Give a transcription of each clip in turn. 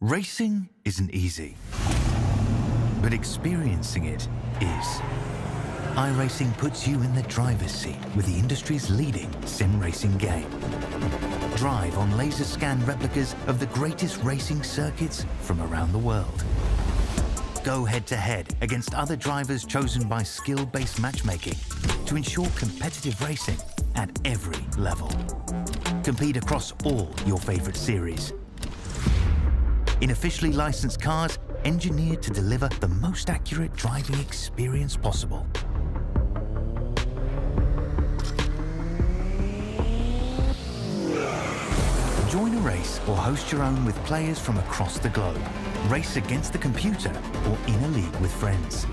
Racing isn't easy, but experiencing it is. iRacing puts you in the driver's seat with the industry's leading sim racing game. Drive on laser scan replicas of the greatest racing circuits from around the world. Go head-to-head against other drivers chosen by skill-based matchmaking to ensure competitive racing at every level. Compete across all your favorite series. In officially licensed cars, engineered to deliver the most accurate driving experience possible. Join a race or host your own with players from across the globe. Race against the computer or in a league with friends.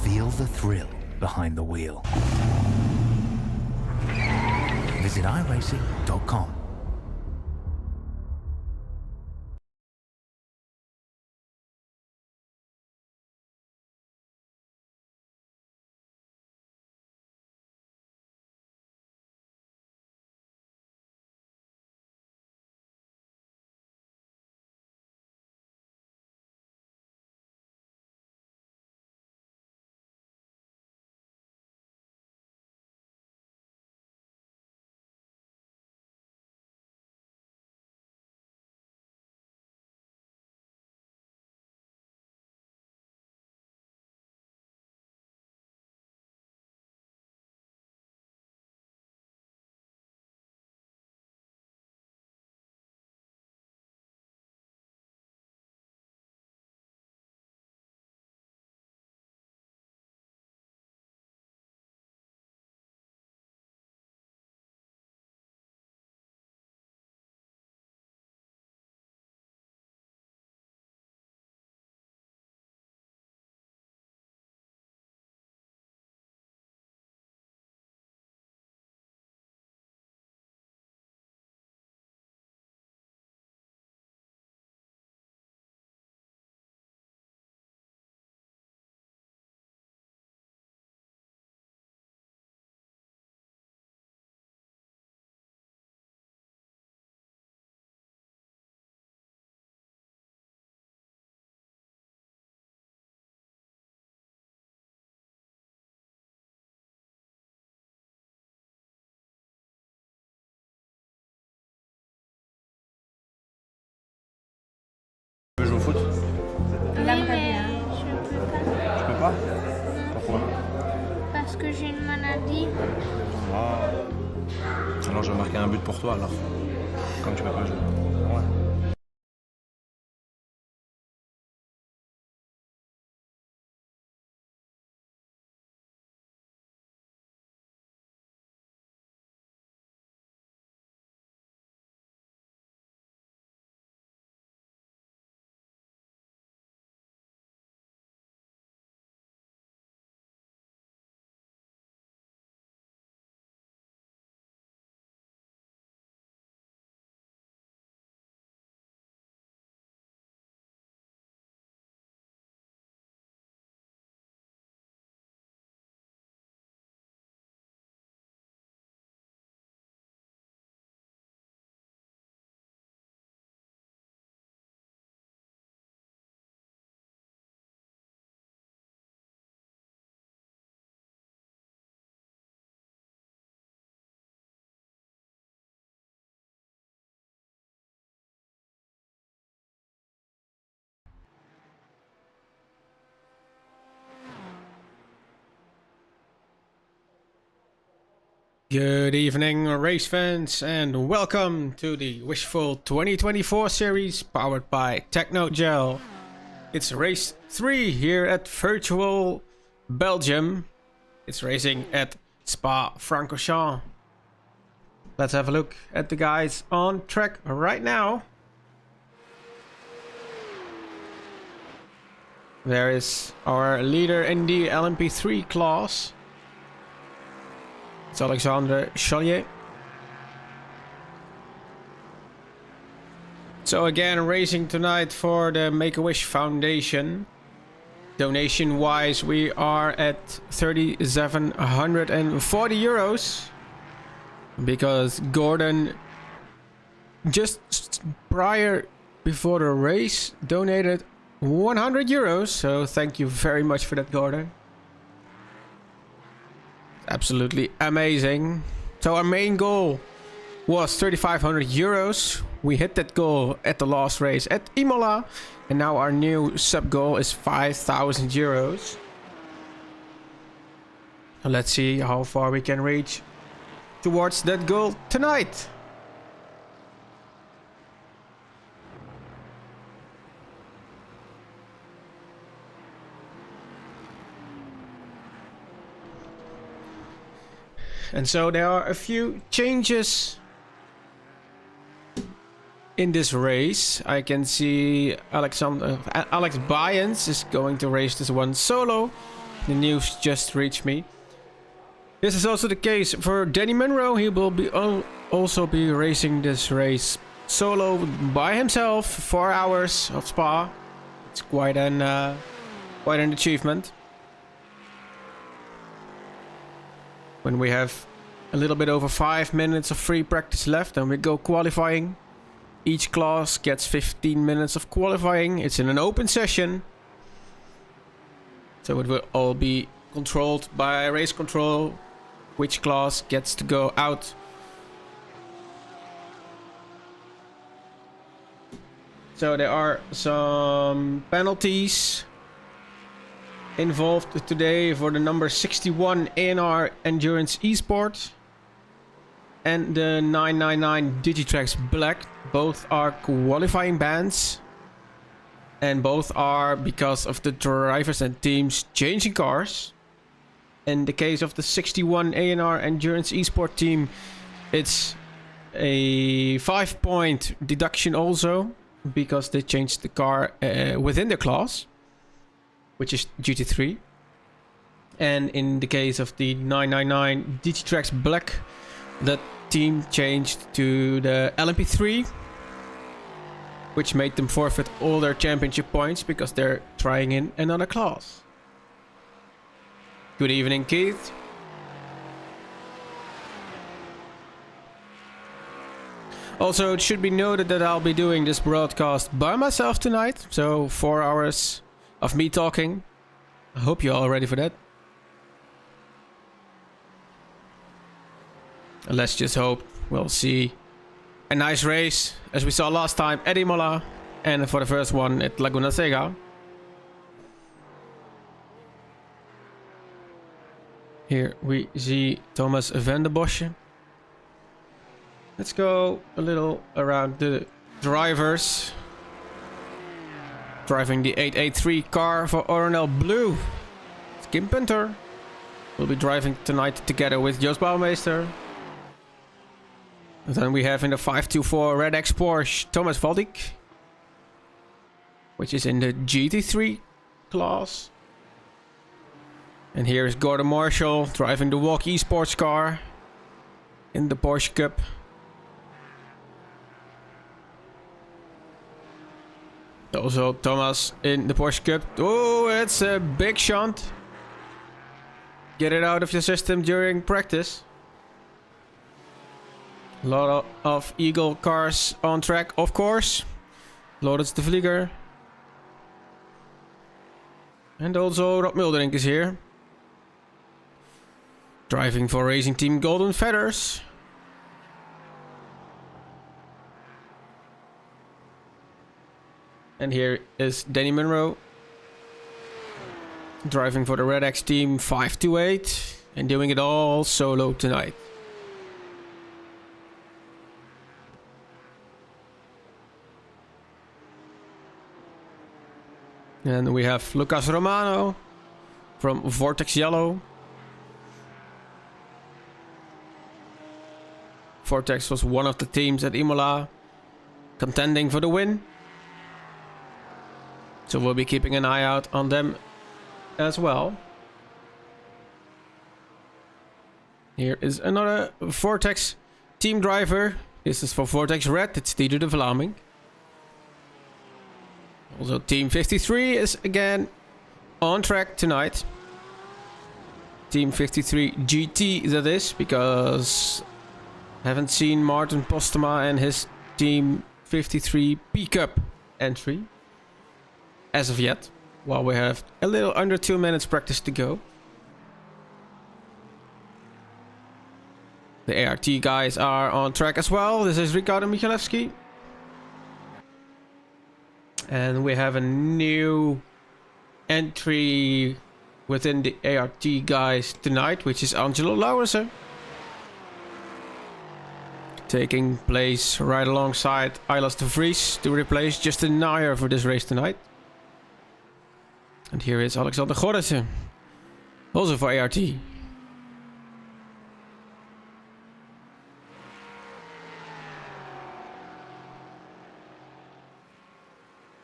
Feel the thrill behind the wheel. Visit iRacing.com. que j'ai une maladie. Oh. Alors je vais marquer un but pour toi alors. Comme tu peux pas jouer. Ouais. Good evening, race fans, and welcome to the Wishful 2024 series powered by Technogel. It's race 3 here at virtual Belgium. It's racing at Spa-Francorchamps. Let's have a look at the guys on track right now. There is our leader in the LMP3 class. It's Alexander Chalier. So again, racing tonight for the Make-A-Wish Foundation. Donation wise, we are at 3,740 euros. Because Gordon just before the race donated 100 euros. So thank you very much for that, Gordon. Absolutely amazing. So our main goal was 3,500 euros. We hit that goal at the last race at Imola. And now our new sub goal is 5,000 euros. So let's see how far we can reach towards that goal tonight. And so there are a few changes in this race. I can see Alex Byens is going to race this one solo. The news just reached me. This is also the case for Danny Munro. He will be also be racing this race solo by himself. 4 hours of Spa. It's quite an achievement. When we have a little bit over 5 minutes of free practice left and we go qualifying. Each class gets 15 minutes of qualifying. It's in an open session. So it will all be controlled by race control. Which class gets to go out. So there are some penalties involved today for the number 61 ANR Endurance Esport and the 999 Digitrax Black. Both are qualifying bans and both are because of the drivers and teams changing cars. In the case of the 61 ANR Endurance Esport team, it's a 5-point deduction also because they changed the car within the class, which is GT3. And in the case of the 999 Digitrax Black, the team changed to the LMP3, which made them forfeit all their championship points because they're trying in another class. Good evening, Keith. Also, it should be noted that I'll be doing this broadcast by myself tonight, so 4 hours of me talking. I hope you're all ready for that. Let's just hope we'll see a nice race as we saw last time at Imola and for the first one at Laguna Seca. Here we see Thomas van der Bosche. Let's go a little around the drivers. Driving the 883 car for Ornell Blue. It's Kim Punter. We'll be driving tonight together with Joost Bouwmeester. And then we have in the 524 Red X Porsche Thomas Valdik, which is in the GT3 class. And here is Gordon Marshall driving the Walk Esports car in the Porsche Cup. Also Thomas in the Porsche Cup. Oh, it's a big shunt. Get it out of your system during practice. A lot of Eagle cars on track, of course. Lorenz de Vlieger. And also Rob Mulderink is here. Driving for Racing Team Golden Feathers. And here is Danny Munro. Driving for the Red X Team 528. And doing it all solo tonight. And we have Lucas Romano from Vortex Yellow. Vortex was one of the teams at Imola contending for the win. So we'll be keeping an eye out on them as well. Here is another Vortex team driver. This is for Vortex Red. It's Dieter de Vlaming. Also Team 53 is again on track tonight. Team 53 GT that is, because haven't seen Martin Postema and his Team 53 P-Cup entry as of yet, while we have a little under 2 minutes practice to go. The ART guys are on track as well. This is Ricardo Michalewski. And we have a new entry within the ART guys tonight, which is Angelo Lauwersen. Taking place right alongside Eilas de Vries to replace Justin Nair for this race tonight. And here is Alexander Gorrissen, also for ART.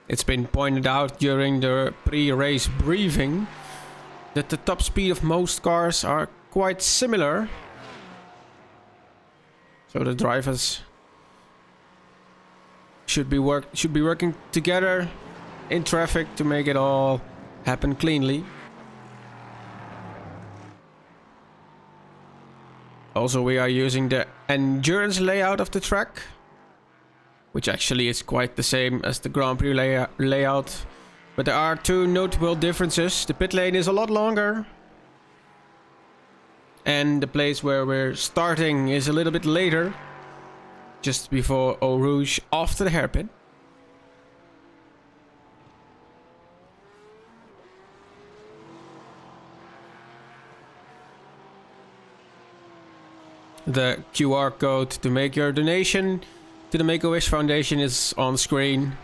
It's been pointed out during the pre-race briefing that the top speed of most cars are quite similar. So the drivers should be working together in traffic to make it all happen cleanly. Also, we are using the endurance layout of the track, which actually is quite the same as the Grand Prix layout. But there are two notable differences. The pit lane is a lot longer. And the place where we're starting is a little bit later. Just before Eau Rouge, after the hairpin. The QR code to make your donation to the Make-A-Wish Foundation is on screen.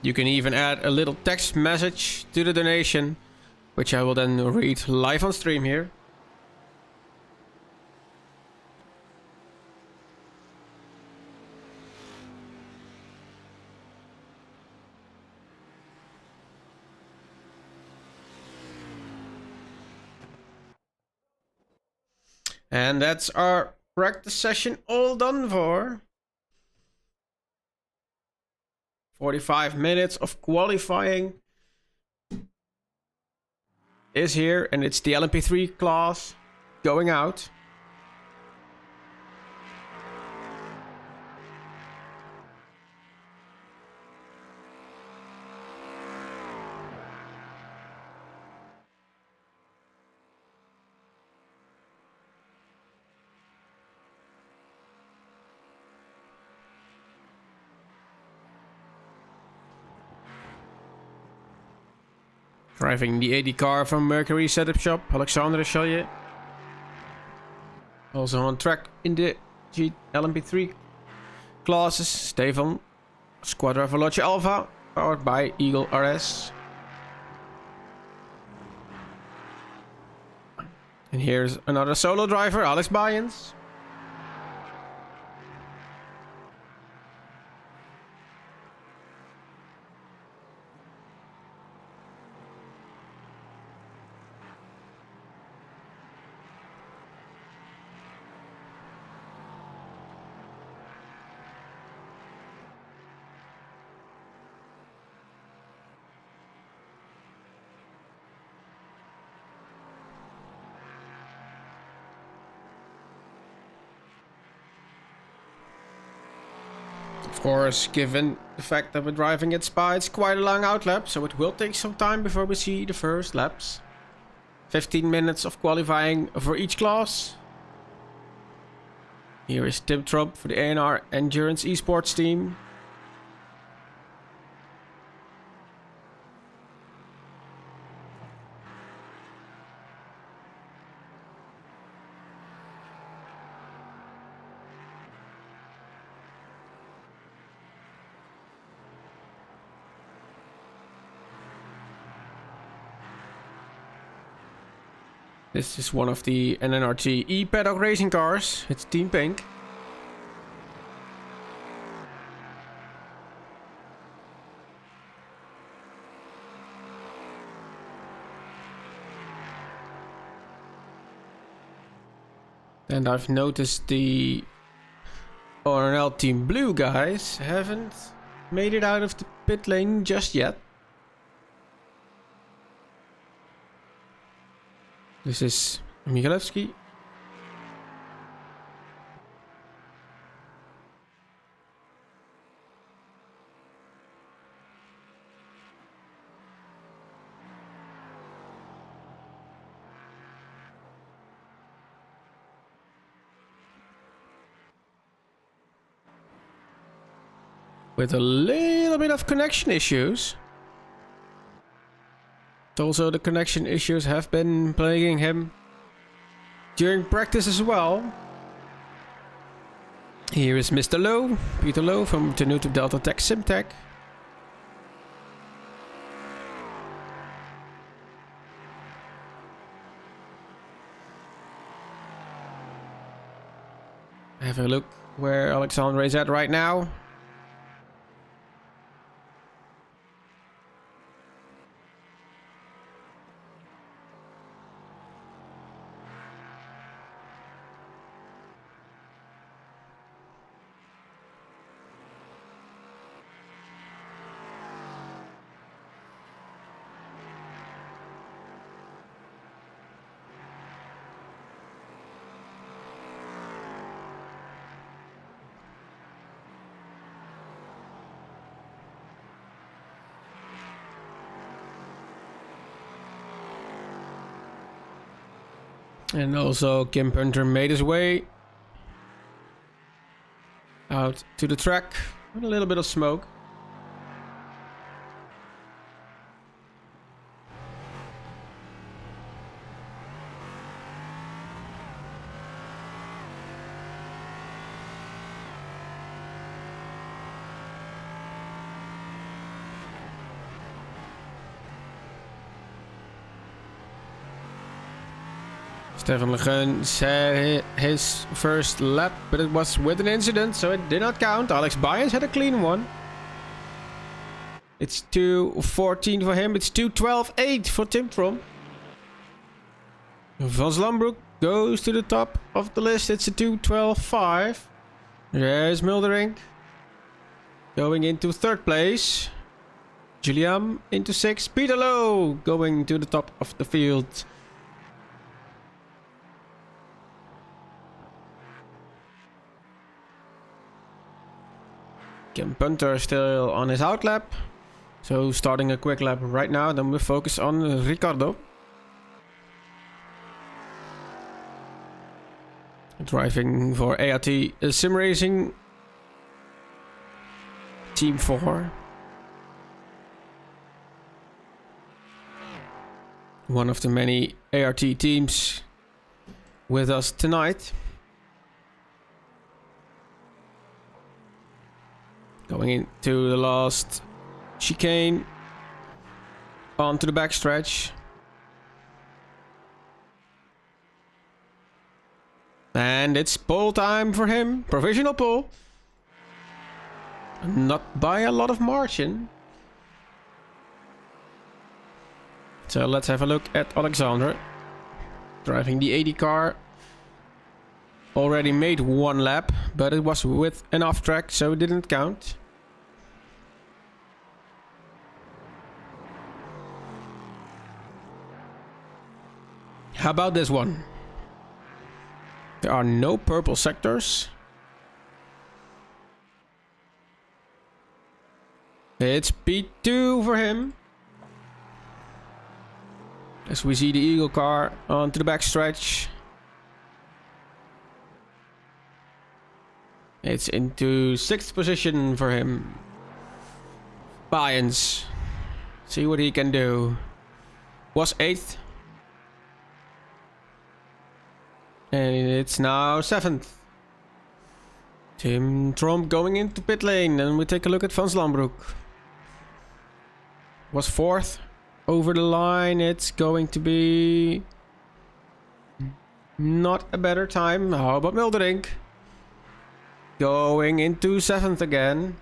You can even add a little text message to the donation, which I will then read live on stream here. And that's our practice session all done for. 45 minutes of qualifying is here, and it's the LMP3 class going out. Driving the 80 car from Mercury Setup Shop, Alexander Challier. Also on track in the LMP3 classes, Stefan, Squadra Veloce Alpha, powered by Eagle RS. And here's another solo driver, Alex Byens. Of course, given the fact that we're driving at Spa, it's quite a long outlap, so it will take some time before we see the first laps. 15 minutes of qualifying for each class. Here is Tim Trump for the ANR Endurance Esports team. This is one of the NNRT E-Paddock racing cars. It's Team Pink. And I've noticed the ORNL Team Blue guys haven't made it out of the pit lane just yet. This is Michalewski. With a little bit of connection issues. Also, the connection issues have been plaguing him during practice as well. Here is Mr. Lowe, Peter Lowe from Tenuta Delta Tech Simtech. Have a look where Alexandre is at right now. And also Kim Punter made his way out to the track with a little bit of smoke. Stefan Lejeune had his first lap, but it was with an incident, so it did not count. Alex Byens had a clean one. It's 2:14 for him. It's 2:12.8 for Tim Trump. Van Slambroek goes to the top of the list. It's a 2:12.5. There's Mulderink going into third place. Julian into sixth. Peter Lowe going to the top of the field. Kim Punter still on his outlap. So starting a quick lap right now. Then we focus on Ricardo. Driving for ART Sim Racing. Team 4. One of the many ART teams with us tonight. Going into the last chicane. Onto the backstretch. And it's pole time for him. Provisional pole. Not by a lot of margin. So let's have a look at Alexander. Driving the 80 car. Already made one lap, but it was with an off track, so it didn't count. How about this one? There are no purple sectors. It's P2 for him. As we see the Eagle car onto the backstretch. It's into 6th position for him. Bayens. See what he can do. Was 8th. And it's now 7th. Tim Trump going into pit lane. And we take a look at Van Slambroek. Was 4th. Over the line, it's going to be not a better time. How about Mildering? Going into 7th again.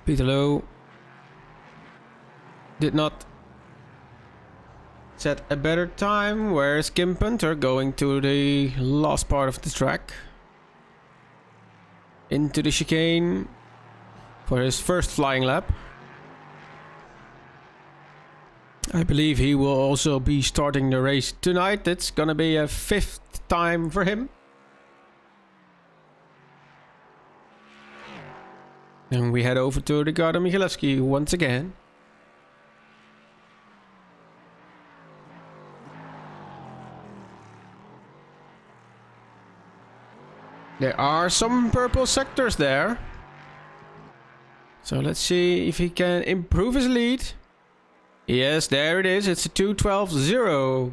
Peterloo did not set a better time. Where's Kim Punter going to the last part of the track? Into the chicane for his first flying lap. I believe he will also be starting the race tonight. It's gonna be a 5th time for him. And we head over to Ricardo Michalewski once again. There are some purple sectors there. So let's see if he can improve his lead. Yes, there it is. It's a 2:12.0.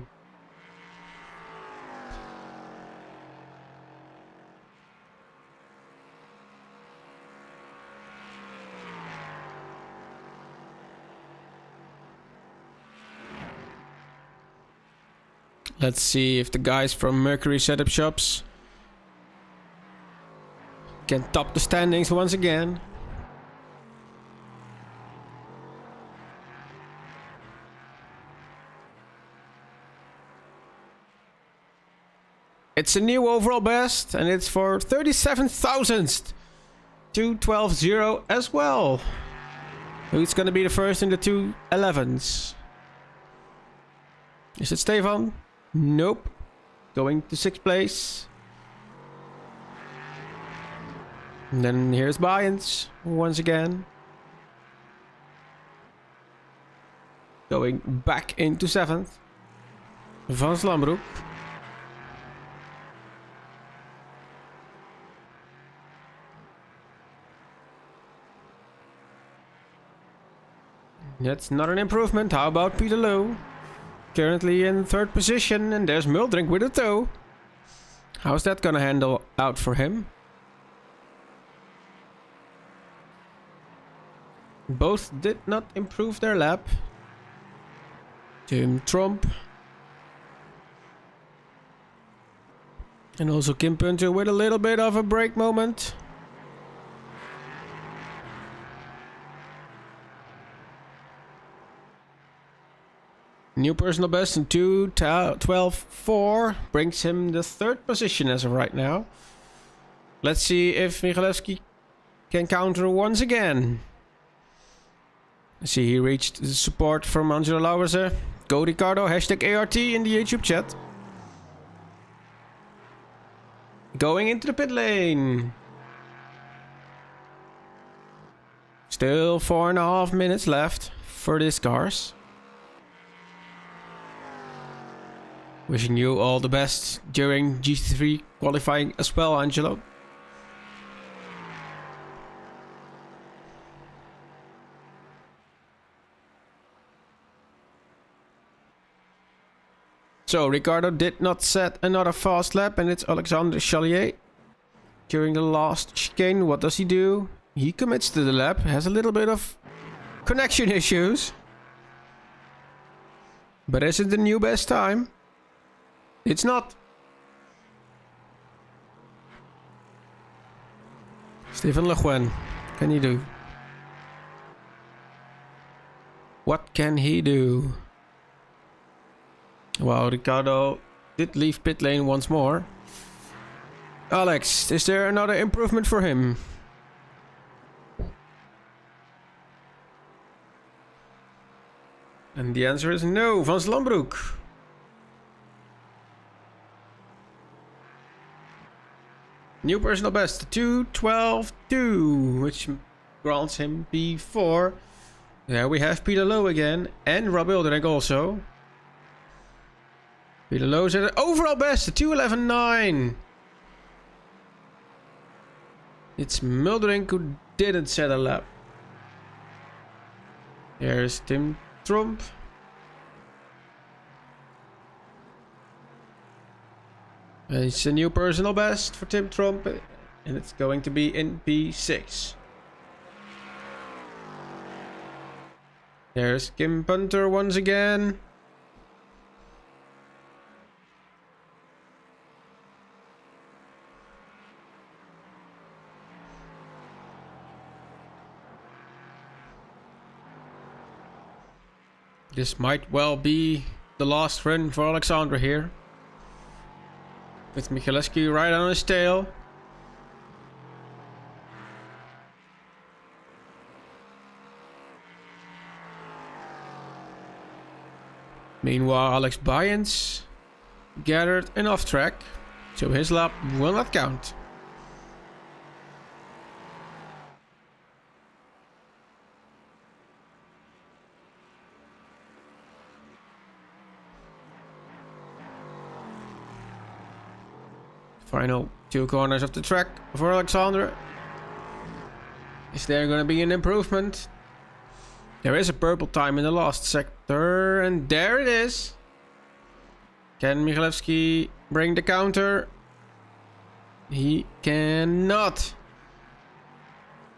Let's see if the guys from Mercury Setup Shops can top the standings once again. It's a new overall best, and it's for 37,000th. 2:12.0 as well. Who's going to be the first in the 2:11s? Is it Stefan? Nope. Going to 6th place. And then here's Bayens once again. Going back into 7th. Van Slambroek. That's not an improvement. How about Peterloo? Currently in 3rd position, and there's Muldrink with a toe. How's that gonna handle out for him? Both did not improve their lap. Tim Trump. And also Kim Punter with a little bit of a break moment. New personal best in 2:12.4 brings him the 3rd position as of right now. Let's see if Michalewski can counter once again. I see he reached the support from Angelo Lauwersen. Go Ricardo, #ART in the YouTube chat. Going into the pit lane. Still 4.5 minutes left for these cars. Wishing you all the best during GT3 qualifying as well, Angelo. So Ricardo did not set another fast lap, and it's Alexandre Chalier. During the last chicane, what does he do? He commits to the lap, has a little bit of connection issues. But is it the new best time? It's not. Stephen Le Guen, what can he do? What can he do? Well, Ricardo did leave pit lane once more. Alex, is there another improvement for him? And the answer is no, Van Slambroek. New personal best, 2:12.2, which grants him P4. There we have Peter Lowe again, and Rob Ilderink also. Peter Lowe set an overall best, 2:11.9. It's Muldering who didn't set a lap. There's Tim Trump. It's a new personal best for Tim Trump, and it's going to be in P6. There's Kim Punter once again. This might well be the last run for Alexandre here. With Michaleski right on his tail. Meanwhile, Alex Byens gathered an off track, so his lap will not count. Final 2 corners of the track for Alexandre. Is there going to be an improvement? There is a purple time in the last sector, and there it is. Can Michalewski bring the counter? He cannot.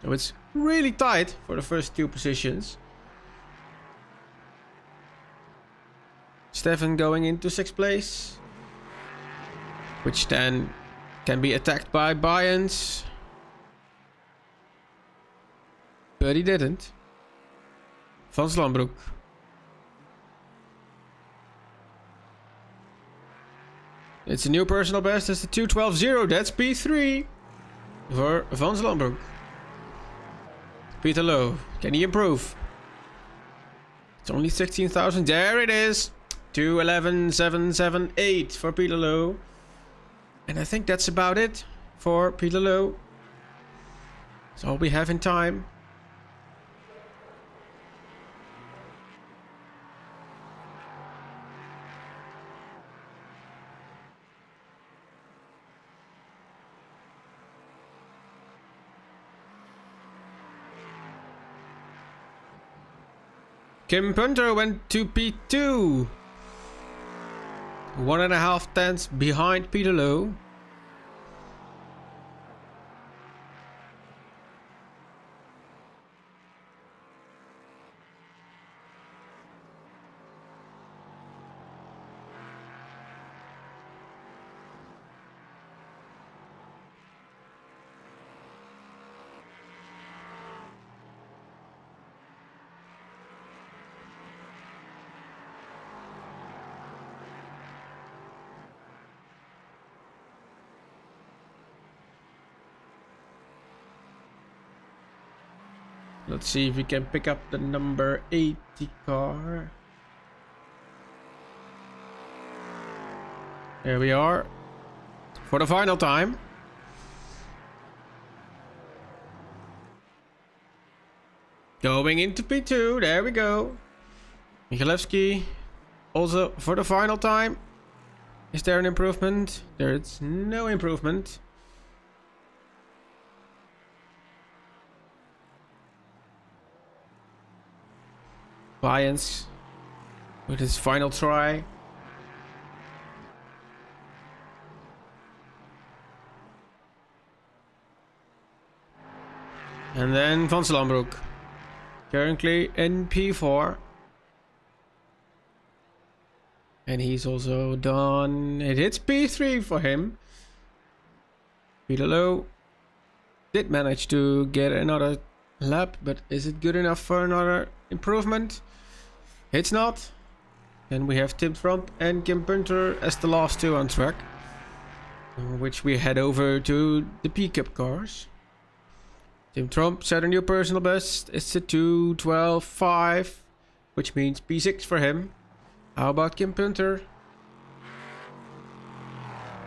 So it's really tight for the first 2 positions. Stefan going into 6th place, which then can be attacked by Byens. But he didn't. Van Slambroek. It's a new personal best. It's the 2:12.0. That's P3 for Van Slambroek. Peter Lowe. Can he improve? It's only 16,000. There it is. 2:11.778 for Peter Lowe. And I think that's about it for Peter Lowe. That's all we have in time. Kim Punter went to P2. 1.5 tenths behind Peter Lowe. Let's see if we can pick up the number 80 car. There we are. For the final time. Going into P2. There we go. Michalewski also for the final time. Is there an improvement? There's no improvement. Byens with his final try. And then Van Slambroek. Currently in P4. And he's also done... It hits P3 for him. Peter Low did manage to get another lap, but is it good enough for another improvement? It's not. Then we have Tim Trump and Kim Punter as the last two on track. Which we head over to the P-Cup cars. Tim Trump set a new personal best. It's a 2:12.5, which means P6 for him. How about Kim Punter?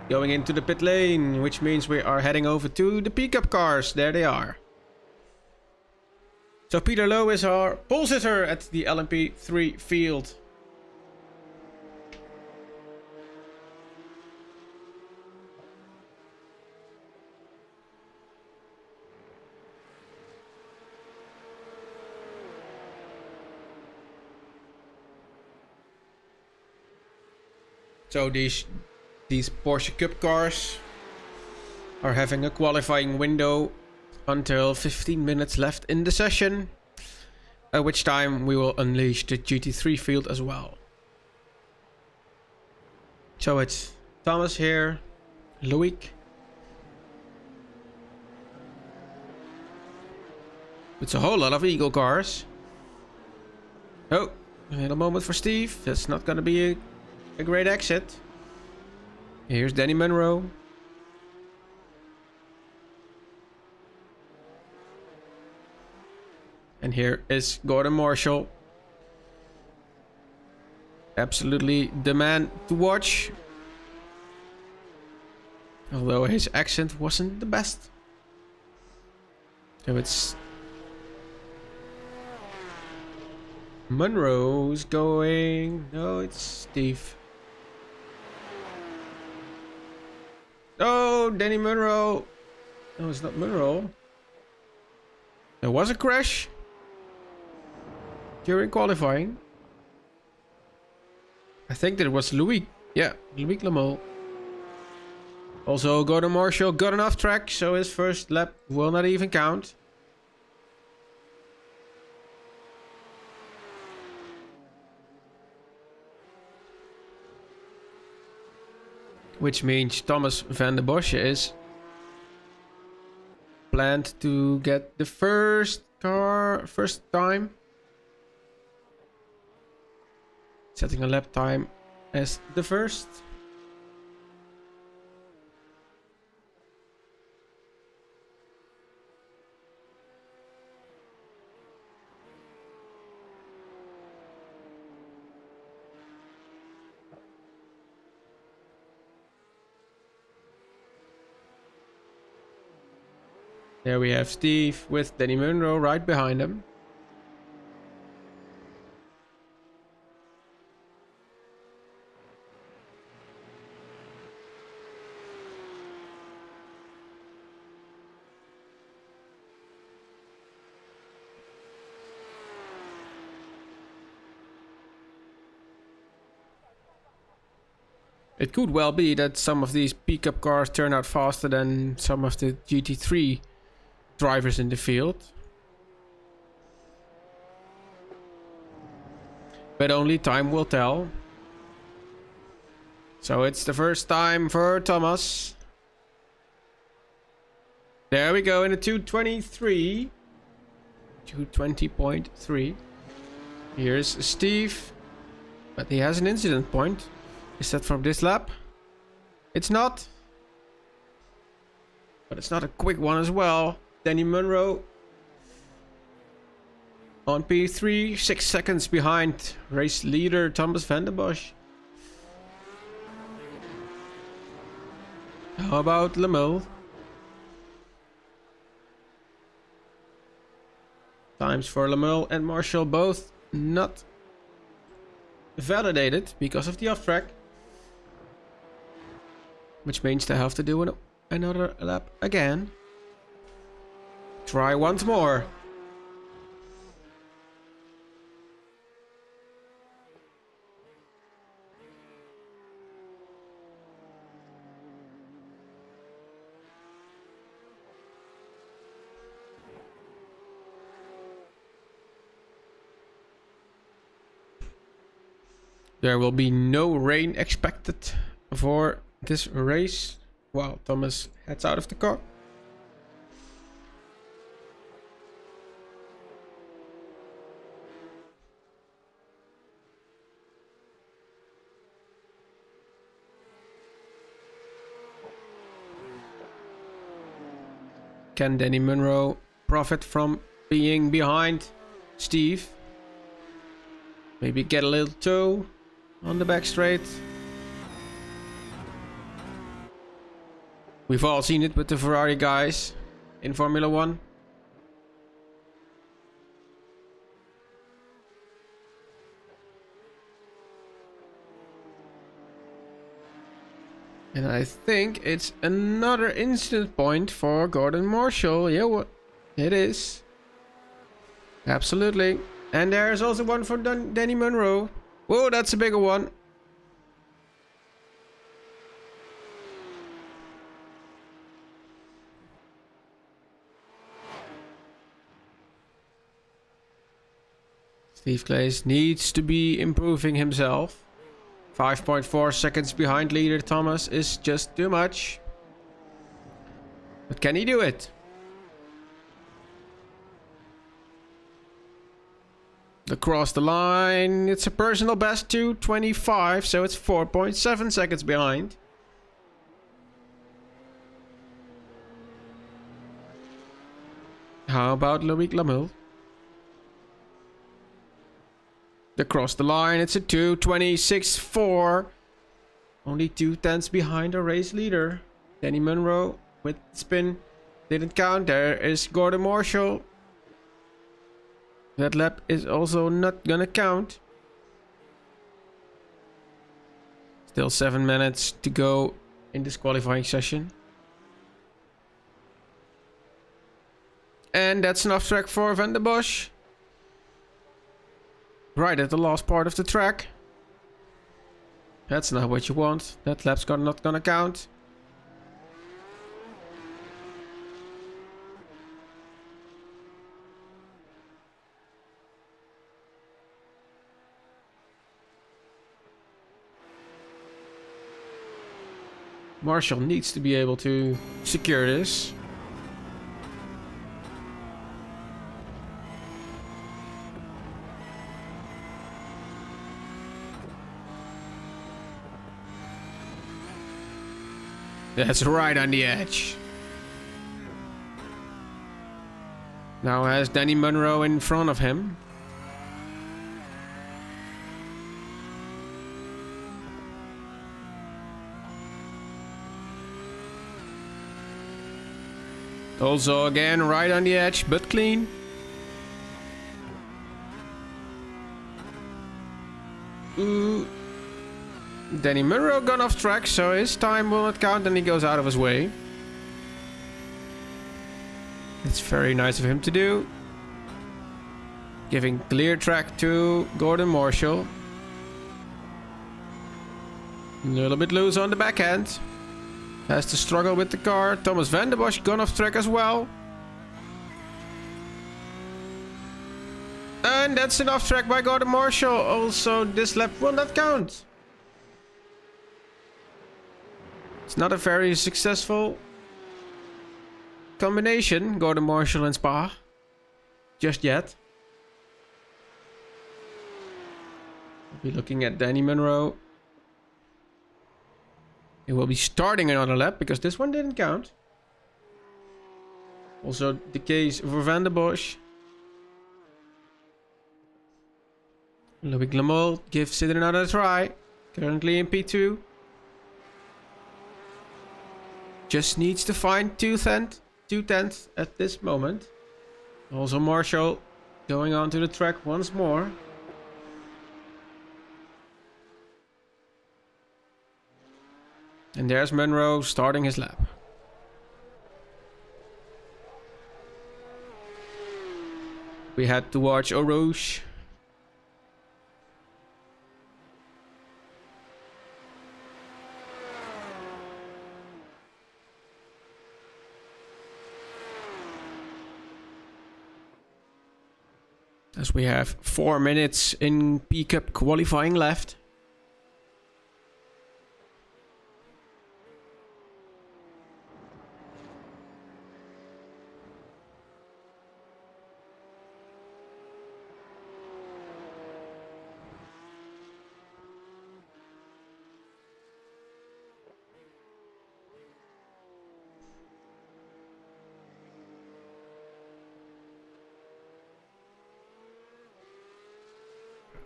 Going into the pit lane, which means we are heading over to the P-Cup cars. There they are. So Peter Low is our pole sitter at the LMP3 field. So these Porsche Cup cars are having a qualifying window until 15 minutes left in the session, at which time we will unleash the GT3 field as well. So it's Thomas here, Loic. It's a whole lot of Eagle cars. Oh, a little moment for Steve. That's not going to be a great exit. Here's Danny Munro. And here is Gordon Marshall. Absolutely the man to watch. Although his accent wasn't the best. So it's Munro's going. No, it's Steve. Oh, Danny Munro. No, it's not Munro. There was a crash during qualifying. I think that it was Louis. Yeah, Louis Lamol. Also, Gordon Marshall got an off track, so his first lap will not even count. Which means Thomas van der Bosch is planned to get the first time. Setting a lap time as the first. There we have Steve with Danny Munro right behind him. It could well be that some of these pickup cars turn out faster than some of the GT3 drivers in the field. But only time will tell. So it's the first time for Thomas. There we go in a 2:23. 2:20.3. Here's Steve. But he has an incident point. Is that from this lap? It's not. But it's not a quick one as well. Danny Munro on P3, 6 seconds behind race leader Thomas van der Bosch. How about Lamel? Times for Lamel and Marshall both not validated because of the off track. Which means they have to do another lap again. Try once more. There will be no rain expected for this race while Thomas heads out of the car. Can Danny Munro profit from being behind Steve? Maybe get a little toe on the back straight. We've all seen it with the Ferrari guys in Formula 1. And I think it's another incident point for Gordon Marshall. Yeah, what? It is. Absolutely. And there's also one for Danny Munro. Whoa, that's a bigger one. Steve Claes needs to be improving himself. 5.4 seconds behind leader Thomas is just too much. But can he do it? Across the line, it's a personal best 2:25, so it's 4.7 seconds behind. How about Loic Lamille? Across the line, it's a 2:26.4. Only 2/10 behind the race leader. Danny Munro with spin. Didn't count. There is Gordon Marshall. That lap is also not gonna count. Still 7 minutes to go in this qualifying session. And that's an off track for Van der Bosch. Right at the last part of the track. That's not what you want. That lap's not gonna count. Marshall needs to be able to secure this. That's right on the edge. Now has Danny Munro in front of him. Also again right on the edge, but clean. Ooh. Danny Munro gone off track, so his time will not count and he goes out of his way. It's very nice of him to do. Giving clear track to Gordon Marshall. A little bit loose on the backhand. Has to struggle with the car. Thomas Van der Bosch gone off track as well. And that's an off track by Gordon Marshall. Also, this lap will not count. It's not a very successful combination, Gordon Marshall and Spa. Just yet. We'll be looking at Danny Munro. He will be starting another lap because this one didn't count. Also the case for Van der Bosch. Loic Lamille gives it another try. Currently in P2. Just needs to find 2/10 at this moment. Also Marshall going onto the track once more. And there's Munro starting his lap. We had to watch Eau Rouge. As we have 4 minutes in P Cup qualifying left.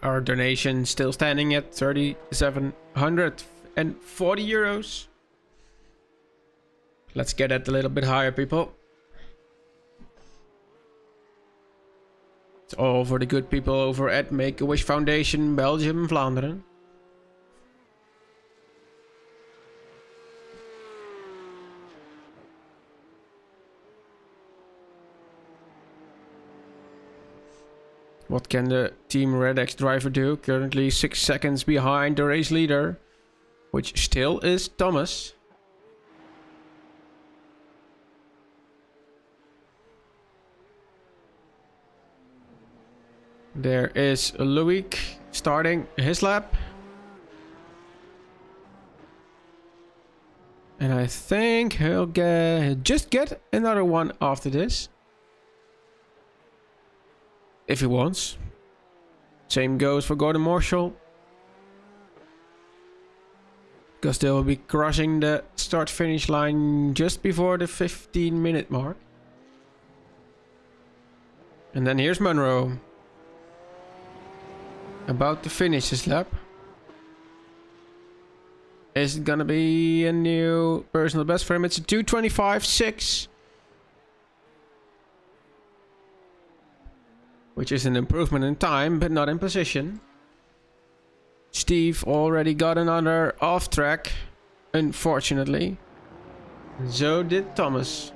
Our donation still standing at 3,740 euros. Let's get it a little bit higher, people. It's all for the good people over at Make-A-Wish Foundation, Belgium, Vlaanderen. What can the Team Red X driver do? Currently 6 seconds behind the race leader, which still is Thomas. There is Loic starting his lap. And I think he'll just get another one after this. If he wants. Same goes for Gordon Marshall. Because they will be crossing the start-finish line just before the 15-minute mark. And then here's Monroe. About to finish his lap. Is it gonna be a new personal best for him? It's a 2:25.6. Which is an improvement in time, but not in position. Steve already got another off track, unfortunately. So did Thomas.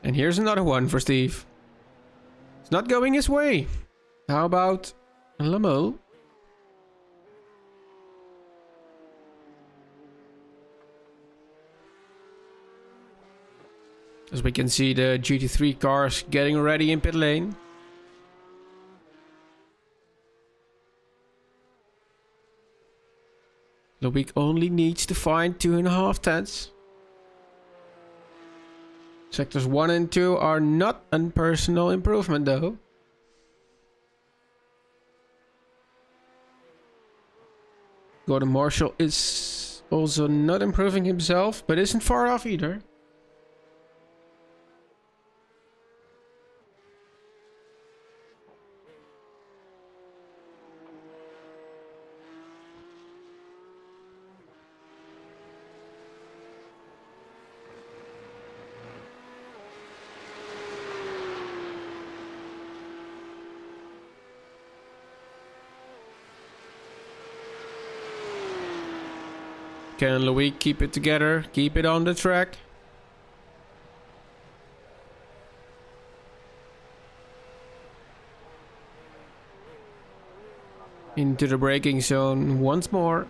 And here's another one for Steve. It's not going his way. How about Lamel? As we can see the GT3 cars getting ready in pit lane. Loic only needs to find 2.5 tenths. Sectors 1 and 2 are not a personal improvement though. Gordon Marshall is also not improving himself, but isn't far off either. Can Loic keep it together? Keep it on the track? Into the braking zone once more.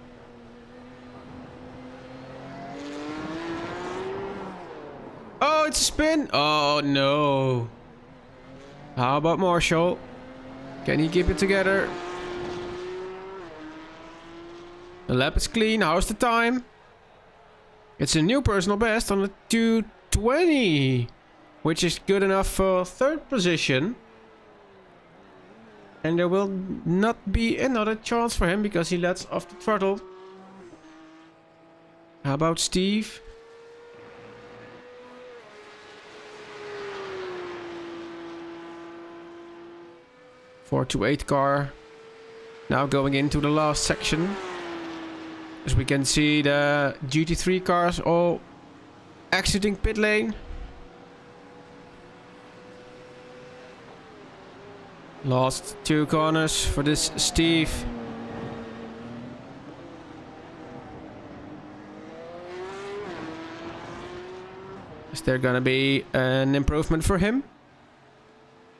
Oh, it's a spin! Oh no. How about Marshall? Can he keep it together? The lap is clean. How's the time? It's a new personal best on the 2:20, which is good enough for third position. And there will not be another chance for him because he lets off the throttle. How about Steve? Four to 8 car. Now going into the last section. As we can see the GT3 cars all exiting pit lane. Last 2 corners for this Steve. Is there gonna be an improvement for him?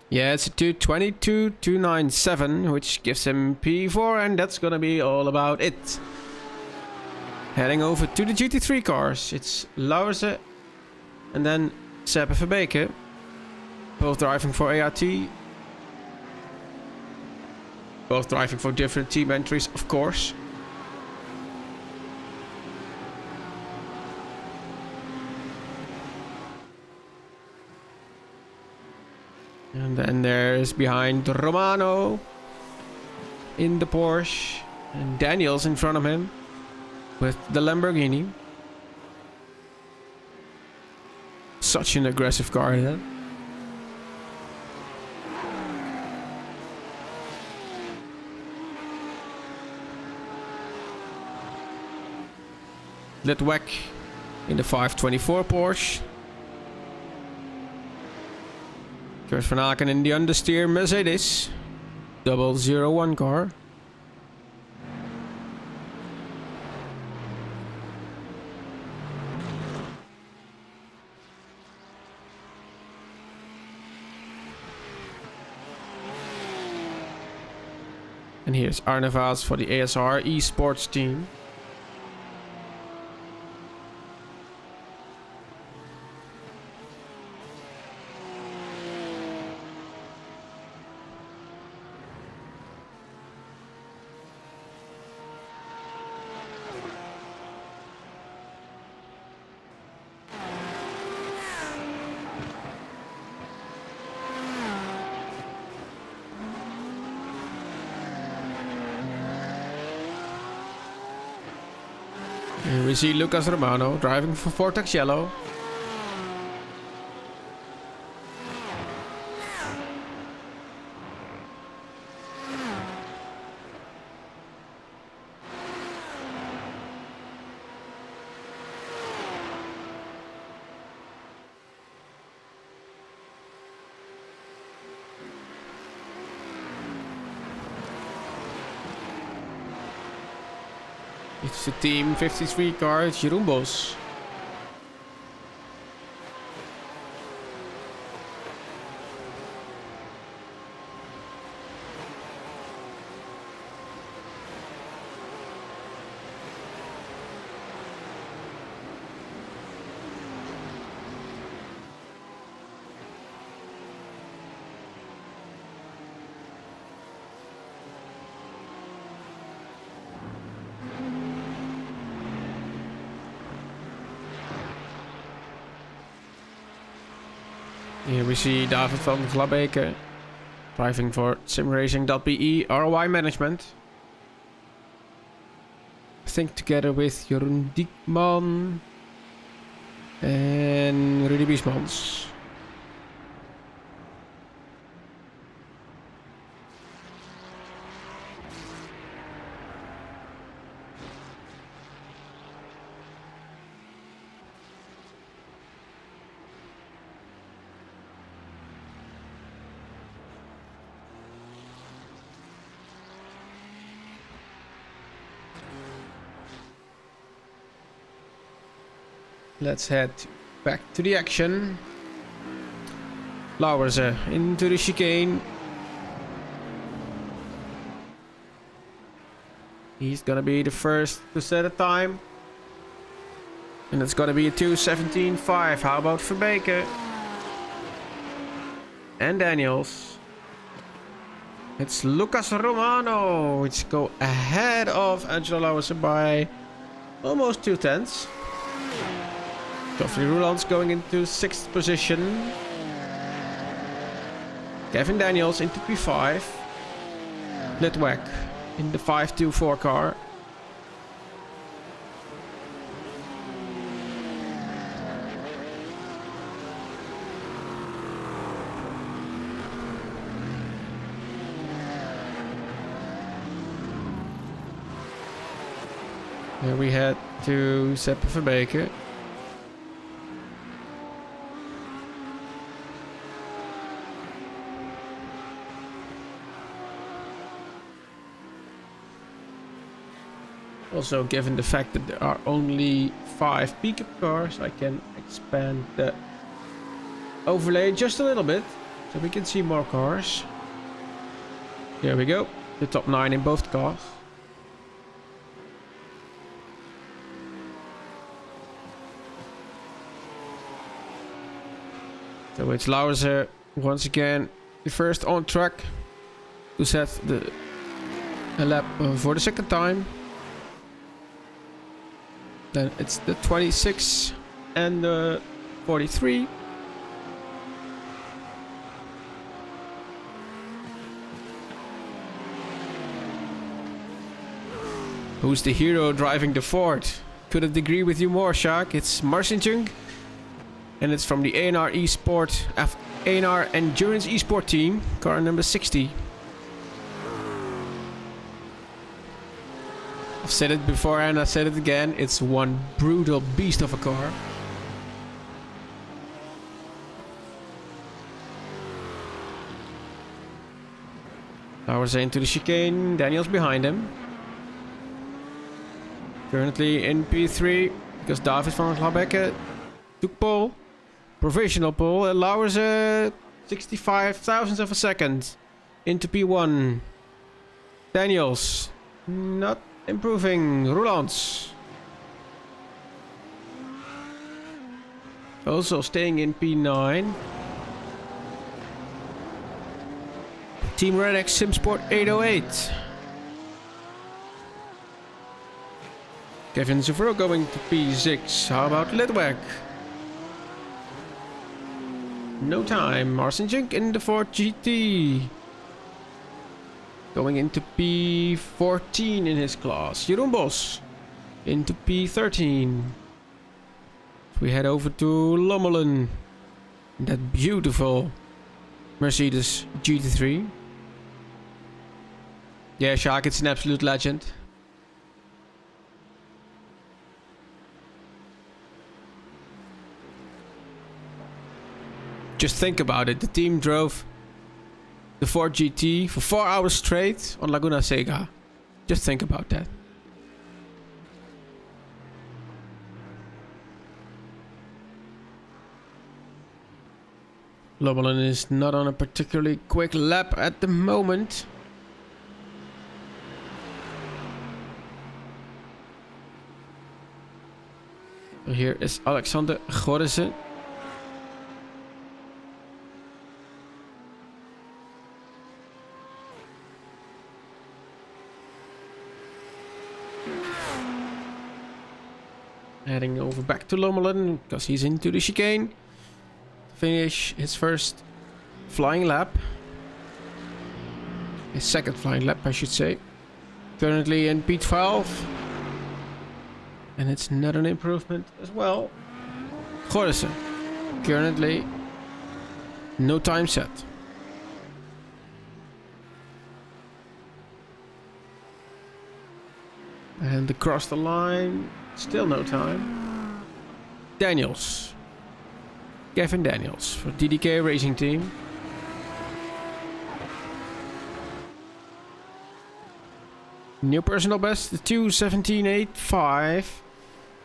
Yeah, it's a 2:22.297, which gives him P4, and that's gonna be all about it. Heading over to the GT3 cars. It's Lauwersen and then Seppe Verbeke. Both driving for ART. Both driving for different team entries, of course. And then there's behind Romano in the Porsche. And Daniel's in front of him with the Lamborghini. Such an aggressive car, then. Litwack in the 524 Porsche. Kurt van Aken in the understeer Mercedes 001 car. And here's Arne Vaas for the ASR esports team. Here we see Lucas Romano driving for Vortex Yellow. It's the team 53 car, it's Jeroen Bos. Here we see David van Glabeke driving for simracing.be ROI Management. I think together with Jeroen Diekman and Rudy Biesmans. Let's head back to the action. Lauwersen into the chicane. He's gonna be the first to set a time. And it's gonna be a 2:17.5. How about Verbeke? And Daniels. It's Lucas Romano, which go ahead of Angelo Lauwersen by almost 2/10. Geoffrey Rouland's going into 6th position. Kevin Daniels into P5. Litwack in the 524 car. Here we head to Seppe Verbeke. Also, given the fact that there are only 5 pickup cars, I can expand the overlay just a little bit, so we can see more cars. Here we go, the top 9 in both cars. So it's Lauwersen once again, the first on track to set a lap for the second time. Then it's the 26 and the 43. Who's the hero driving the Ford? Couldn't agree with you more, Shark. It's Marcinjung. And it's from the ANR Esport, ANR Endurance Esport team, car number 60. I've said it before and I said it again. It's one brutal beast of a car. Powers into the chicane. Daniel's behind him. Currently in P3 because David van Glabecke took pole. Provisional pole. Allows 65 thousandths of a second into P1. Daniels not improving. Roulants also staying in P9. Team Red X Simsport 808. Kevin Zavro going to P6. How about Litwak? No time. Marcin Jink in the Ford GT. Going into P14 in his class. Jeroen Bos into P13. We head over to Lommelen. That beautiful Mercedes GT3. Yeah, Shark, it's an absolute legend. Just think about it. The team drove the Ford GT for 4 hours straight on Laguna Seca. Just think about that. Lommelen is not on a particularly quick lap at the moment. Here is Alexander Gorrissen. Heading over back to Lommelen because he's into the chicane. Finish his first flying lap. His second flying lap, I should say. Currently in P12. And it's not an improvement as well. Gorrissen. Currently no time set. And across the line, still no time. Daniels. Kevin Daniels for DDK Racing Team. New personal best, the 2:17.85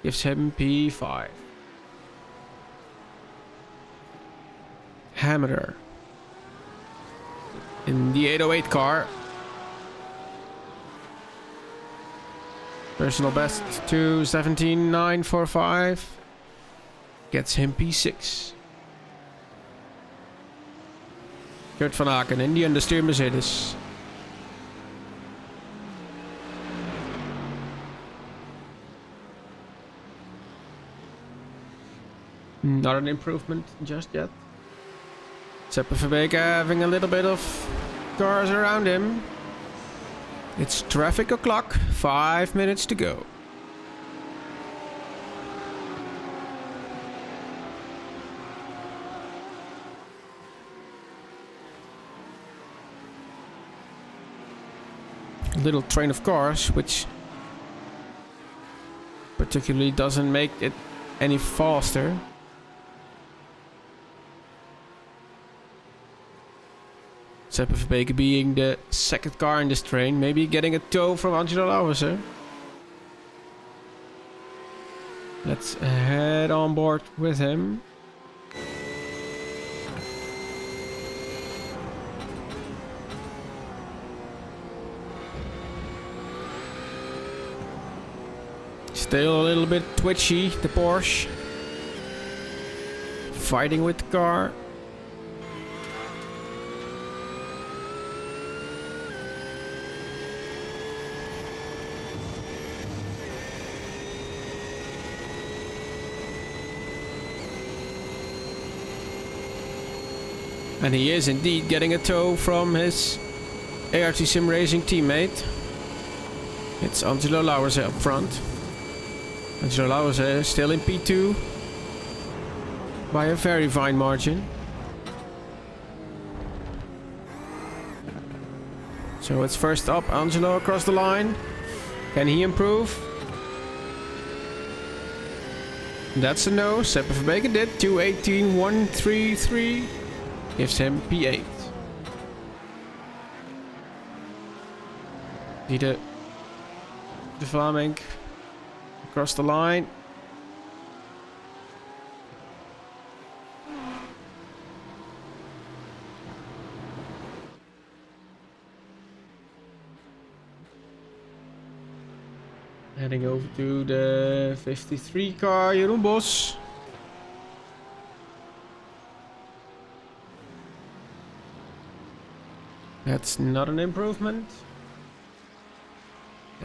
gives him P5. Hammer in the 808 car. Personal best 2:17.945 gets him P6. Kurt van Aken in the understeer Mercedes. Not an improvement just yet. Seppe Verbeke having a little bit of cars around him. It's traffic o'clock, 5 minutes to go. A little train of cars, which particularly doesn't make it any faster. Seppe Verbeke being the second car in this train, maybe getting a tow from Angelo Lauwersen. Let's head on board with him. Still a little bit twitchy, the Porsche. Fighting with the car. And he is indeed getting a tow from his ART Sim Racing teammate. It's Angelo Lauwersen up front. Angelo Lauwersen still in P2 by a very fine margin. So it's first up, Angelo across the line. Can he improve? That's a no. Sepper Verbeke did. 2:18.133 gives him P8. See the Vlaming across the line. Heading over to the 53 car, Jeroen Bos. That's not an improvement.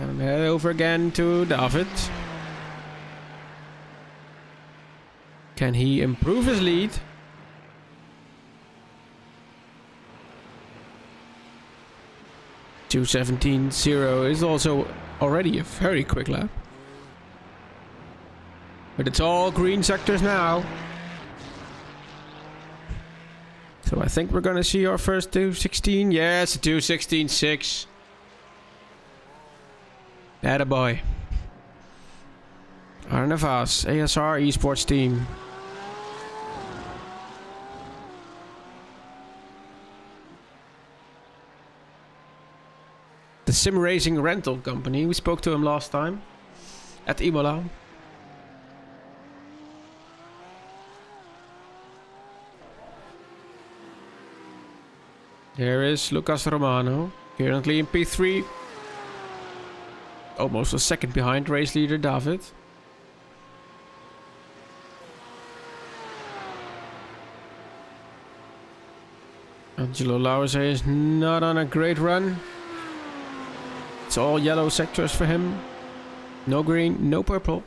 And head over again to David. Can he improve his lead? .217.0 is also already a very quick lap. But it's all green sectors now. So I think we're gonna see our first 2:16. Yes, 2:16.6. Attaboy. Arne Vaas, ASR esports team. The sim racing rental company. We spoke to him last time at Imola. There is Lucas Romano, currently in P3. Almost a second behind race leader David. Angelo Lauze is not on a great run. It's all yellow sectors for him. No green, no purple.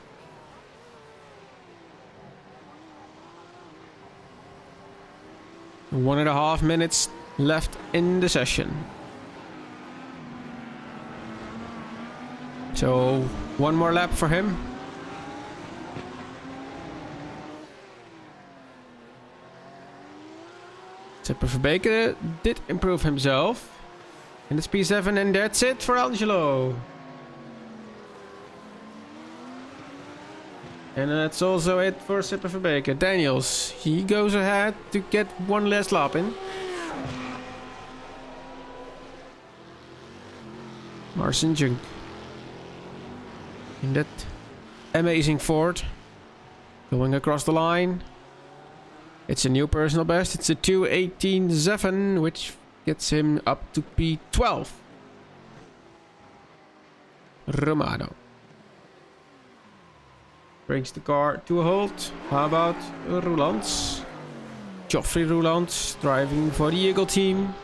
One and a half minutes left in the session. So, one more lap for him. Sepper Verbeke did improve himself. And it's P7 and that's it for Angelo. And that's also it for Sepper Verbeke. Daniels, he goes ahead to get one last lap in. Marcin Junk. In that amazing Ford. Going across the line. It's a new personal best. It's a 2:18.7, which gets him up to P12. Romano. Brings the car to a halt. How about Roulands? Geoffrey Roulands driving for the Eagle team.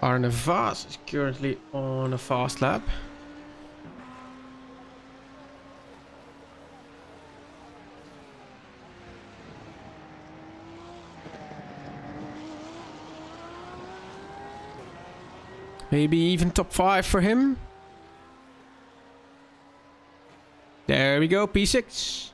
Arne Vaas is currently on a fast lap. Maybe even top 5 for him. There we go, P6.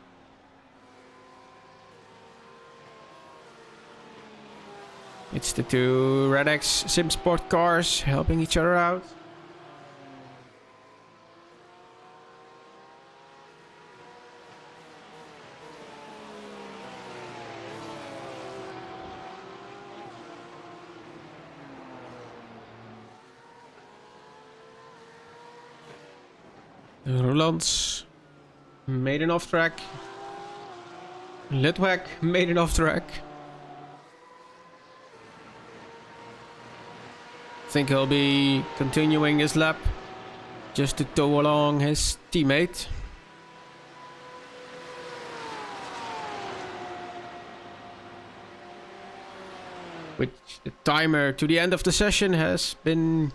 It's the two Red X Sim Sport cars helping each other out. Rolands made an off track. Litwak made an off track. I think he'll be continuing his lap just to tow along his teammate. Which the timer to the end of the session has been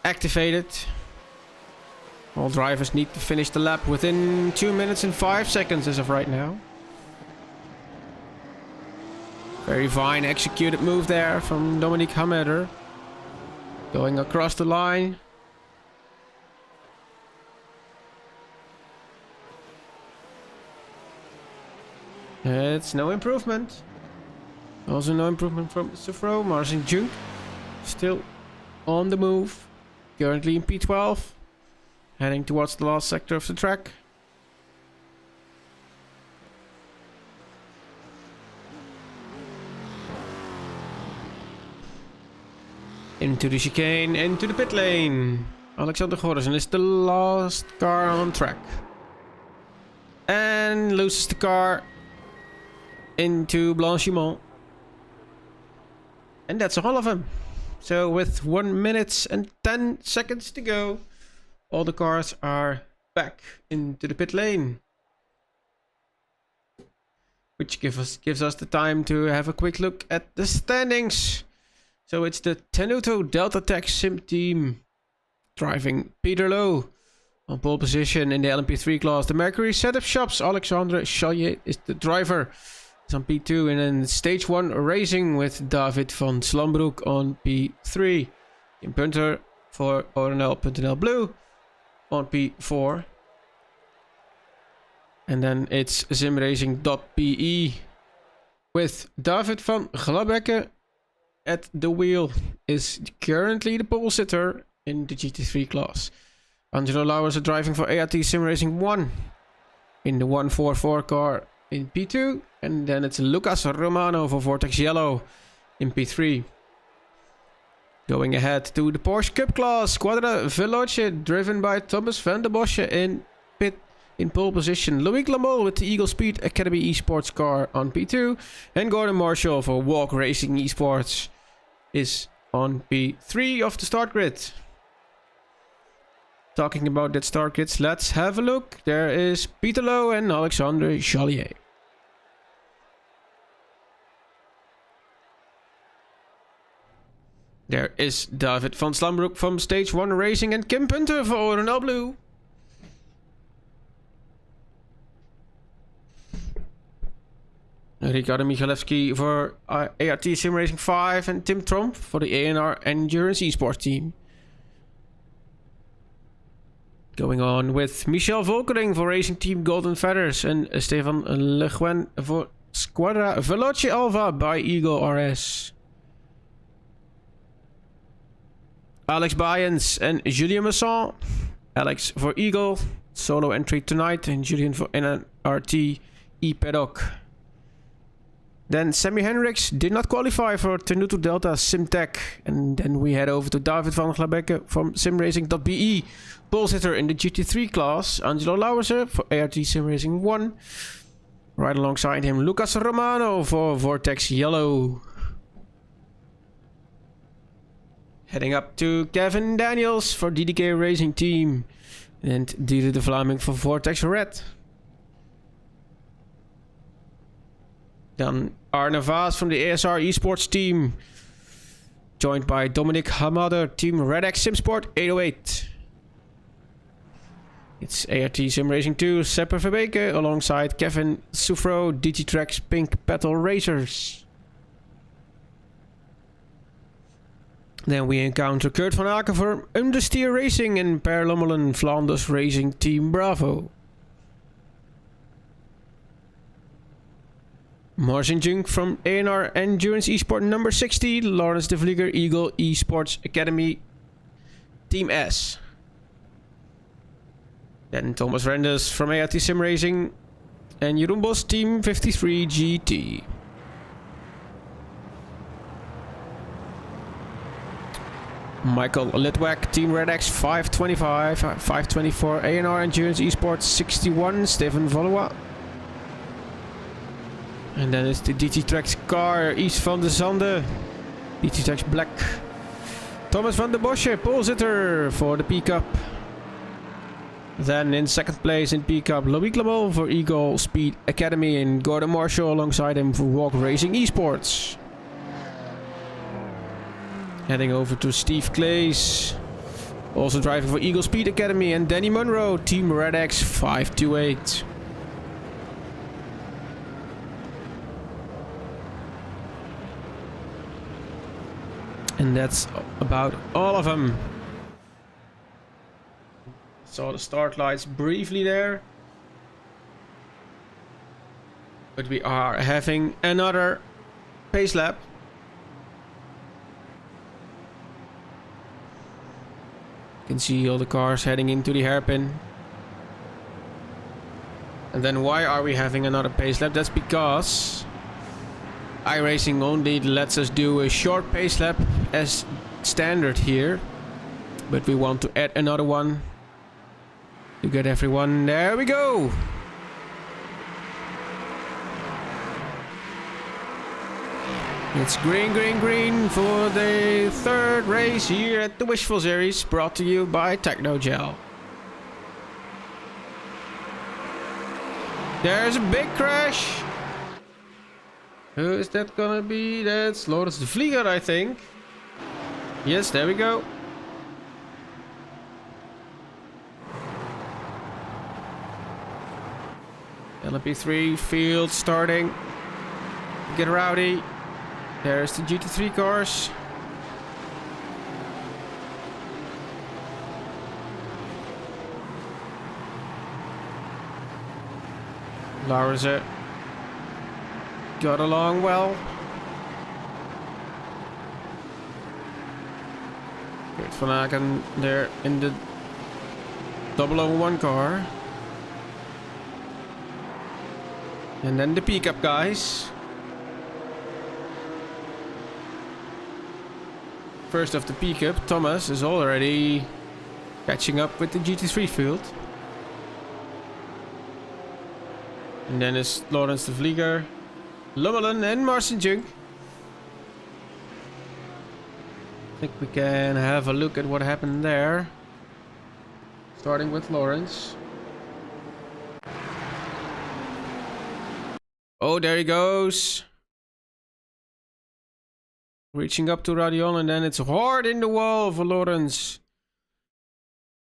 activated. All drivers need to finish the lap within 2 minutes and 5 seconds as of right now. Very fine executed move there from Dominique Hameder. Going across the line. It's no improvement. Also no improvement from Sufro. Marcin Junk still on the move. Currently in P12. Heading towards the last sector of the track. Into the chicane, into the pit lane. Alexander Gorsen is the last car on track. And loses the car into Blanchiment. And that's all of them. So with 1 minute and 10 seconds to go, all the cars are back into the pit lane. Which gives us the time to have a quick look at the standings. So it's the Tenuto Delta Tech Sim team driving Peter Lowe on pole position in the LMP3 class. The Mercury Setup Shops, Alexandre Chalier is the driver. It's on P2, and then Stage 1 Racing with David van Slambroek on P3. In punter for ORNL.nl Blue on P4. And then it's simracing.pe with David van Glabecke at the wheel, is currently the pole sitter in the GT3 class. Angelo Lauwers is driving for ART Sim Racing 1 in the 144 car in P2. And then it's Lucas Romano for Vortex Yellow in P3. Going ahead to the Porsche Cup class, Squadra Veloce driven by Thomas van der Bosche in pit in pole position. Louis Lamol with the Eagle Speed Academy Esports car on P2. And Gordon Marshall for Walk Racing Esports is on P3 of the start grid. Talking about that start grid, let's have a look. There is Peter Lowe and Alexandre Chalier. There is David van Slambroek from Stage 1 Racing and Kim Punter for ORNL Blue. Ricardo Michalewski for ART Sim Racing 5 and Tim Tromp for the ANR Endurance Esports team. Going on with Michel Volkering for Racing Team Golden Feathers and Stefan Le Guen for Squadra Veloce Alva by Eagle RS. Alex Bayens and Julien Masson. Alex for Eagle, solo entry tonight, and Julien for NRT E-Paddock. Then Sammy Henriks did not qualify for Tenuto Delta Simtech. And then we head over to David van Glabecke from simracing.be. Pole sitter in the GT3 class. Angelo Lauwersen for ART Sim Racing 1. Right alongside him, Lucas Romano for Vortex Yellow. Heading up to Kevin Daniels for DDK Racing Team. And Dieter de Vlaming for Vortex Red. Then Arne Vaas from the ASR Esports team. Joined by Dominic Hamader, Team Red X Simsport 808. It's ART Sim Racing 2, Seppe Verbeke alongside Kevin Sufro, Digitrax Pink Petal Racers. Then we encounter Kurt van Aken for Understeer Racing and Per Lommelen Flanders Racing Team Bravo. Marcin Junk from ANR Endurance Esport number 60, Lawrence de Vlieger Eagle Esports Academy Team S. Then Thomas Renders from ART Sim Racing and Jeroen Bos Team 53 GT. Michael Litwack, Team Red X 525, 524 ANR Endurance Esports 61, Stefan Valois. And then it's the DT Tracks car, East van de Zande, DT Tracks Black. Thomas van der Bosche, pole sitter for the P Cup. Then in second place in P Cup, Loïc Lamol for Eagle Speed Academy and Gordon Marshall alongside him for Walk Racing Esports. Heading over to Steve Clays, also driving for Eagle Speed Academy, and Danny Munro, Team Red X 528. And that's about all of them. Saw the start lights briefly there. But we are having another pace lap. You can see all the cars heading into the hairpin. And then why are we having another pace lap? That's because iRacing only lets us do a short pace lap as standard here. But we want to add another one to get everyone. There we go. It's green, green, green for the third race here at the Wishful series, brought to you by Technogel. There's a big crash. Who is that gonna be? That's Lotus de Vlieger, I think. Yes, there we go. LMP3 field starting. Get rowdy. There's the GT3 cars. Larze got along well. Kurt van Aken there in the 001 car. And then the pickup guys. First of the pickup, Thomas is already catching up with the GT3 field. And then is Laurens de Vlieger, Lummelen and Marcin Junk. I think we can have a look at what happened there. Starting with Laurens. Oh, there he goes. Reaching up to Radion, and then it's hard in the wall for Laurens.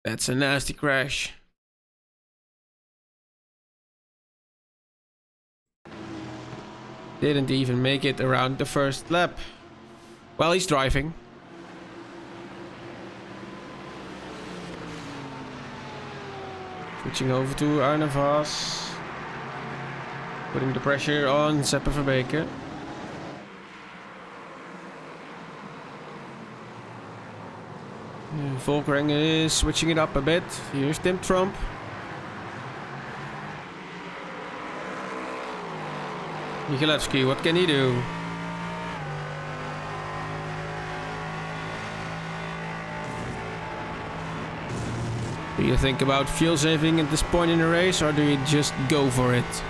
That's a nasty crash. Didn't even make it around the first lap. Well, he's driving. Switching over to Arne Vos. Putting the pressure on Seppe Verbeke. Volkering is switching it up a bit. Here's Tim Trump. Michalewski, what can he do? Do you think about fuel saving at this point in the race, or do you just go for it?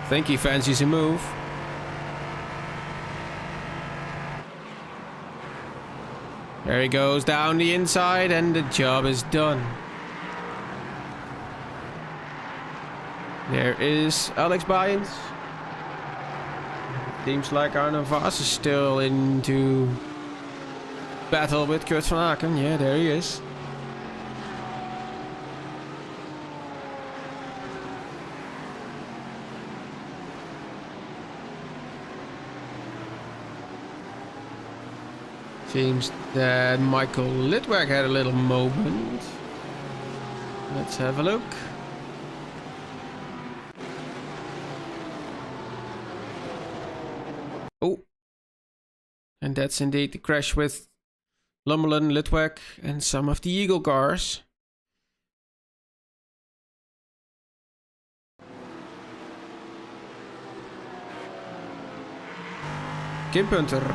I think he fancies a move. There he goes down the inside, and the job is done. There is Alex Byens. Seems like Arne Vos is still into battle with Kurt van Aken. Yeah, there he is. Seems that Michael Litwak had a little moment. Let's have a look. Oh. And that's indeed the crash with Lummelen, Litwak, and some of the Eagle cars. Kim Punter.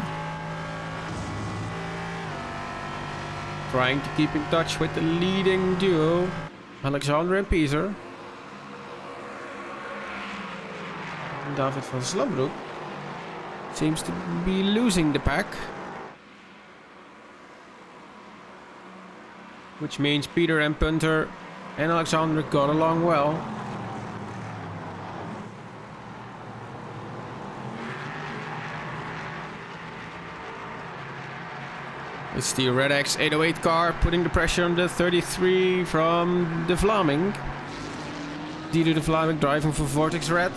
Trying to keep in touch with the leading duo, Alexander and Peter. And David van Slambroek seems to be losing the pack. Which means Peter and Punter and Alexander got along well. It's the Red X 808 car putting the pressure on the 33 from de Vlaming. Dido de Vlaming driving for Vortex Red.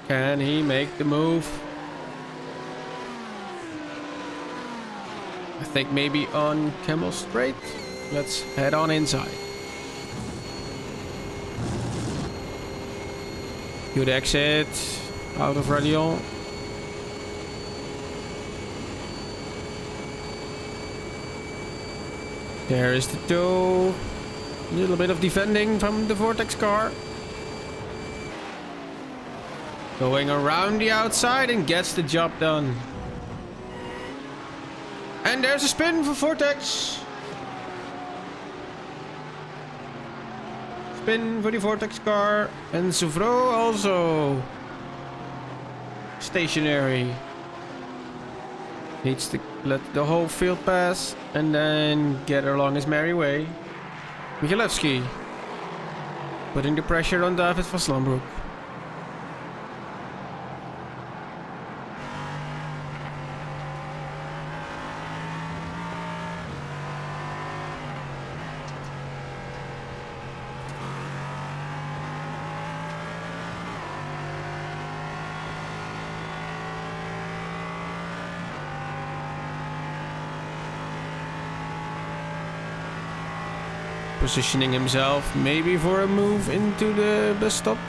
Can he make the move? I think maybe on Camel Straight. Let's head on inside. Good exit out of Radion. There is the toe. A little bit of defending from the Vortex car. Going around the outside and gets the job done. And there's a spin for Vortex. Spin for the Vortex car. And Souvreau also stationary. Needs to let the whole field pass and then get along his merry way. Michalewski putting the pressure on David van Slambroek. Positioning himself maybe for a move into the bus stop.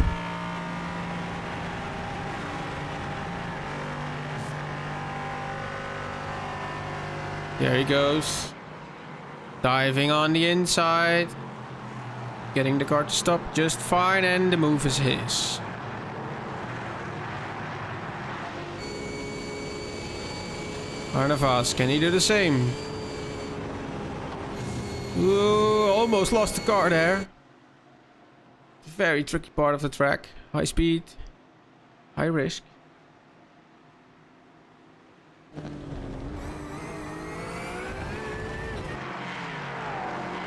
There he goes. Diving on the inside. Getting the car to stop just fine, and the move is his. Arne Vos, can he do the same? Ooh, almost lost the car there. Very tricky part of the track. High speed, high risk.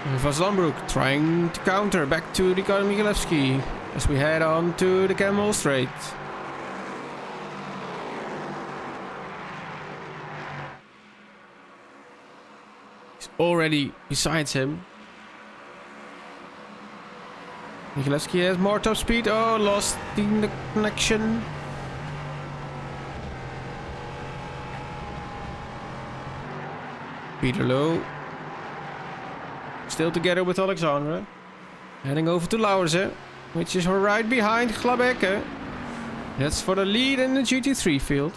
Van Slambroek trying to counter back to Ricardo Michalewski as we head on to the Camel Straight. Already besides him. Michalewski has more top speed. Oh, lost the connection. Peter Low. Still together with Alexandra. Heading over to Lauwersen, which is right behind Glabecke. That's for the lead in the GT3 field.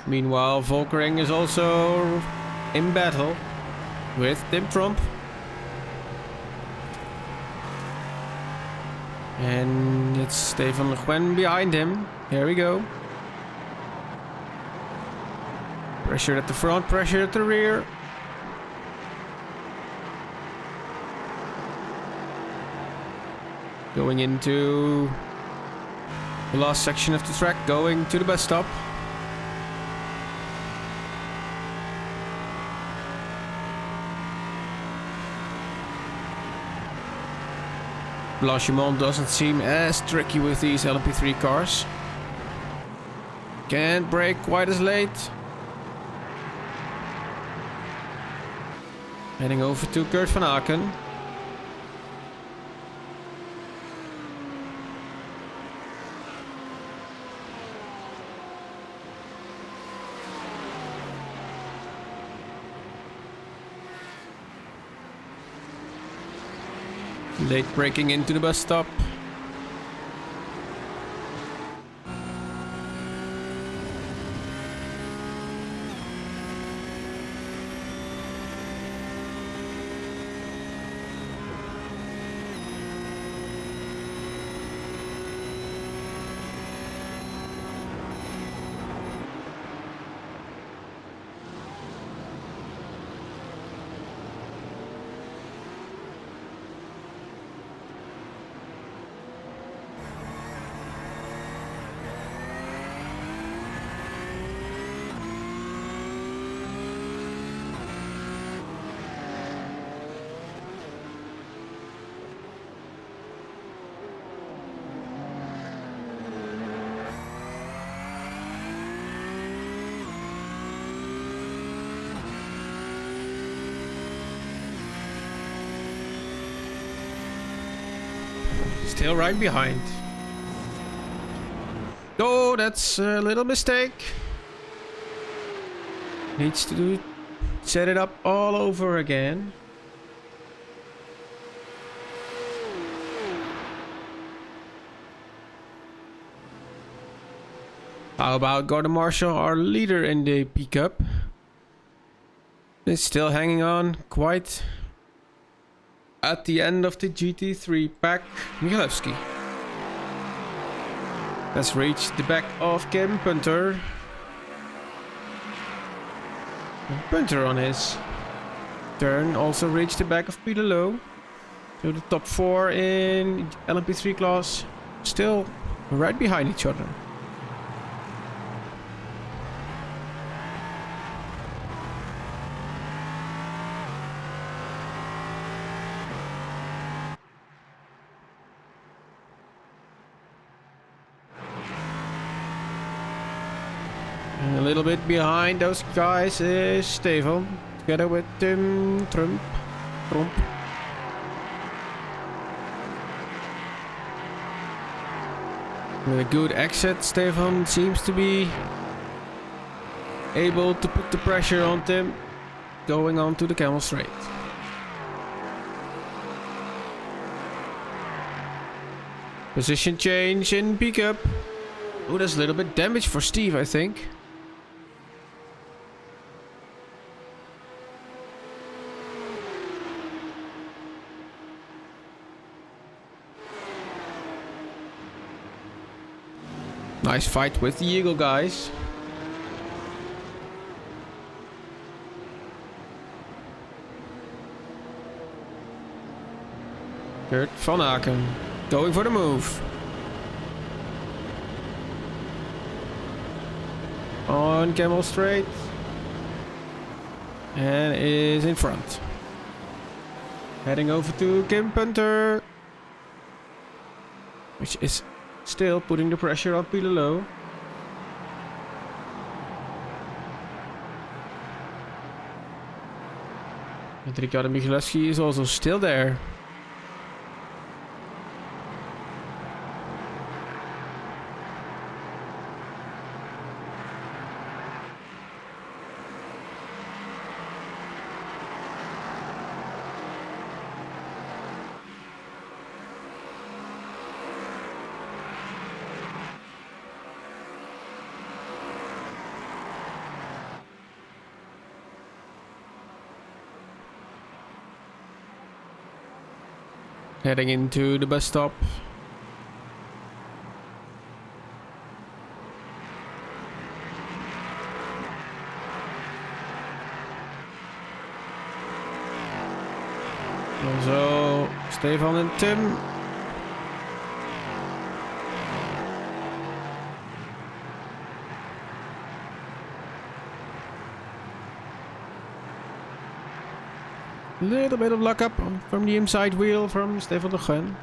Meanwhile, Volkering is also in battle with Tim Trump. And it's Stefan Le Guen behind him. Here we go. Pressure at the front, pressure at the rear. Going into the last section of the track, going to the bus stop. Blanchimont doesn't seem as tricky with these LMP3 cars. Can't brake quite as late. Heading over to Kurt van Aken. Late braking into the bus stop. Still right behind. Oh, that's a little mistake. Needs to set it up all over again. How about Gordon Marshall, our leader in the P Cup? Is still hanging on quite at the end of the GT3 pack. Michalewski has reached the back of Kim Punter. Punter on his turn also reached the back of Peter Lowe. So the top 4 in LMP3 class still right behind each other. And a little bit behind those guys is Stefan, together with Tim Trump. With a good exit, Stefan seems to be able to put the pressure on Tim, going on to the Camel Straight. Position change in pickup. Oh, that's a little bit damage for Steve, I think. Nice fight with the Eagle guys. Kurt van Aken going for the move. On Camel Straight. And is in front. Heading over to Kim Punter. Which is still putting the pressure on Peter Lowe. And Ricardo Michalewski is also still there. Heading into the bus stop. Also Stefan and Tim. Little bit of luck up from the inside wheel from Stefan de Gen.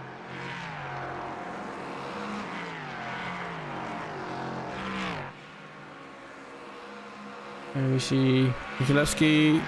And we see Michalewski.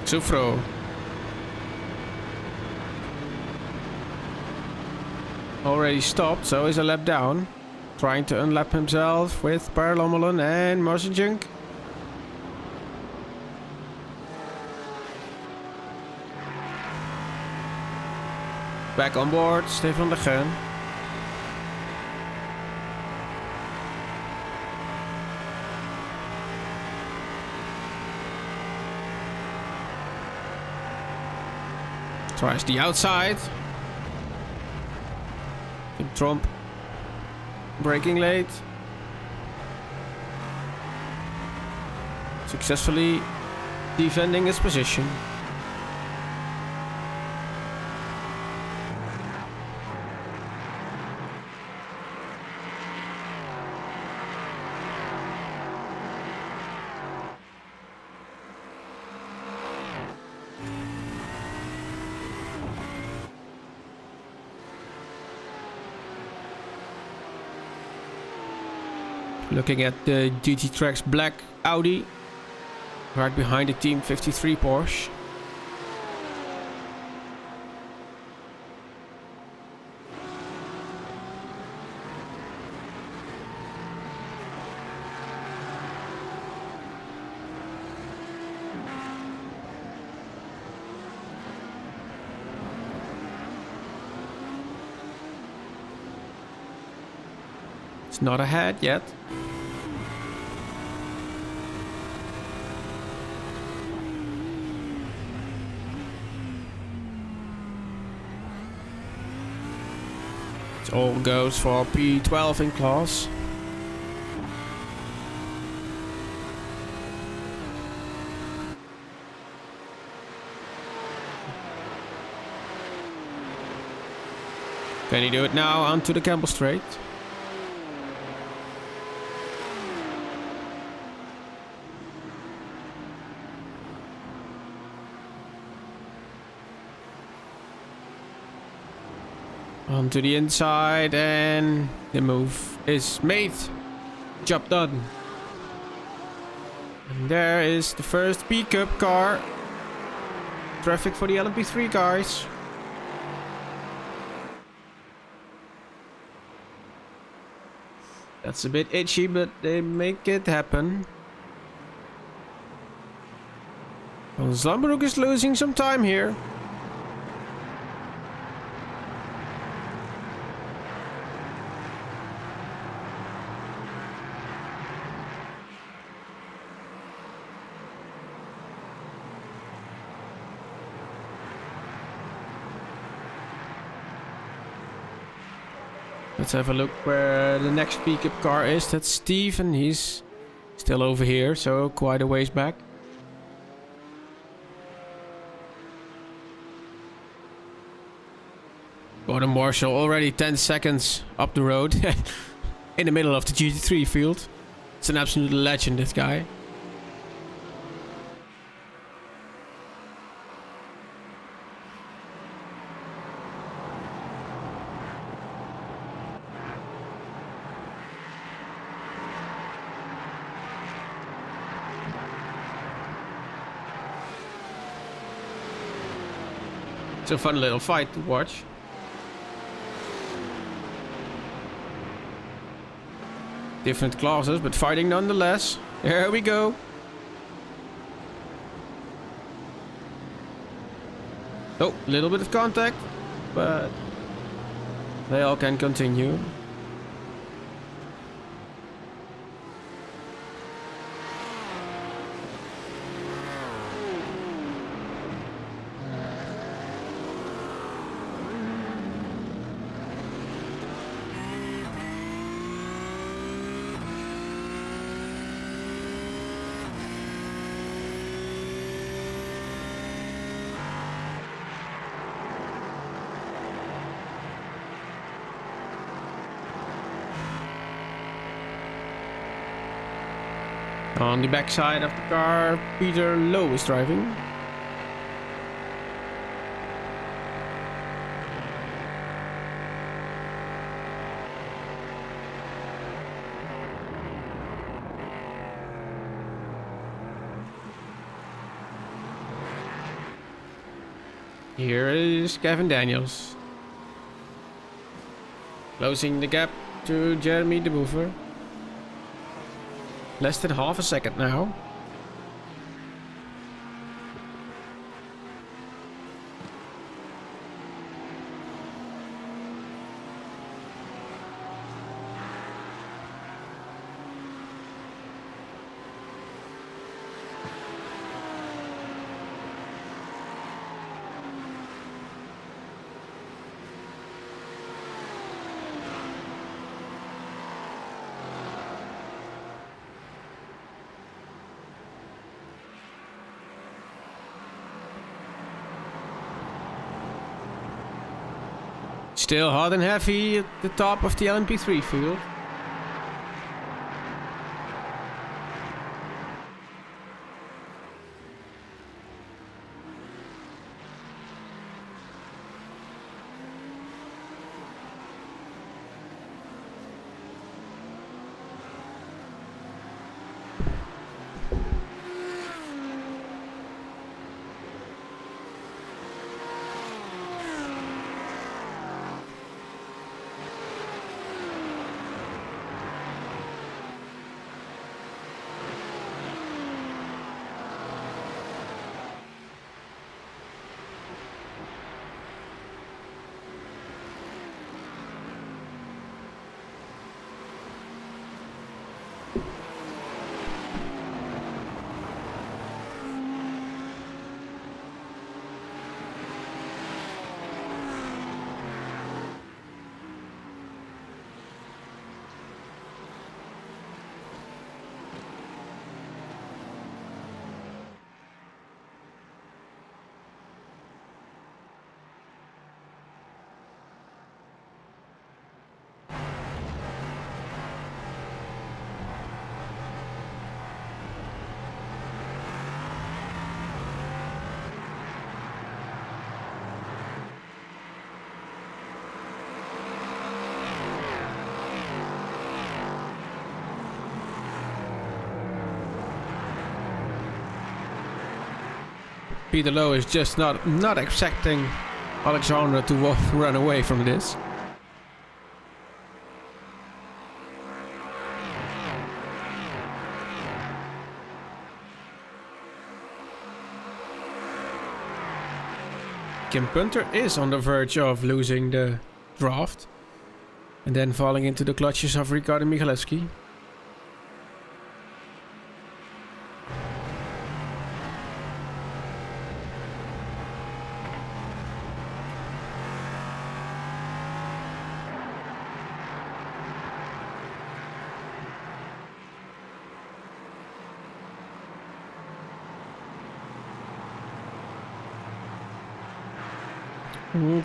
Sufro. Already stopped, so he's a lap down. Trying to unlap himself with Per Lommelen and Marcinjunk. Back on board, Stefan de Geun. Tries the outside. Trump braking late. Successfully defending his position. Looking at the GT Tracks black Audi, right behind the Team 53 Porsche. It's not ahead yet. It all goes for P12 in class. Can he do it now onto the Campbell Straight? Onto the inside, and the move is made. Job done. And there is the first P-Cup car. Traffic for the LMP3 guys. That's a bit itchy, but they make it happen. Well, Zandbroek is losing some time here. Let's have a look where the next pickup car is. That's Steve, and he's still over here, so quite a ways back. Gordon Marshall already 10 seconds up the road in the middle of the GT3 field. It's an absolute legend, this guy. It's a fun little fight to watch. Different classes, but fighting nonetheless. Here we go. Oh, a little bit of contact, but they all can continue. On the backside of the car, Peter Lowe is driving. Here is Kevin Daniels. Closing the gap to Jeremy de Boever. Less than half a second now. Still hot and heavy at the top of the LMP3 field. Peter Lowe is just not accepting Alexandra to run away from this. Kim Punter is on the verge of losing the draft and then falling into the clutches of Ricardo Michalewski.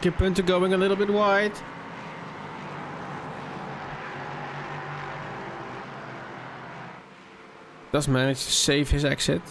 Kim Punter going a little bit wide. Does manage to save his exit.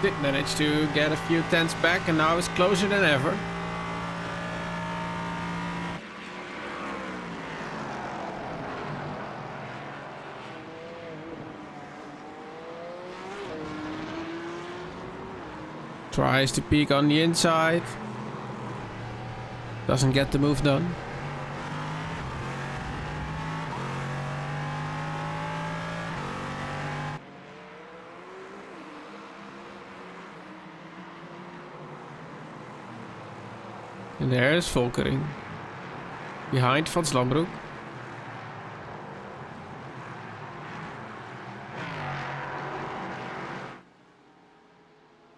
Did manage to get a few tenths back and now it's closer than ever. Tries to peek on the inside. Doesn't get the move done. And there is Volkering. Behind Van Slambroek.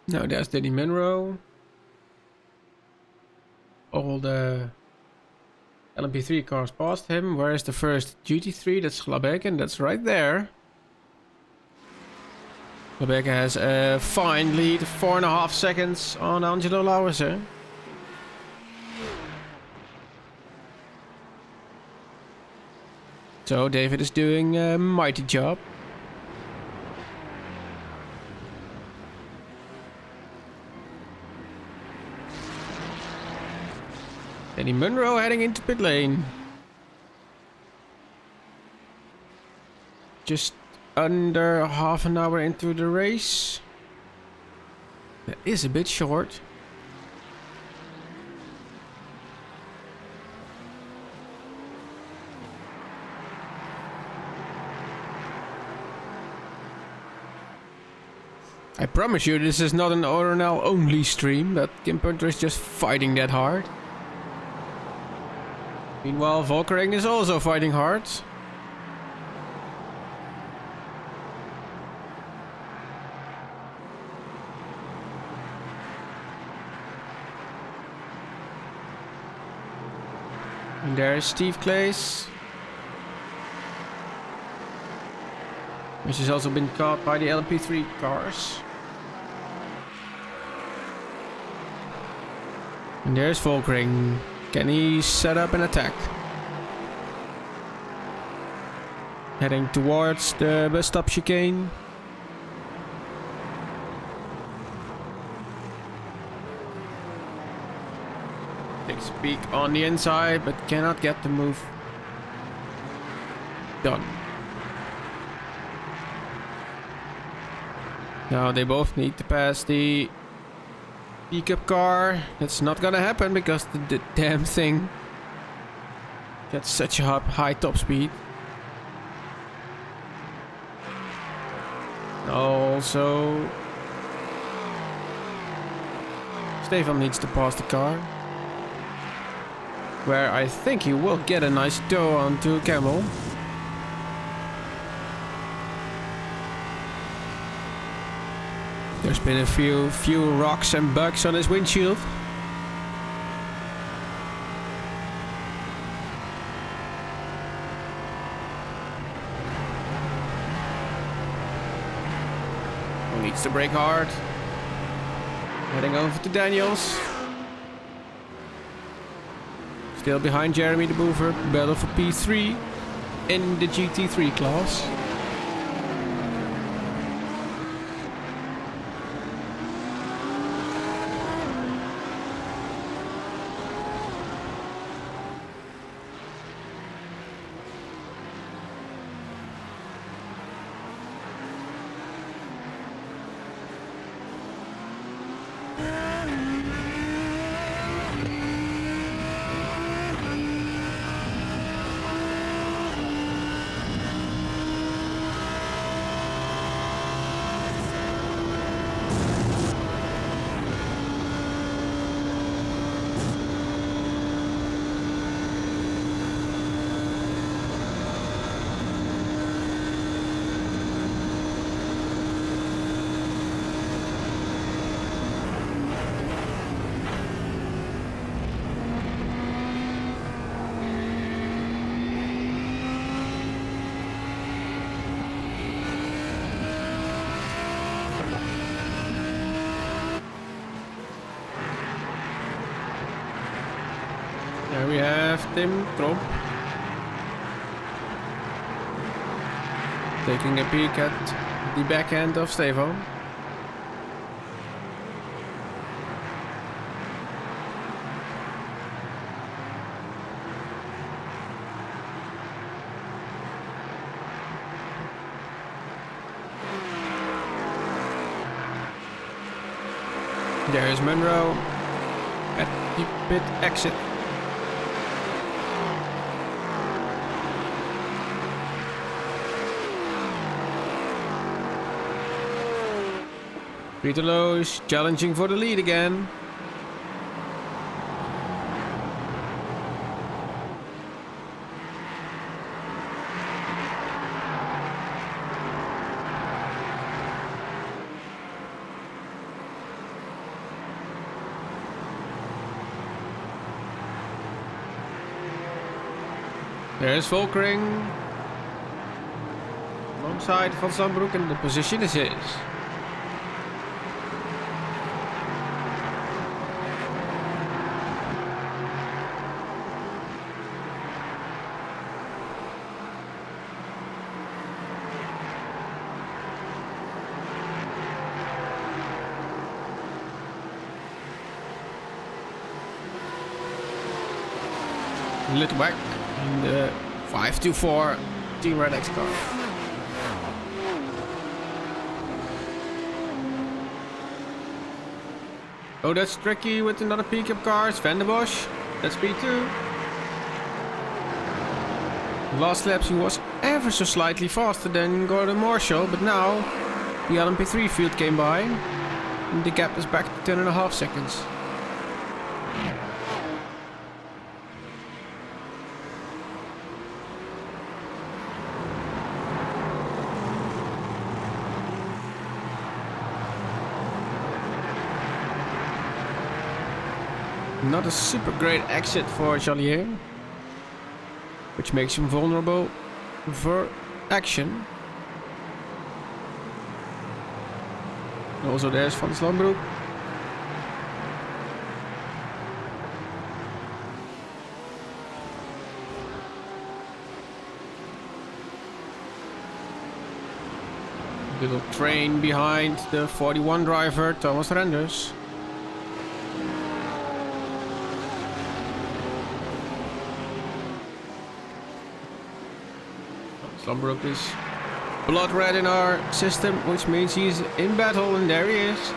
Now there's Danny Munro. All the LMP3 cars past him. Where is the first GT3? That's Glabeken. That's right there. Glabeken has a fine lead. 4.5 seconds on Angelo Lauwersen. So David is doing a mighty job. Danny Munro heading into pit lane. Just under half an hour into the race. That is a bit short. I promise you, this is not an ORNL only stream, that Kim Punter is just fighting that hard. Meanwhile, Volkering is also fighting hard. And there's Steve Claes, which has also been caught by the LMP3 cars. And there's Volkering. Can he set up an attack? Heading towards the bus stop chicane. Takes a peek on the inside, but cannot get the move done. Now they both need to pass the pickup car. That's not gonna happen because the damn thing gets such a high top speed. Also, Stefan needs to pass the car, where I think he will get a nice tow onto Camel. There's been a few rocks and bugs on his windshield. Who needs to brake hard? Heading over to Daniels. Still behind Jeremy de Boever, battle for P3 in the GT3 class. There we have Tim Tromp taking a peek at the back end of Stefan. There is Munro at the pit exit. Peter Loos challenging for the lead again. There's Volkering alongside Van Zandbroek, and the position is his. Little back in the 524 Team Red X car. Oh, that's tricky with another pickup car. It's Van der Bosch. That's P2. Last laps he was ever so slightly faster than Gordon Marshall, but now The LMP3 field came by. And the gap is back to 10.5 seconds. Not a super great exit for Jalier, which makes him vulnerable for action. And also there's Van Slambroek. Little train behind the 41 driver, Thomas Renders. Slambroek is blood red in our system, which means he's in battle, and there he is.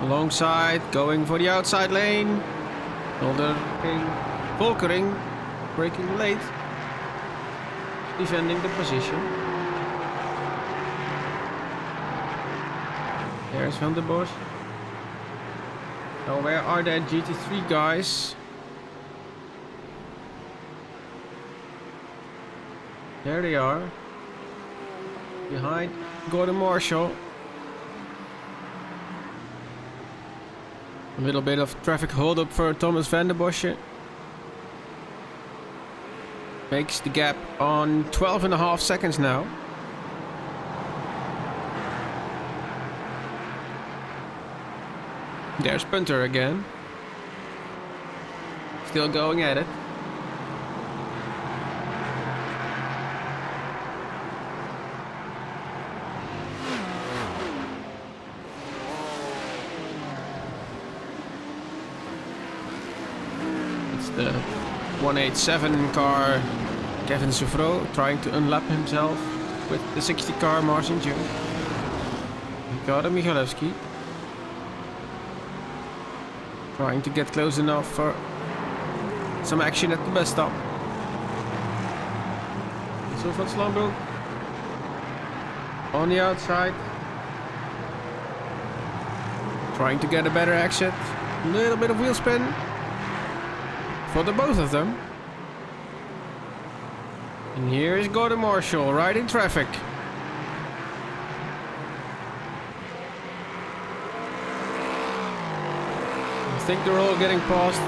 Alongside, going for the outside lane. Volkering, breaking late. Defending the position. There's Van der Bosch. Now where are the GT3 guys? There they are. Behind Gordon Marshall. A little bit of traffic hold-up for Thomas van der Bosche. Makes the gap on 12.5 seconds now. There's Punter again. Still going at it. The 187 car, Kevin Soufreau, trying to unlap himself with the 60 car, Marcin Jung. Ricardo Michalewski trying to get close enough for some action at the bus stop. So Van Slambroek on the outside, trying to get a better exit. A little bit of wheel spin for the both of them. And here is Gordon Marshall right in traffic. I think they're all getting past.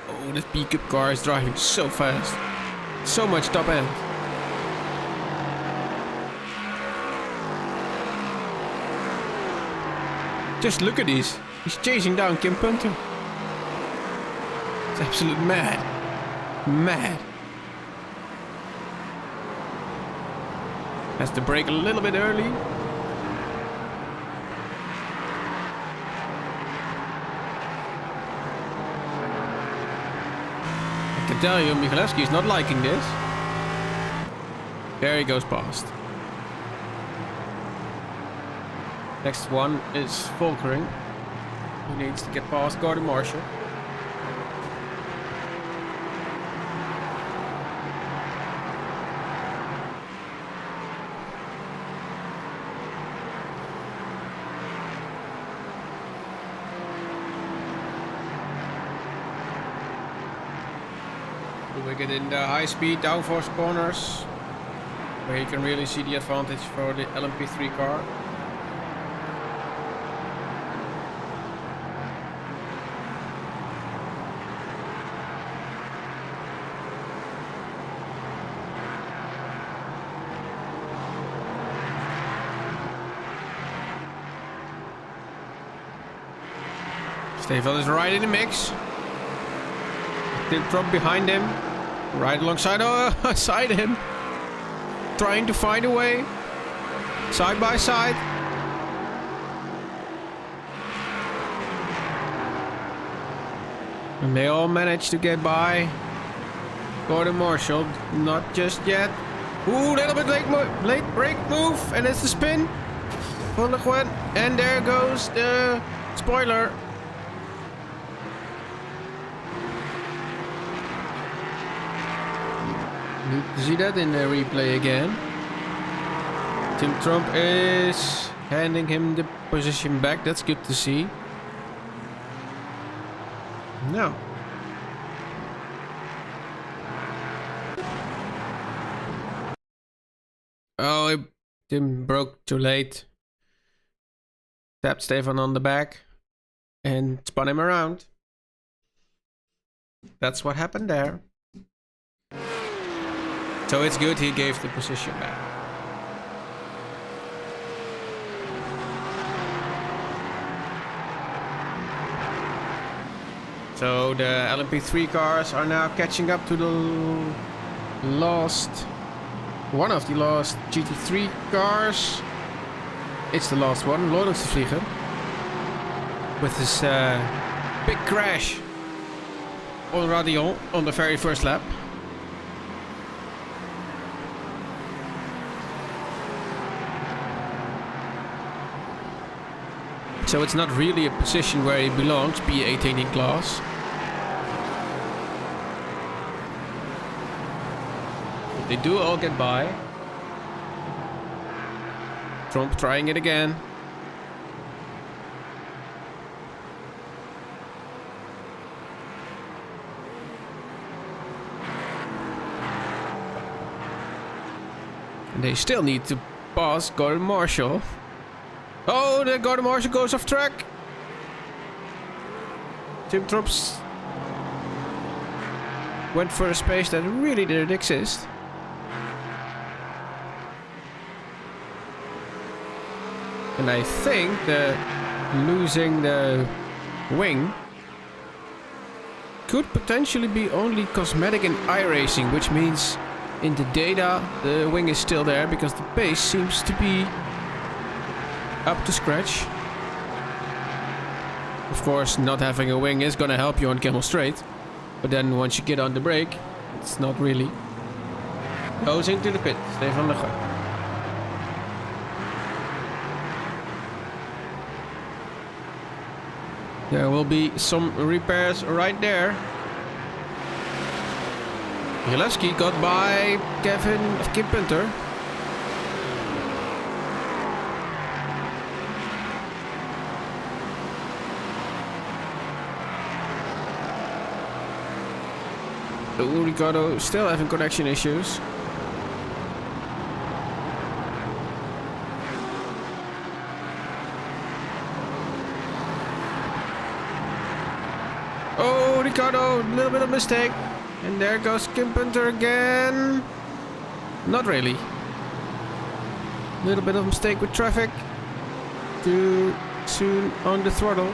Oh, this pickup car is driving so fast. So much top end. Just look at these. He's chasing down Kim Punter. It's absolute mad. Mad. Has to brake a little bit early. I can tell you, Michalewski is not liking this. There he goes past. Next one is Volkering, who needs to get past Gordon Marshall. We get in the high-speed downforce corners, where you can really see the advantage for the LMP3 car. Stefan is right in the mix. Tip drop behind him. Right alongside, side him. Trying to find a way. Side by side. And they all managed to get by Gordon Marshall. Not just yet. Ooh, little bit late brake move. And it's the spin. For Le Guin. And there goes the spoiler. Need to see that in the replay again. Tim Trump is handing him the position back. That's good to see. No. Oh, Tim broke too late. Tapped Stefan on the back and spun him around. That's what happened there. So it's good he gave the position back. So the LMP3 cars are now catching up to the one of the last GT3 cars. It's the last one, Vliegen. With this big crash on Radion on the very first lap. So it's not really a position where he belongs, P18 in class. But they do all get by. Trump trying it again. And they still need to pass Gordon Marshall. Oh, the Gordon Marshall goes off track. Tim Trump went for a space that really didn't exist. And I think that losing the wing could potentially be only cosmetic in iRacing, which means in the data the wing is still there because the pace seems to be up to scratch. Of course, not having a wing is gonna help you on Camel Straight, but then once you get on the brake, it's not really. Goes into the pit, Stefan de Gooi. There will be some repairs right there. Gilevsky got by Kim Punter. Ricardo still having connection issues. Oh, Ricardo, a little bit of mistake. And there goes Kim Punter again. Not really. A little bit of mistake with traffic. Too soon on the throttle.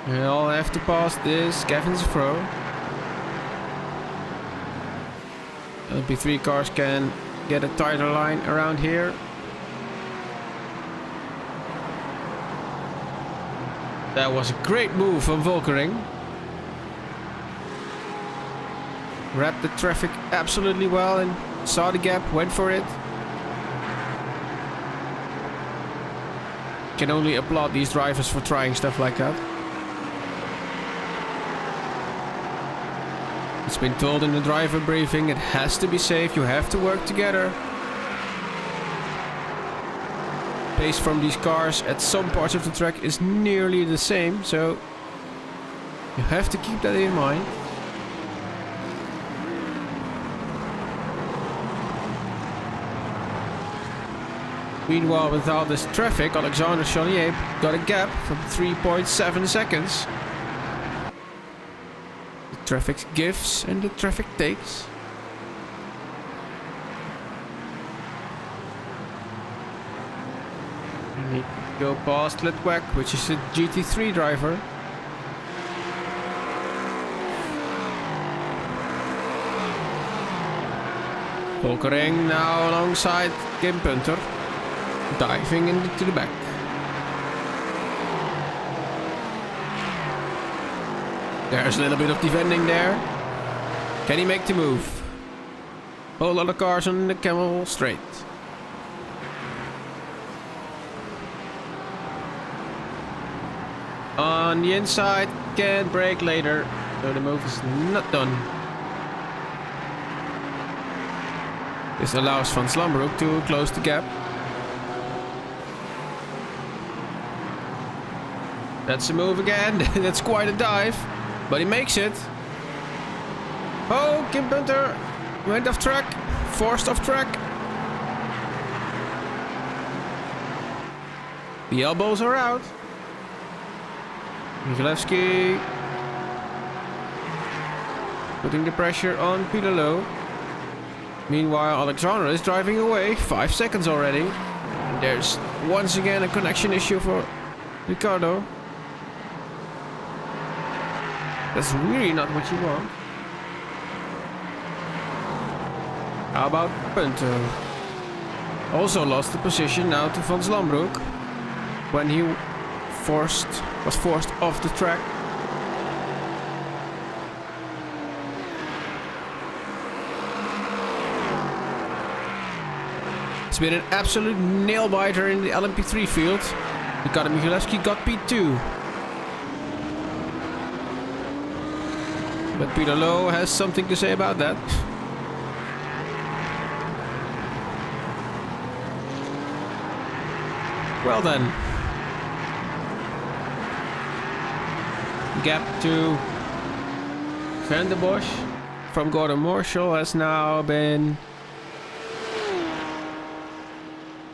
And I'll have to pass this Gavin's throw. LP3 cars can get a tighter line around here. That was a great move from Volkering. Read the traffic absolutely well and saw the gap, went for it. Can only applaud these drivers for trying stuff like that. It's been told in the driver briefing, it has to be safe, you have to work together. Pace from these cars at some parts of the track is nearly the same, so you have to keep that in mind. Meanwhile, with all this traffic, Alexander Chalier got a gap from 3.7 seconds. The traffic gives and the traffic takes. We need to go past Letwak, which is a GT3 driver. Volkering now alongside Kim Punter, diving into the back. There's a little bit of defending there. Can he make the move? Whole lot of cars on the Camel Straight. On the inside, can't brake later, so the move is not done. This allows Van Slambroek to close the gap. That's a move again. That's quite a dive, but he makes it. Oh, Kim Punter went off track, forced off track. The elbows are out. Michalewski putting the pressure on Pilolo. Meanwhile, Alexandra is driving away. 5 seconds already. And there's once again a connection issue for Ricardo. That's really not what you want. How about Punter? Also lost the position now to Van Slambroek when he was forced off the track. It's been an absolute nail-biter in the LMP3 field. Ricardo Michalewski got P2. But Peter Lowe has something to say about that. Well then. Gap to Van der Bosch from Gordon Marshall has now been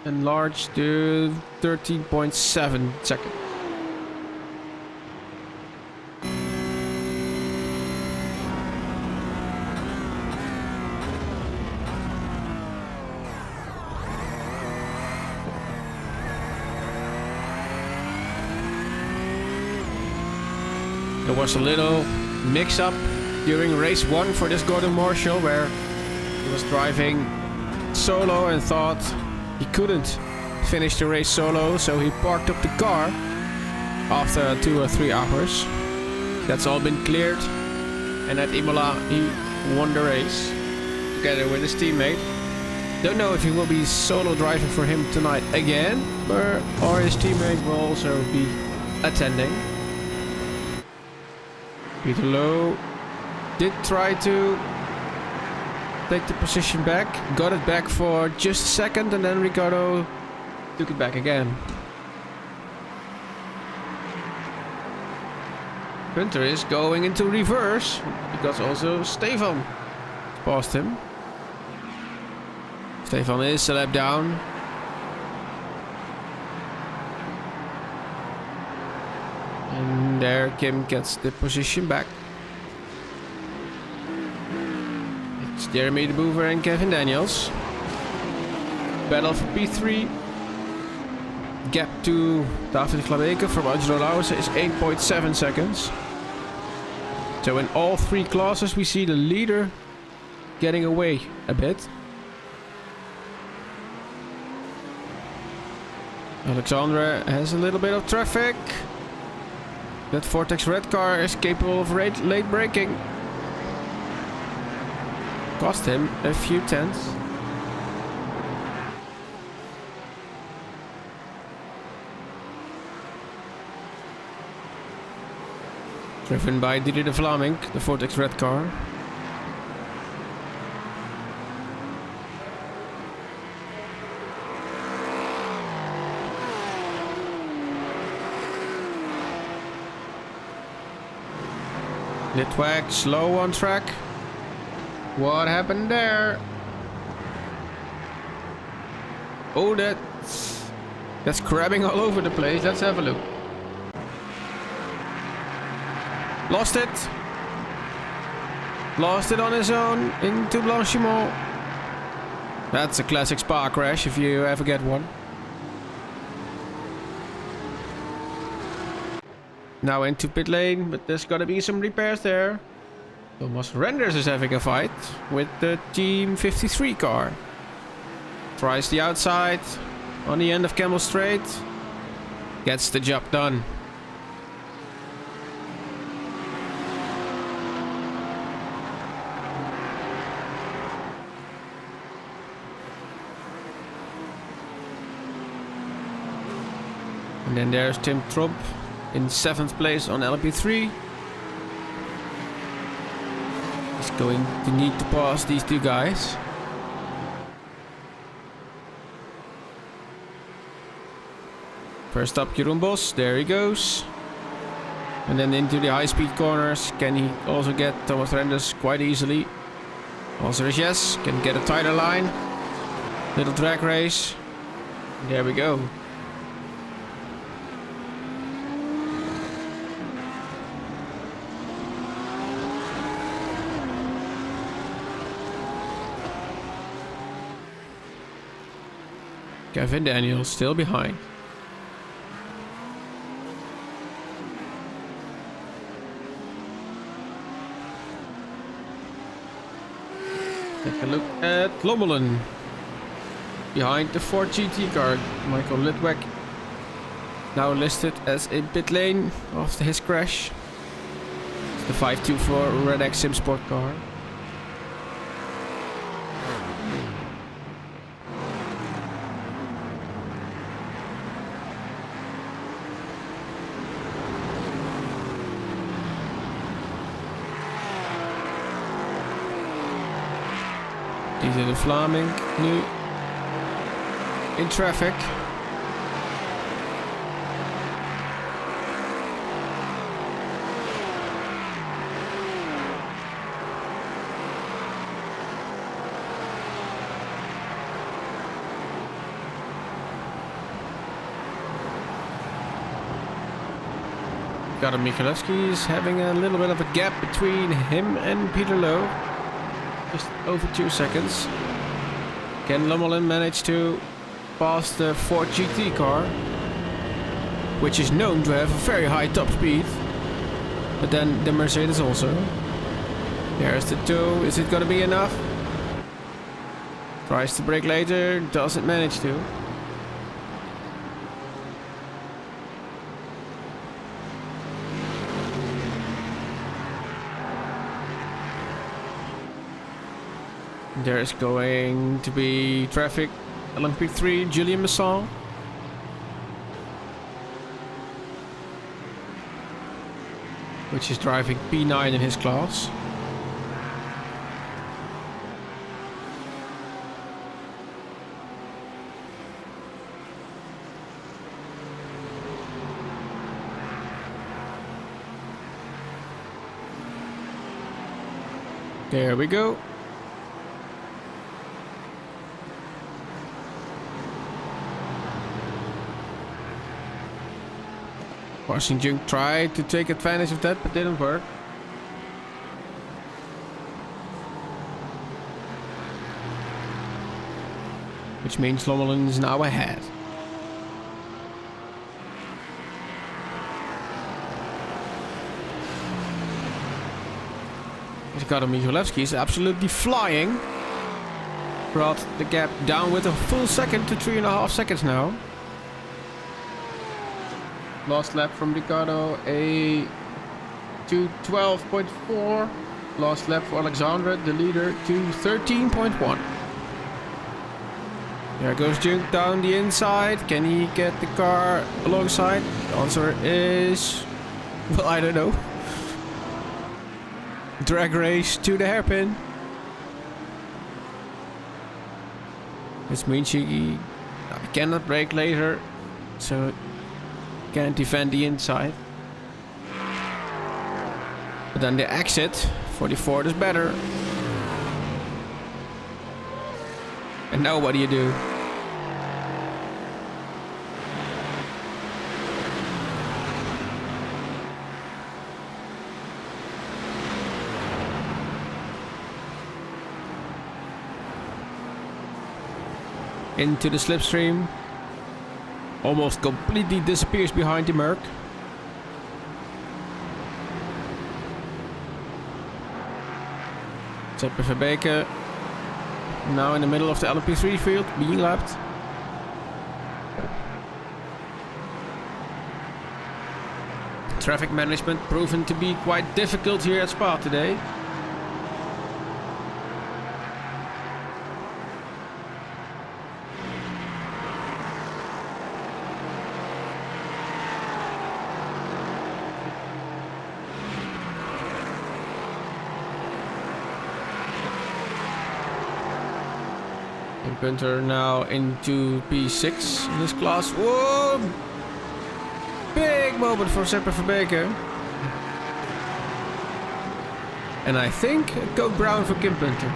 enlarged to 13.7 seconds. There was a little mix-up during race 1 for this Gordon Marshall, where he was driving solo and thought he couldn't finish the race solo, so he parked up the car after 2 or 3 hours. That's all been cleared, and at Imola he won the race together with his teammate. Don't know if he will be solo driving for him tonight again, or his teammate will also be attending. Peter Lowe did try to take the position back, got it back for just a second, and then Ricardo took it back again. Punter is going into reverse because also Stefan passed him. Stefan is a lap down. And there Kim gets the position back. It's Jeremy de Boever and Kevin Daniels. Battle for P3. Gap to David Glabeke from Angelo Lauwersen is 8.7 seconds. So in all 3 classes we see the leader getting away a bit. Alexandra has a little bit of traffic. That Vortex red car is capable of late braking. Cost him a few tenths. Driven by Didier de Vlaming, the Vortex red car. Litwak slow on track. What happened there? Oh, that's crabbing all over the place. Let's have a look. Lost it. Lost it on his own into Blanchimont. That's a classic Spa crash if you ever get one. Now into pit lane, but there's gotta be some repairs there. Thomas Renders is having a fight with the Team 53 car. Tries the outside on the end of Camel Straight. Gets the job done. And then there's Tim Trump in 7th place on LMP3. He's going to need to pass these two guys. First up, Jeroen Bos. There he goes. And then into the high-speed corners. Can he also get Thomas Renders quite easily? Answer is yes. Can get a tighter line. Little drag race. There we go. Kevin Daniels still behind. Take a look at Lommelen. Behind the Ford GT car, Michael Lidweg. Now listed as in pit lane after his crash. It's the 524 Red X Sim Sport car. These are the Vlaming nu in traffic. Got Michalewski is having a little bit of a gap between him and Peter Lowe. Just over 2 seconds. Can Lommelen manage to pass the Ford GT car, which is known to have a very high top speed, but then the Mercedes also. There's the 2. Is it gonna be enough? Tries to brake later, doesn't manage to. There's going to be traffic. LMP3, Julien Masson. Which is driving P9 in his class. There we go. Washing Junk tried to take advantage of that, but didn't work. Which means Lommelen is now ahead. Ricardo Michalewski is absolutely flying. Brought the gap down with a full second to 3.5 seconds now. Last lap from Ricardo, a 2:12.4. Last lap for Alexandra, the leader, 2:13.1. There goes Junk down the inside. Can he get the car alongside? The answer is, well, I don't know. Drag race to the hairpin. This means he cannot brake later, so can't defend the inside. But then the exit for the Ford is better. And now what do you do? Into the slipstream. Almost completely disappears behind the Merc. Zeppe Verbeke now in the middle of the LMP3 field, being lapped. Traffic management proven to be quite difficult here at Spa today. Punter now into P6 in this class. Whoa! Big moment for Seppe Verbeek. And I think a code brown for Kim Punter.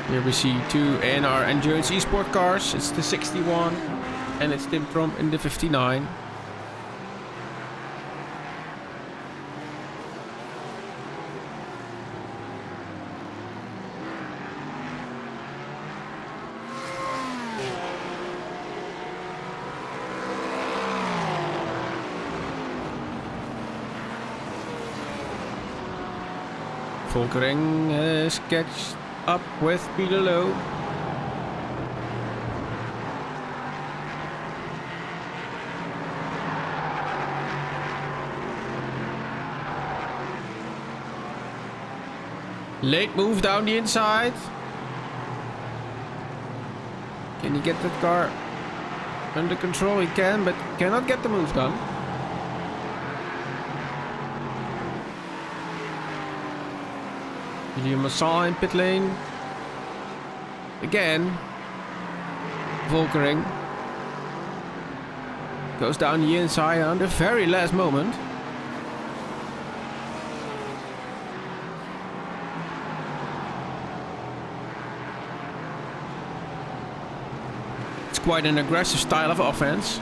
Here we see two ANR Endurance Esport cars. It's the 61 and it's Tim Trump in the 59. Volkering has catched up with Peter Lowe. Late move down the inside. Can he get that car under control? He can, but cannot get the move done. William Massal in pit lane. Again. Volkering. Goes down the inside on the very last moment. It's quite an aggressive style of offense.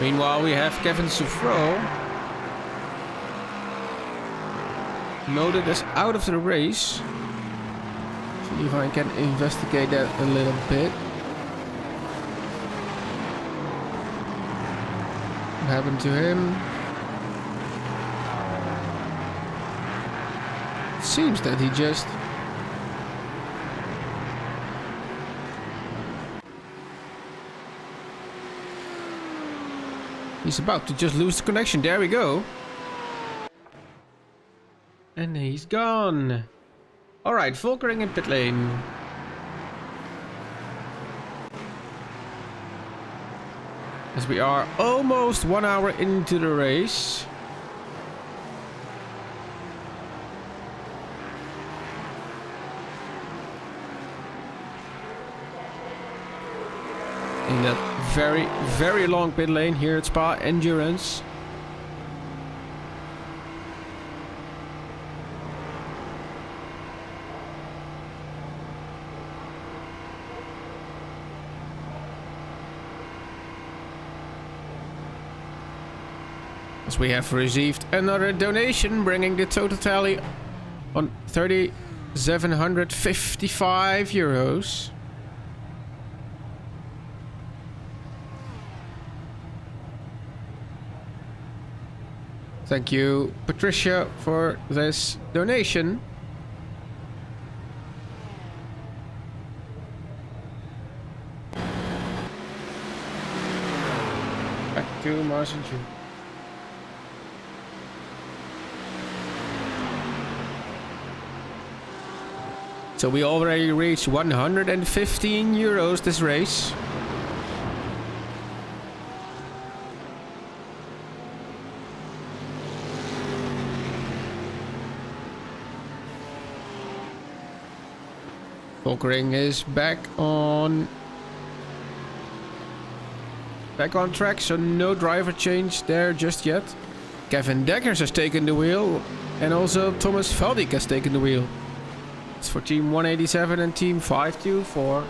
Meanwhile, we have Kevin Souffreau noted as out of the race. See if I can investigate that a little bit. What happened to him? It seems that he just... He's about to just lose the connection. There we go. And he's gone. Alright, Volkering in pit lane. As we are almost 1 hour into the race. In that very, very long pit lane here at Spa Endurance. As we have received another donation, bringing the total tally on 3,755 euros. Thank you, Patricia, for this donation. Back to Mars and June. So we already reached 115 euros this race. Volkering is back on track, so no driver change there just yet. Kevin Dekkers has taken the wheel, and also Thomas Veldik has taken the wheel. It's for Team 187 and Team 524.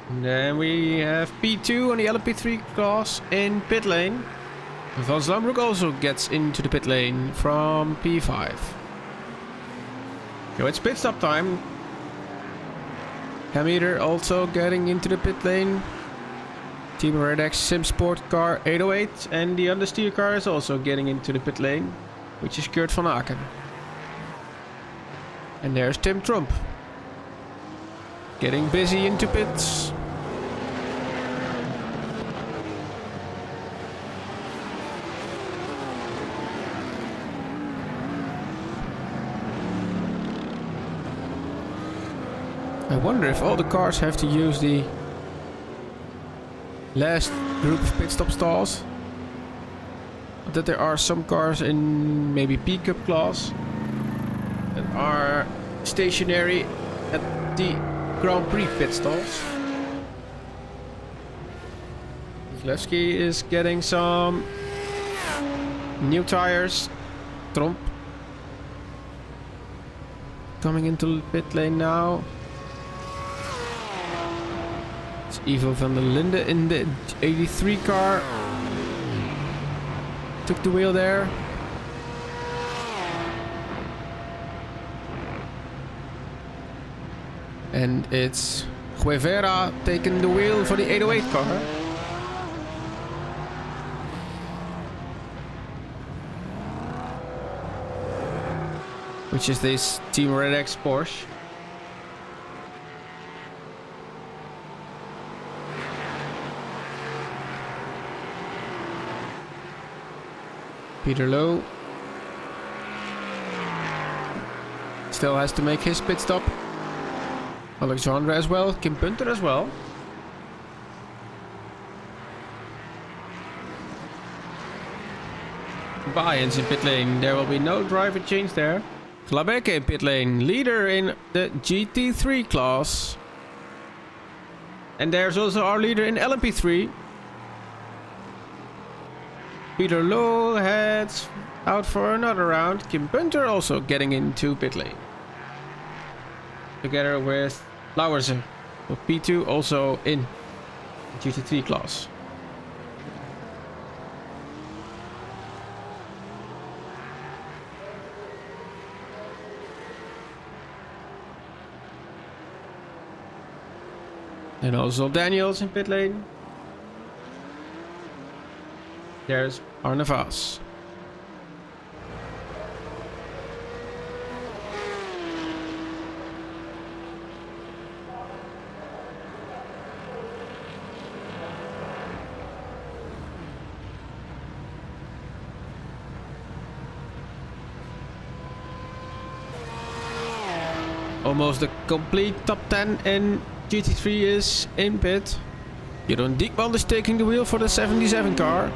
And then we have P2 on the LMP3 class in pit lane. Van Slambroek also gets into the pit lane from P5. So it's pit stop time. Hammeter also getting into the pit lane. Team Red X Sim Sport car 808, and the understeer car is also getting into the pit lane, which is Kurt van Aken. And there's Tim Trump, getting busy into pits. I wonder if all the cars have to use the last group of pit stop stalls. That there are some cars in maybe P-Cup class that are stationary at the Grand Prix pit stalls. Zlewski is getting some new tires. Trump coming into the pit lane now. It's Ivo van der Linde in the 83 car. Took the wheel there. And it's Guevara taking the wheel for the 808 car. Which is this Team Red X Porsche. Peter Lowe still has to make his pit stop. Alexandra as well, Kim Punter as well. Bayens in pit lane, there will be no driver change there. Glabeke in pit lane, leader in the GT3 class. And there's also our leader in LMP3. Peter Lowe heads out for another round. Kim Punter also getting into pit lane. Together with Lauwersen. So P2 also in GT3 class. And also Daniels in pit lane. There's Arne Vos. Almost a complete top 10 in GT3 is in pit. Jeroen Diekman is taking the wheel for the 77 car.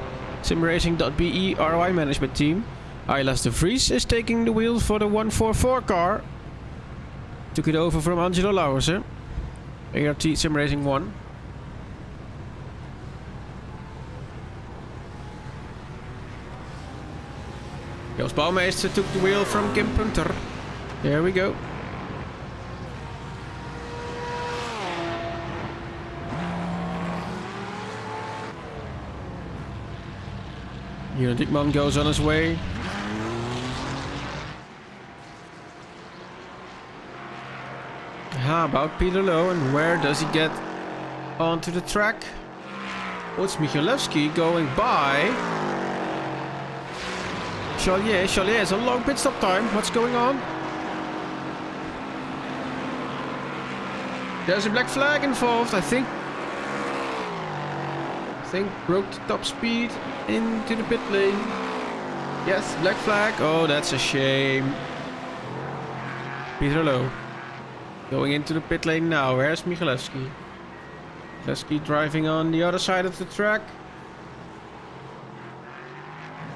SimRacing.be ROI management team. Aylas de Vries is taking the wheel for the 144 car. Took it over from Angelo Lauwersen. ART SimRacing 1. Jos Bouwmeester took the wheel from Kim Punter. There we go. Jeroen Diekman goes on his way. How about Peter Lowe, and where does he get onto the track? Oh, it's Michalewski going by Chalier. Chalier has a long pit stop time. What's going on? There's a black flag involved, I think broke the top speed into the pit lane. Yes, black flag. Oh, that's a shame. Peter Lowe going into the pit lane now. Where's Michalewski? Michalewski driving on the other side of the track.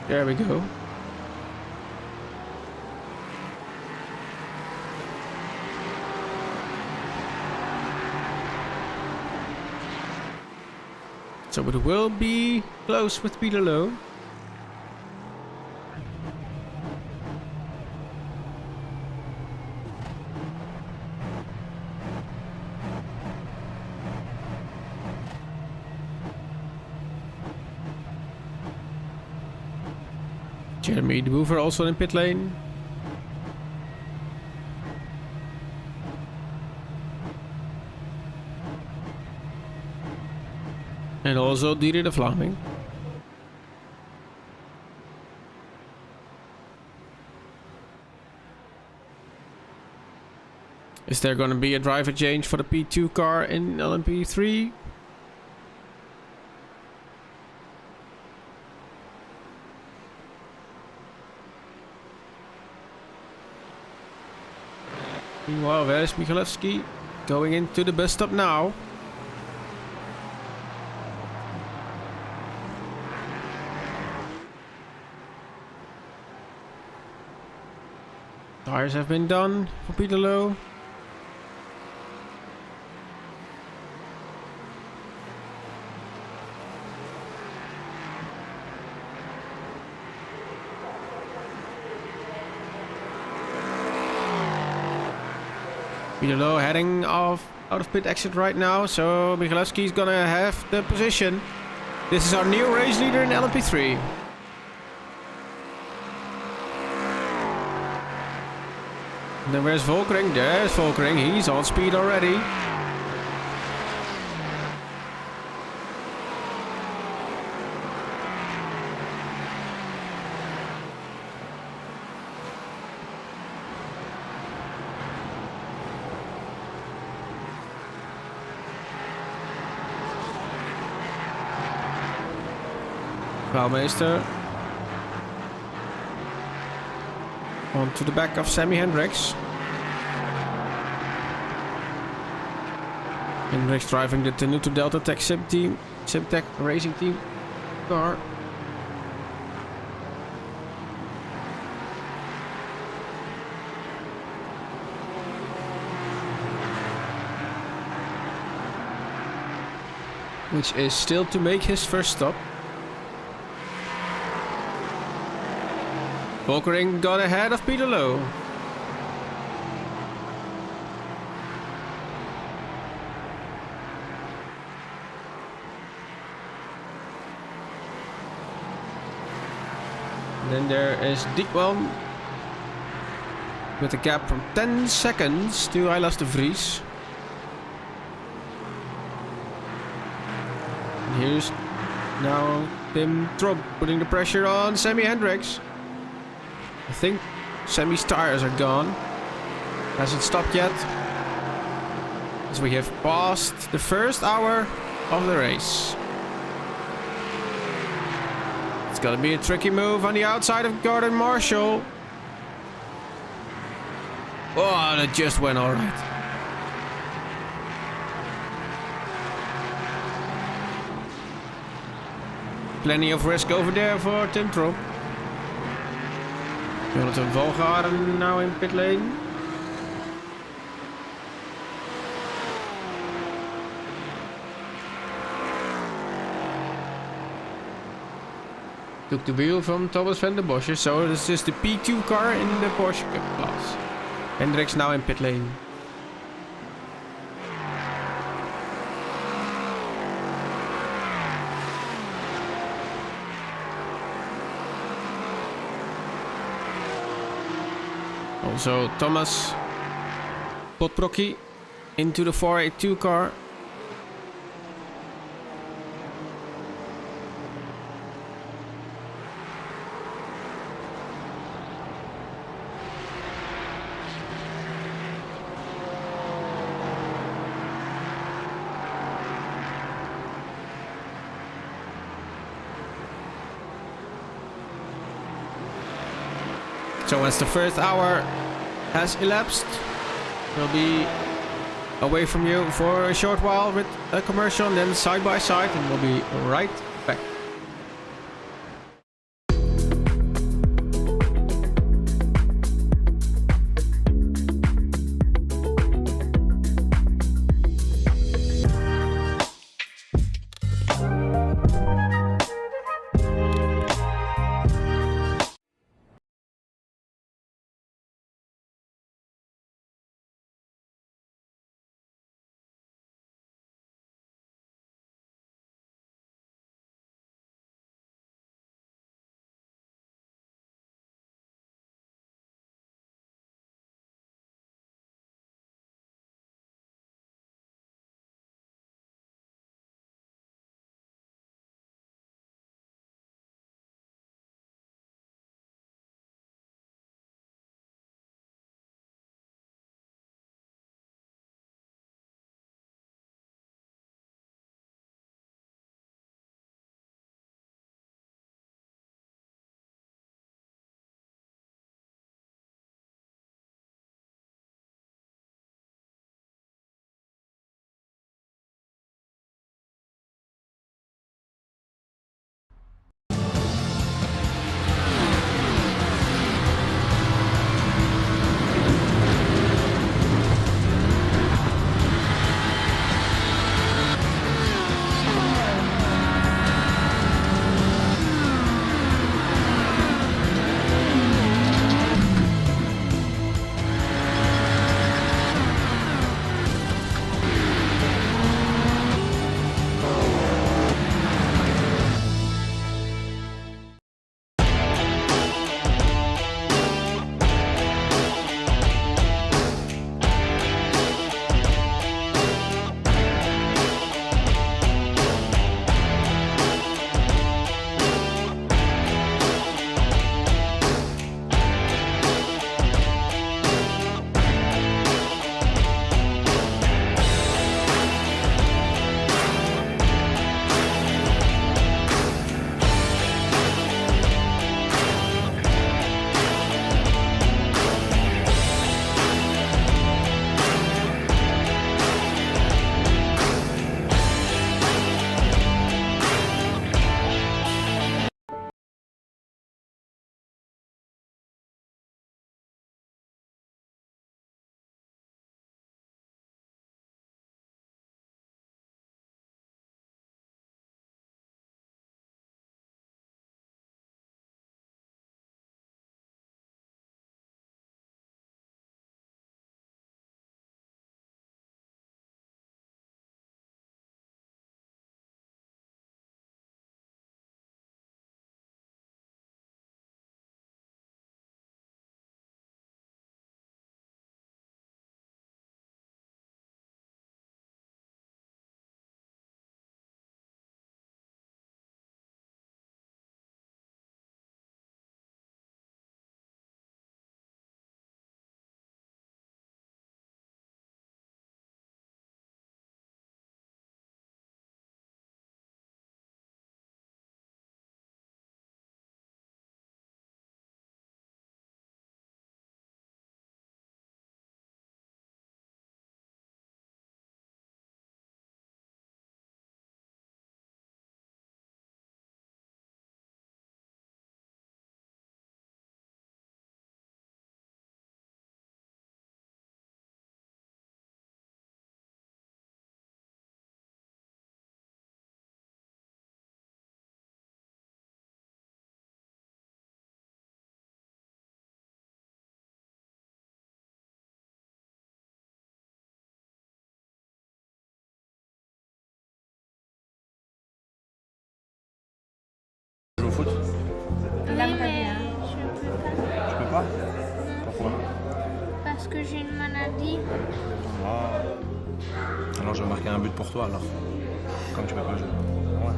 There we go. So it will be close with Peter Lowe. Jeremy de Boever also in pit lane. And also Dieter de Vlaming. Is there going to be a driver change for the P2 car in LMP3? Meanwhile, where's Michalewski? Going into the bus stop now. Tires have been done for Peter Lowe. Peter Lowe heading out of pit exit right now, so Michalewski is gonna have the position. This is our new race leader in LMP3. And then where's Volkering? There's Volkering. He's on speed already. Bouwmeester. On to the back of Sammy Hendricks. Hendricks driving the Tenuto Delta Tech Simtech Racing Team car. Which is still to make his first stop. Volkering got ahead of Peter Lowe. And then there is Diekwam with a gap from 10 seconds to Eilas de Vries. And here's now Tim Trump putting the pressure on Sammy Hendricks. I think Sammy's tires are gone. Hasn't stopped yet. As we have passed the first hour of the race. It's gonna be a tricky move on the outside of Gordon Marshall. Oh, that just went alright. Plenty of risk over there for Tim Trump. Jonathan Volgaren now in pit lane. Took the wheel from Thomas van der Bosche, so this is the P2 car in the Porsche Cup class. Hendricks now in pit lane. Also Thomas Potprocki into the 482 car. So as the first hour has elapsed, we'll be away from you for a short while with a commercial and then side by side, and we'll be right back. penalty. Alors je vais marquer un but pour toi alors. Comme tu peux pas jouer. Ouais.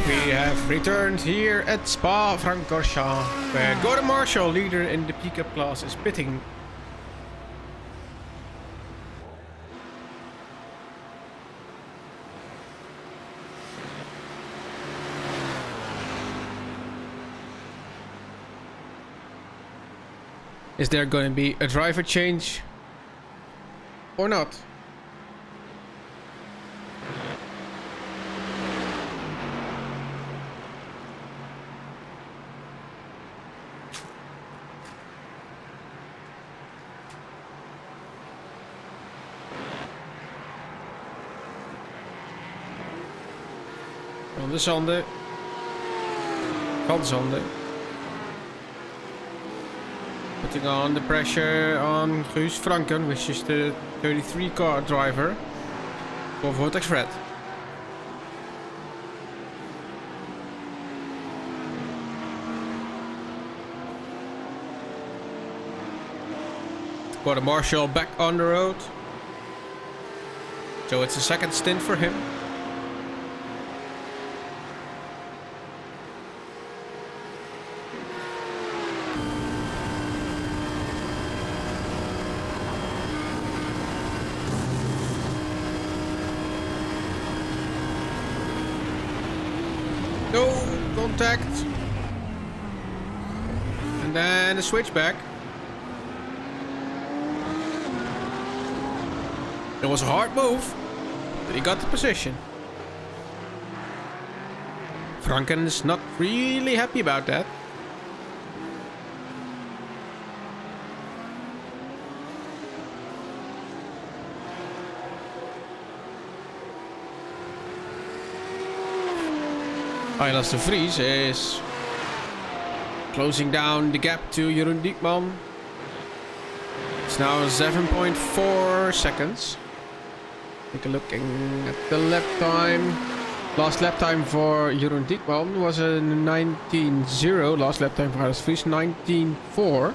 We have returned here at Spa-Francorchamps, where Gordon Marshall, leader in the pickup class, is pitting. Is there going to be a driver change or not? On de Zande. Van Zande. Putting on the pressure on Guus Franken, which is the 33 car driver for Vortex Red. Got a Marshall back on the road. So it's a second stint for him. No contact. And then a switchback. It was a hard move, but he got the position. Franken is not really happy about that. Silas de Vries is closing down the gap to Jeroen Diekman. It's now 7.4 seconds. Take a look at the lap time. Last lap time for Jeroen Diekman was a 19.0. Last lap time for Silas de Vries 19.4.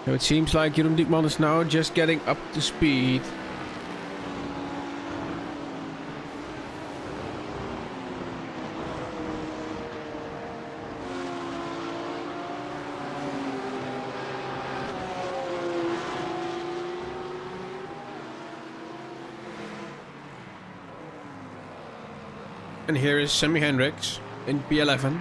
So it seems like Jeroen Diekman is now just getting up to speed. And here is Sammy Hendricks in P11.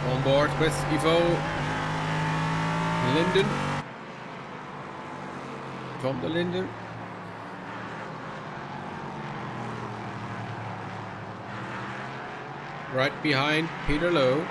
On board with Ivo Linden. Van der Linden. Right behind Peter Lowe.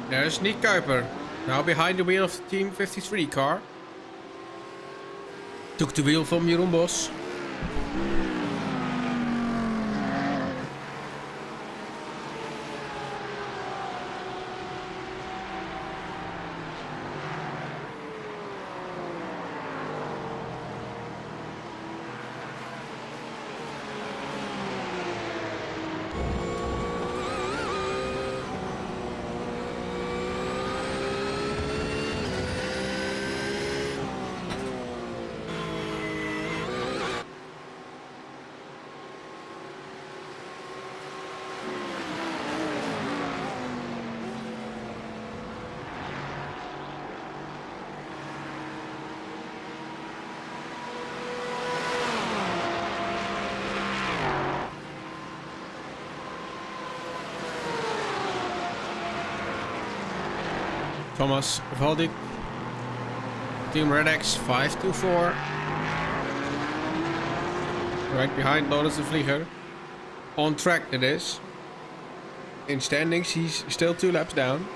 There's Nick Kuiper, now behind the wheel of the Team 53 car. Took the wheel from Jeroen Bos. Thomas Valdik. Team Red X 524. Right behind Lotus de Vlieger. On track it is. In standings he's still 2 laps down.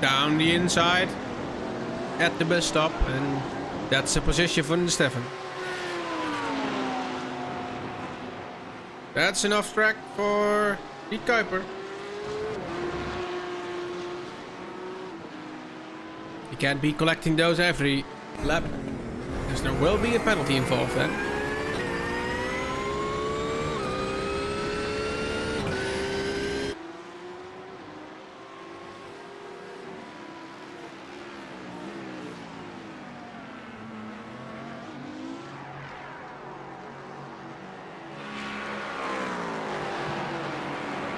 Down the inside at the bus stop, and that's a position for Stefan. That's enough track for the Kuiper. You can't be collecting those every lap, because there will be a penalty involved then.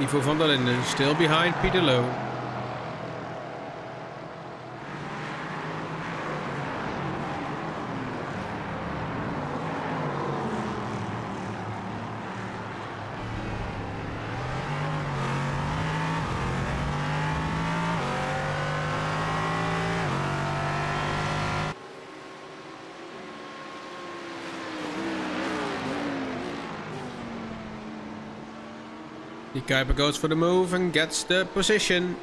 Ivo van der Linden still behind Peter Lowe. The Kuiper goes for the move and gets the position.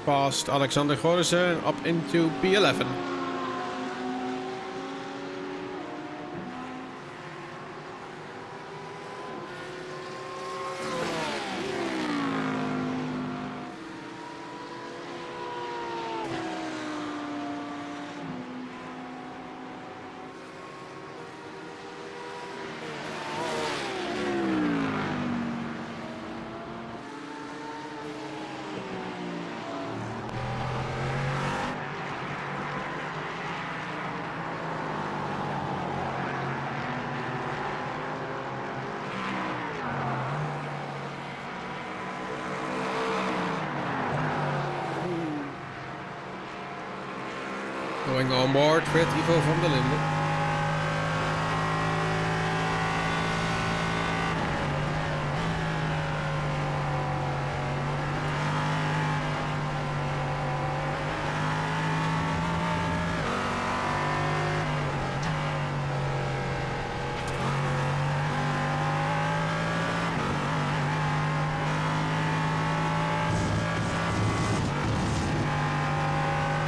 Past Alexander Gorissen up into P11. Going on board with Ivo van der Linden.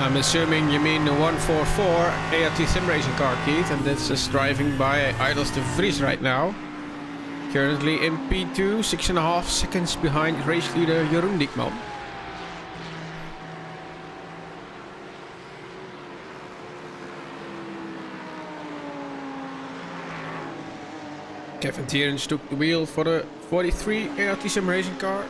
I'm assuming you mean the 144 ART Sim Racing car, Keith, and this is driving by Idols de Vries right now. Currently in P2, 6.5 seconds behind race leader Jeroen Diekman. Kevin Tierens took the wheel for the 43 ART Sim Racing car.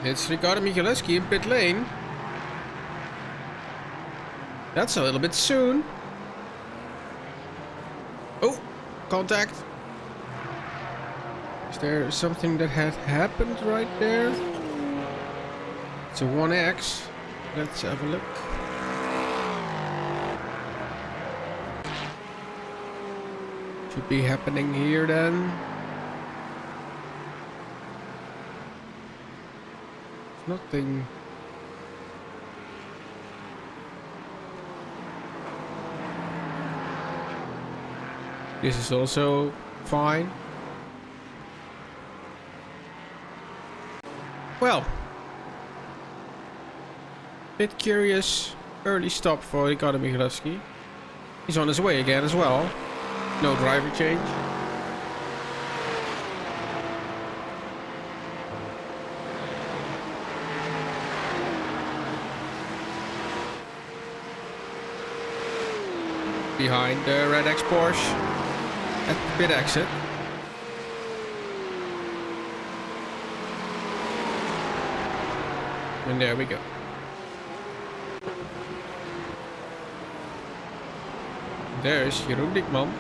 It's Ricardo Michalewski in pit lane. That's a little bit soon. Oh, contact. Is there something that had happened right there? It's a 1X. Let's have a look. Should be happening here then. Nothing. This is also fine. Well, bit curious early stop for Ricardo Michalewski. He's on his way again as well. No driver change. Behind the Red X Porsche at the pit exit. And there we go. There's Jeroen Diekman.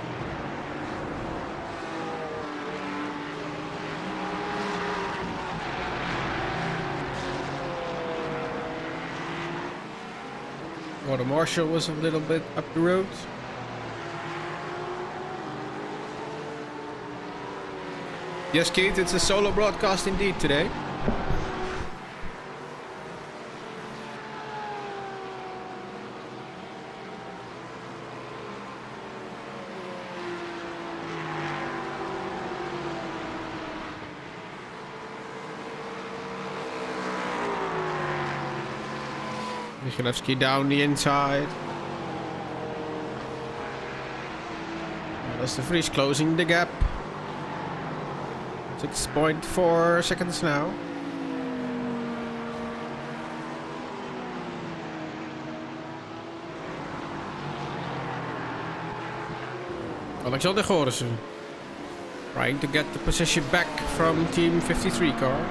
Gordon Marshall was a little bit up the road. Yes, Keith, it's a solo broadcast indeed today. Michalewski down the inside. That's de Vries closing the gap. 6.4 seconds now. Alexander Gorissen trying to get the position back from Team 53 car.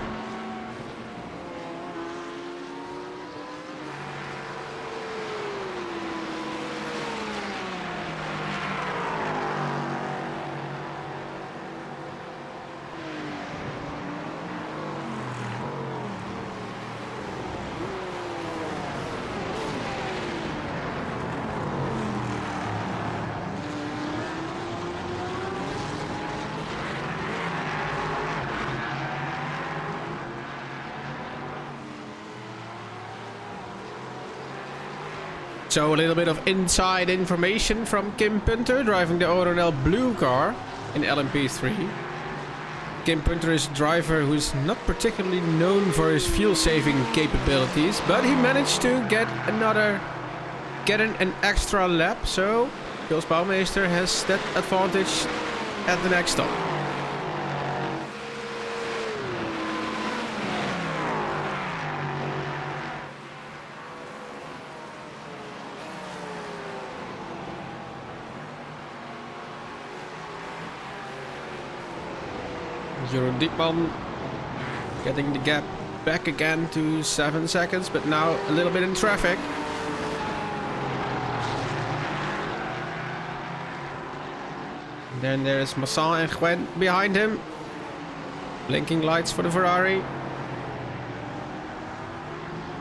So a little bit of inside information from Kim Punter driving the Oronel blue car in LMP3. Kim Punter is a driver who's not particularly known for his fuel saving capabilities, but he managed to get an extra lap, so Jos Bouwmeester has that advantage at the next stop. Jeroen Diekman getting the gap back again to 7 seconds, but now a little bit in traffic. And then there's Masson and Gwen behind him. Blinking lights for the Ferrari.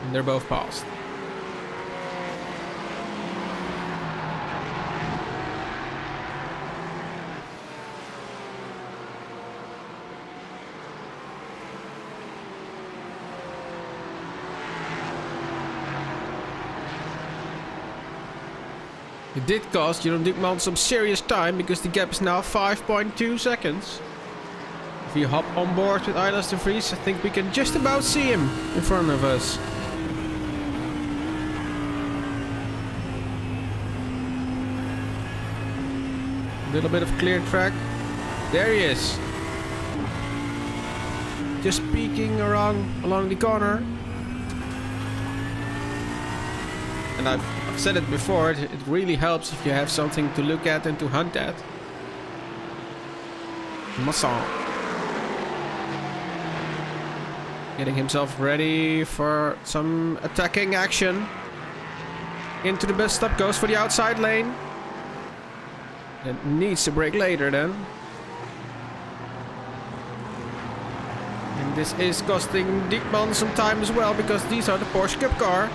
And they're both passed. It did cost Jeroen Diekman some serious time because the gap is now 5.2 seconds. If we hop on board with Eilers de Vries, I think we can just about see him in front of us. A little bit of clear track. There he is. Just peeking around along the corner. And I've said it before, it really helps if you have something to look at and to hunt at. Masson. Getting himself ready for some attacking action. Into the bus stop, goes for the outside lane. And needs to brake later then. And this is costing Diekman some time as well, because these are the Porsche Cup car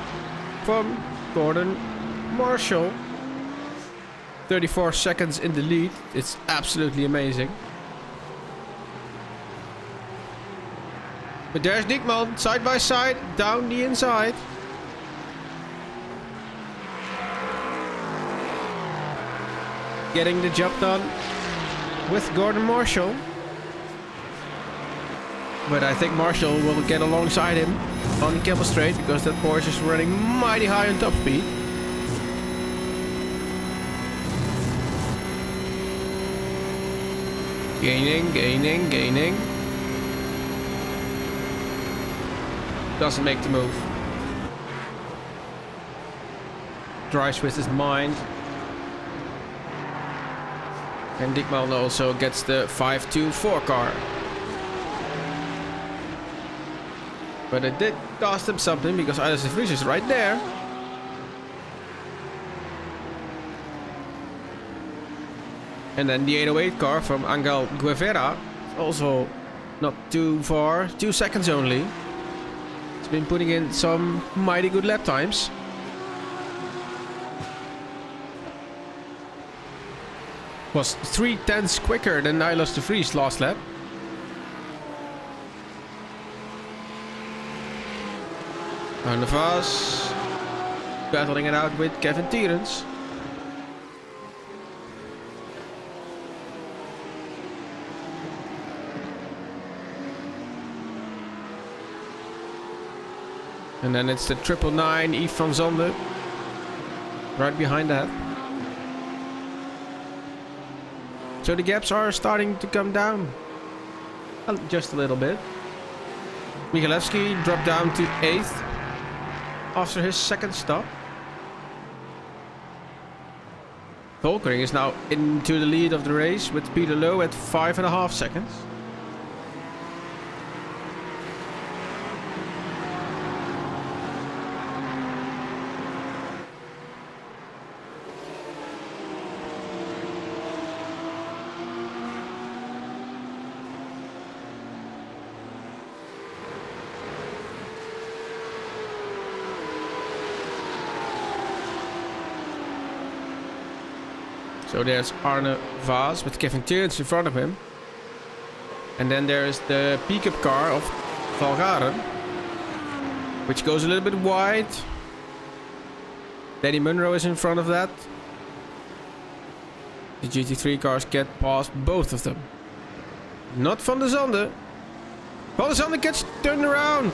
from Gordon Marshall. 34 seconds in the lead. It's absolutely amazing. But there's Diekman, side by side, down the inside. Getting the job done with Gordon Marshall. But I think Marshall will get alongside him on Camel Straight because that Porsche is running mighty high on top speed. Gaining, gaining, gaining. Doesn't make the move. Drives with his mind. And Diekman also gets the 5-2-4 car. But it did cost him something because Alex de Vries is right there. And then the 808 car from Angel Guevara, also not too far, 2 seconds only. It's been putting in some mighty good lap times. Was 3/10 quicker than Alex de Vries last lap. Van der Vos battling it out with Kevin Tierens. And then it's the 999 Yves van Zande right behind that. So the gaps are starting to come down just a little bit. Michalewski dropped down to 8th after his second stop. Volkering is now into the lead of the race with Peter Lowe at 5.5 seconds. So there's Arne Vaas with Kevin Tierens in front of him. And then there's the pickup car of Valgaren, which goes a little bit wide. Danny Munro is in front of that. The GT3 cars get past both of them. Not Van der Zande. Van der Zande gets turned around.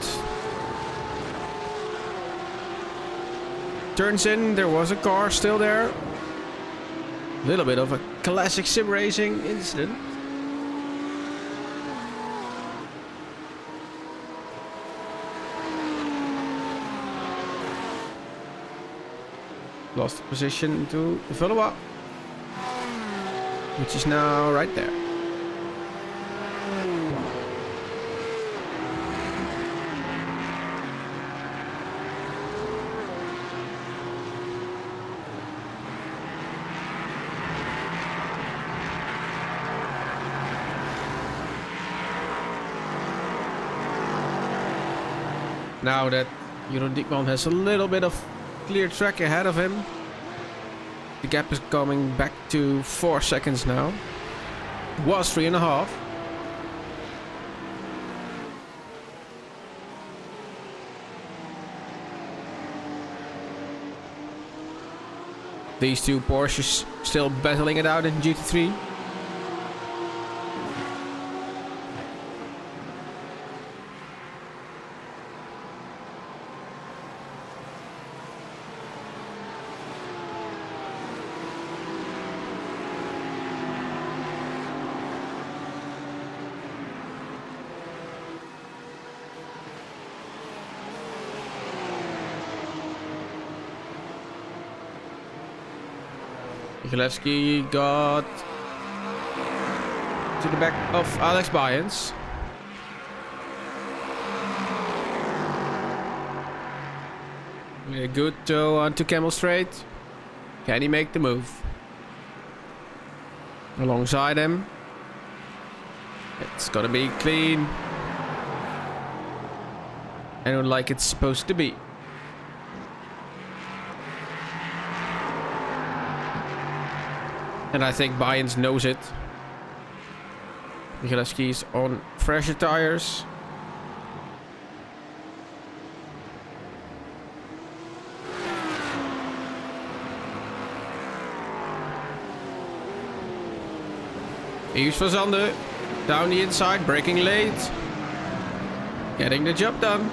Turns in, there was a car still there. A little bit of a classic sim racing incident. Lost position to Valois, which is now right there. Now that Jeroen Diekman has a little bit of clear track ahead of him, the gap is coming back to 4 seconds now. It was 3.5. These two Porsches still battling it out in GT3. Michalewski got to the back of Alex Byens. A good toe onto Camel Straight. Can he make the move? Alongside him. It's gotta be clean. And like it's supposed to be. And I think Byens knows it. Michalewski's on fresher tires. Yves van Zande down the inside, braking late. Getting the job done.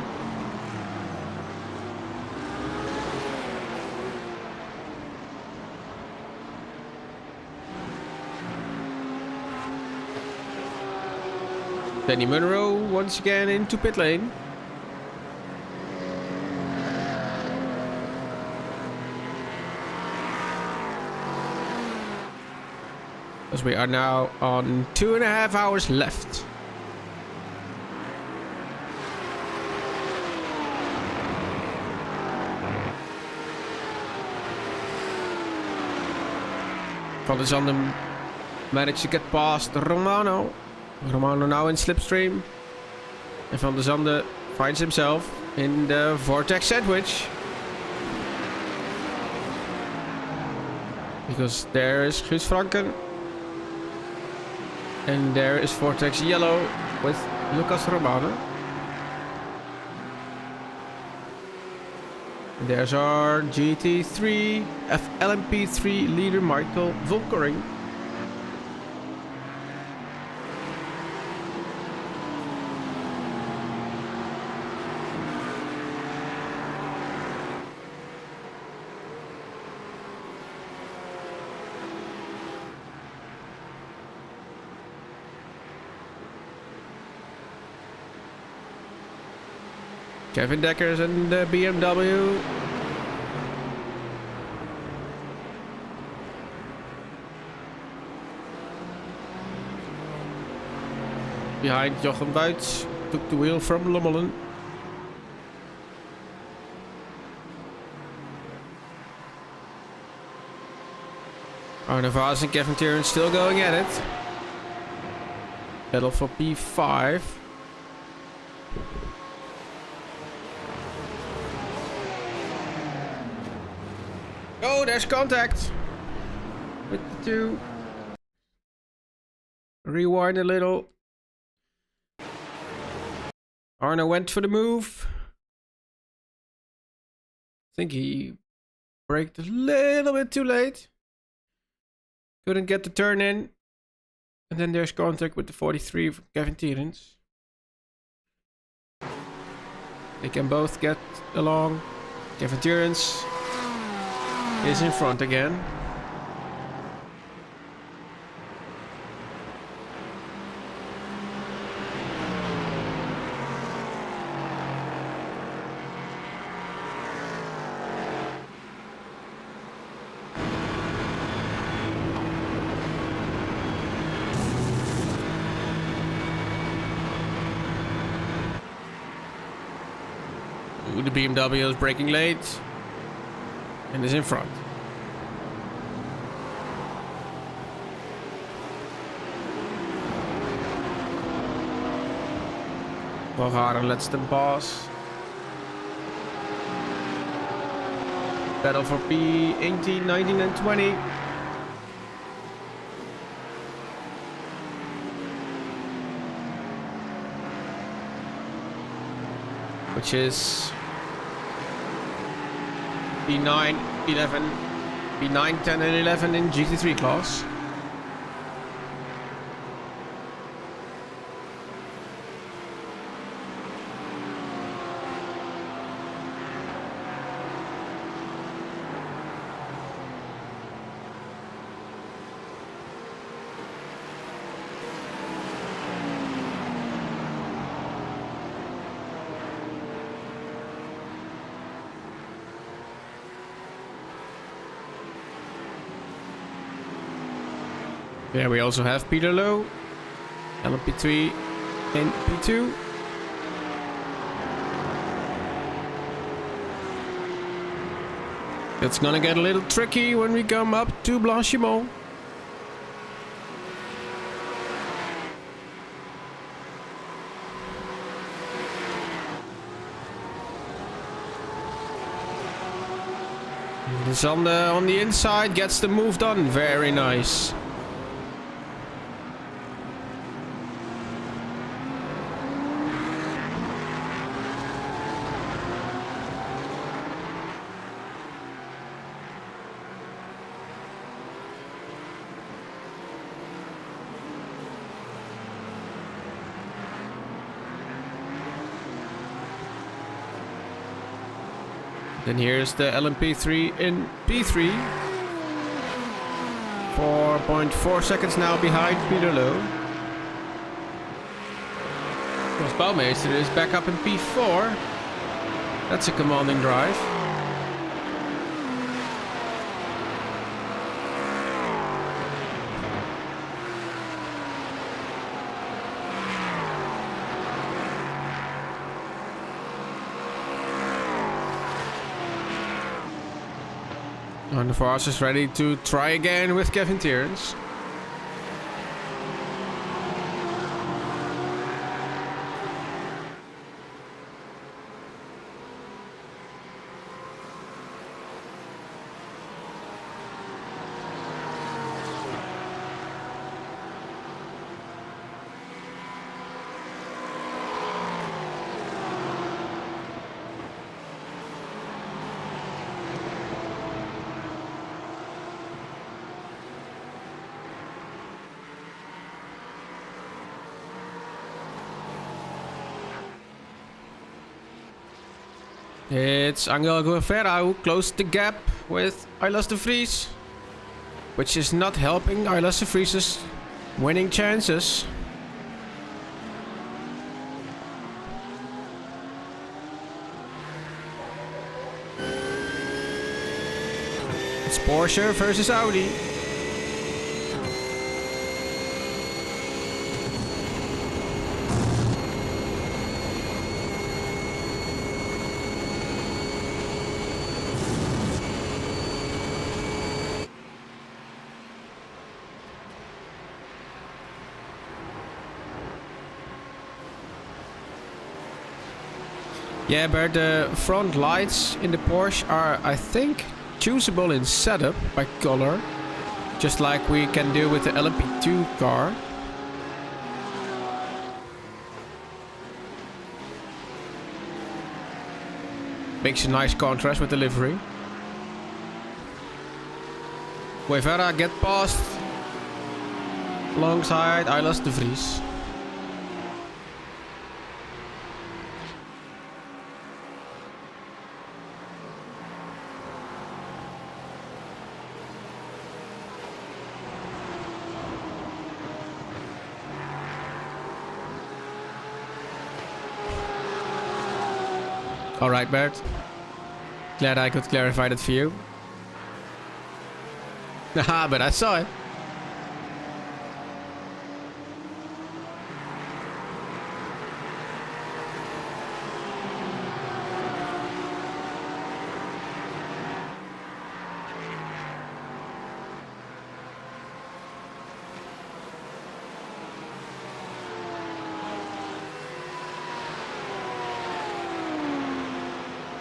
Danny Munro once again into pit lane. As we are now on 2.5 hours left. Van der Zanden managed to get past Romano. Romano now in slipstream. And Van der Zanden finds himself in the Vortex sandwich. Because there is Guus Franken. And there is Vortex Yellow with Lucas Romano. And there's our GT3 FLMP3 leader Michael Volkering. Kevin Deckers and the BMW. Behind Jochem Buits took the wheel from Lommelen. Arne Vaas and Kevin Tiernan still going at it. Battle for P5. Oh, there's contact with the two. Rewind a little. Arno went for the move. I think he braked a little bit too late. Couldn't get the turn in. And then there's contact with the 43 from Kevin Tierens. They can both get along. Kevin Tierens is in front again. Ooh, the BMW is braking late and is in front. Volgaren lets them pass. Battle for P18, 19 and 20. Which is P9, 11, P9, 10 and 11 in GT3 class. There we also have Peter Lowe, LMP3 and P2. It's gonna get a little tricky when we come up to Blanchimont. Zander on the inside gets the move done. Very nice. Then here's the LMP3 in P3. 4.4 seconds now behind Peter Lowe. Jos Bouwmeester is back up in P4. That's a commanding drive. And the Vars is ready to try again with Kevin Tierns. It's Angel Guevara who closed the gap with Aylas de Vries, which is not helping Aylas de Vries's winning chances. It's Porsche versus Audi. Yeah, but the front lights in the Porsche are, I think, choosable in setup by color, just like we can do with the LMP2 car. Makes a nice contrast with the livery. Guevara get past alongside Aylas de Vries. Alright, Bert. Glad I could clarify that for you. Haha, but I saw it.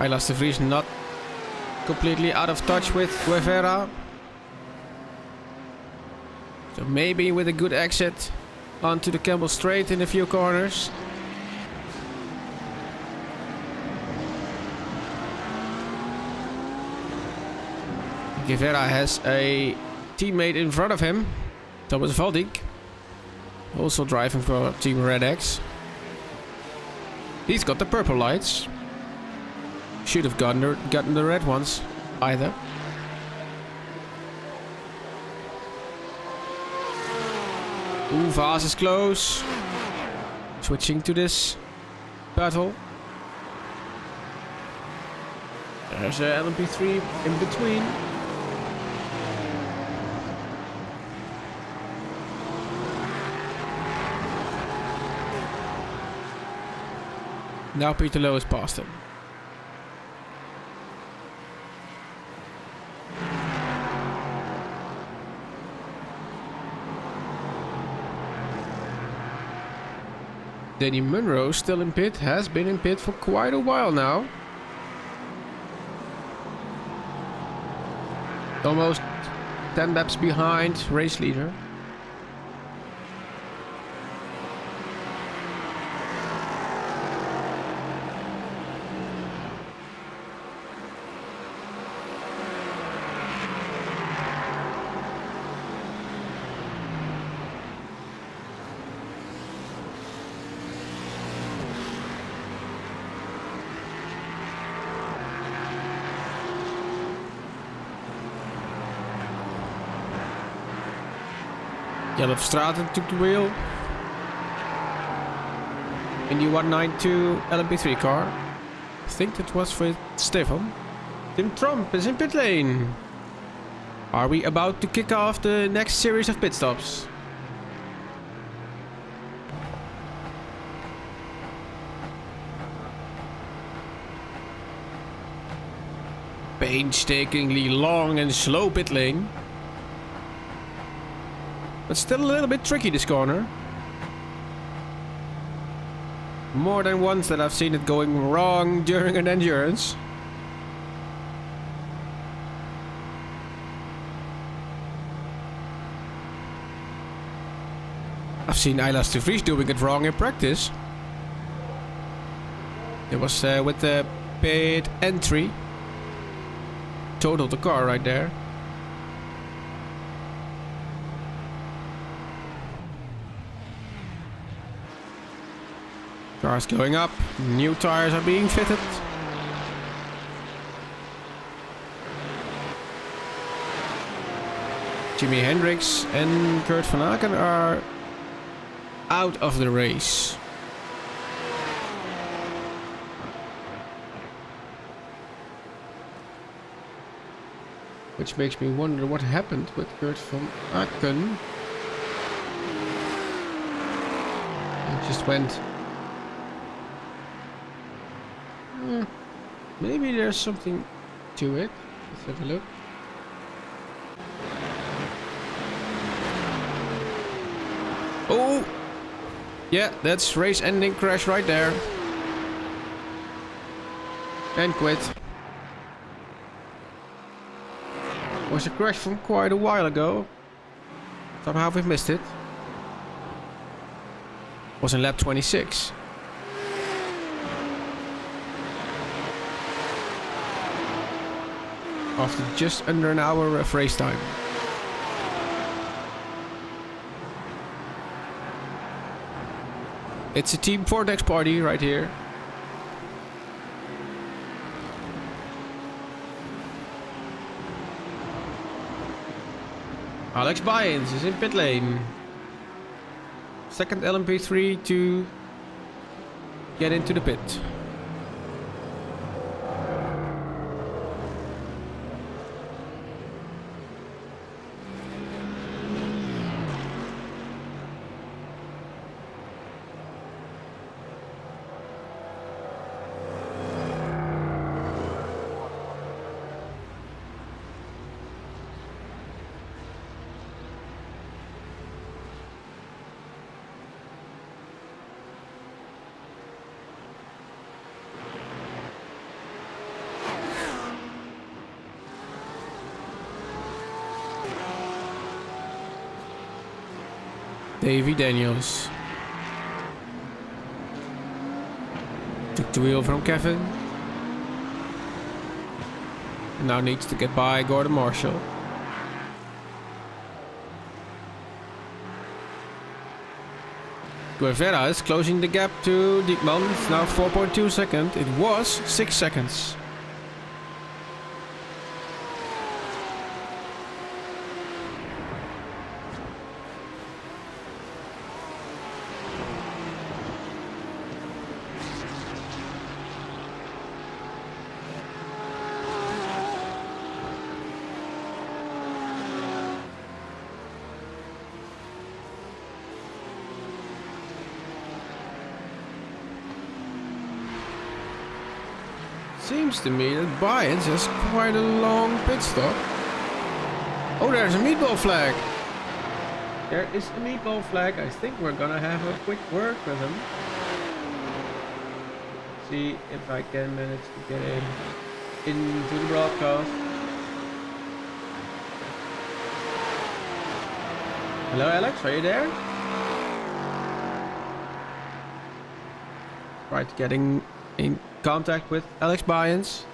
Aylas de Vries not completely out of touch with Guevara. So maybe with a good exit onto the Campbell Straight in a few corners. Guevara has a teammate in front of him, Thomas Valdink, also driving for Team Red X. He's got the purple lights. Should have gotten the red ones, either. Ooh, Vaz is close. Switching to this battle. There's a LMP3 in between. Now Peter Lowe is past him. Danny Munro still in pit, has been in pit for quite a while now. Almost 10 laps behind race leader. Yellow Straten took the wheel. In the 192 LMP3 car. I think that was for Stefan. Tim Trump is in pit lane. Are we about to kick off the next series of pit stops? Painstakingly long and slow pit lane. But still a little bit tricky this corner. More than once that I've seen it going wrong during an endurance. I've seen Aylas de Vries doing it wrong in practice. It was with the pit entry. Totaled the car right there. Cars going up. New tires are being fitted. Jimi Hendrix and Kurt Van Aken are out of the race. Which makes me wonder what happened with Kurt Van Aken. It just went... maybe there's something to it. Let's have a look. Oh! Yeah, that's race ending crash right there. And quit. Was a crash from quite a while ago. Somehow we've missed it. Was in lap 26. After just under an hour of race time. It's a Team Vortex party right here. Alex Byens is in pit lane. Second LMP3 to get into the pit. Davy Daniels. Took the wheel from Kevin. Now needs to get by Gordon Marshall. Guevara is closing the gap to Diekman. It's now 4.2 seconds. It was 6 seconds. Seems to me that Byens has quite a long pit stop. Oh, there's a meatball flag. There is a meatball flag. I think we're gonna have a quick word with him. See if I can manage to get him into the broadcast. Hello, Alex. Are you there? Right, getting in contact with Alex Byens.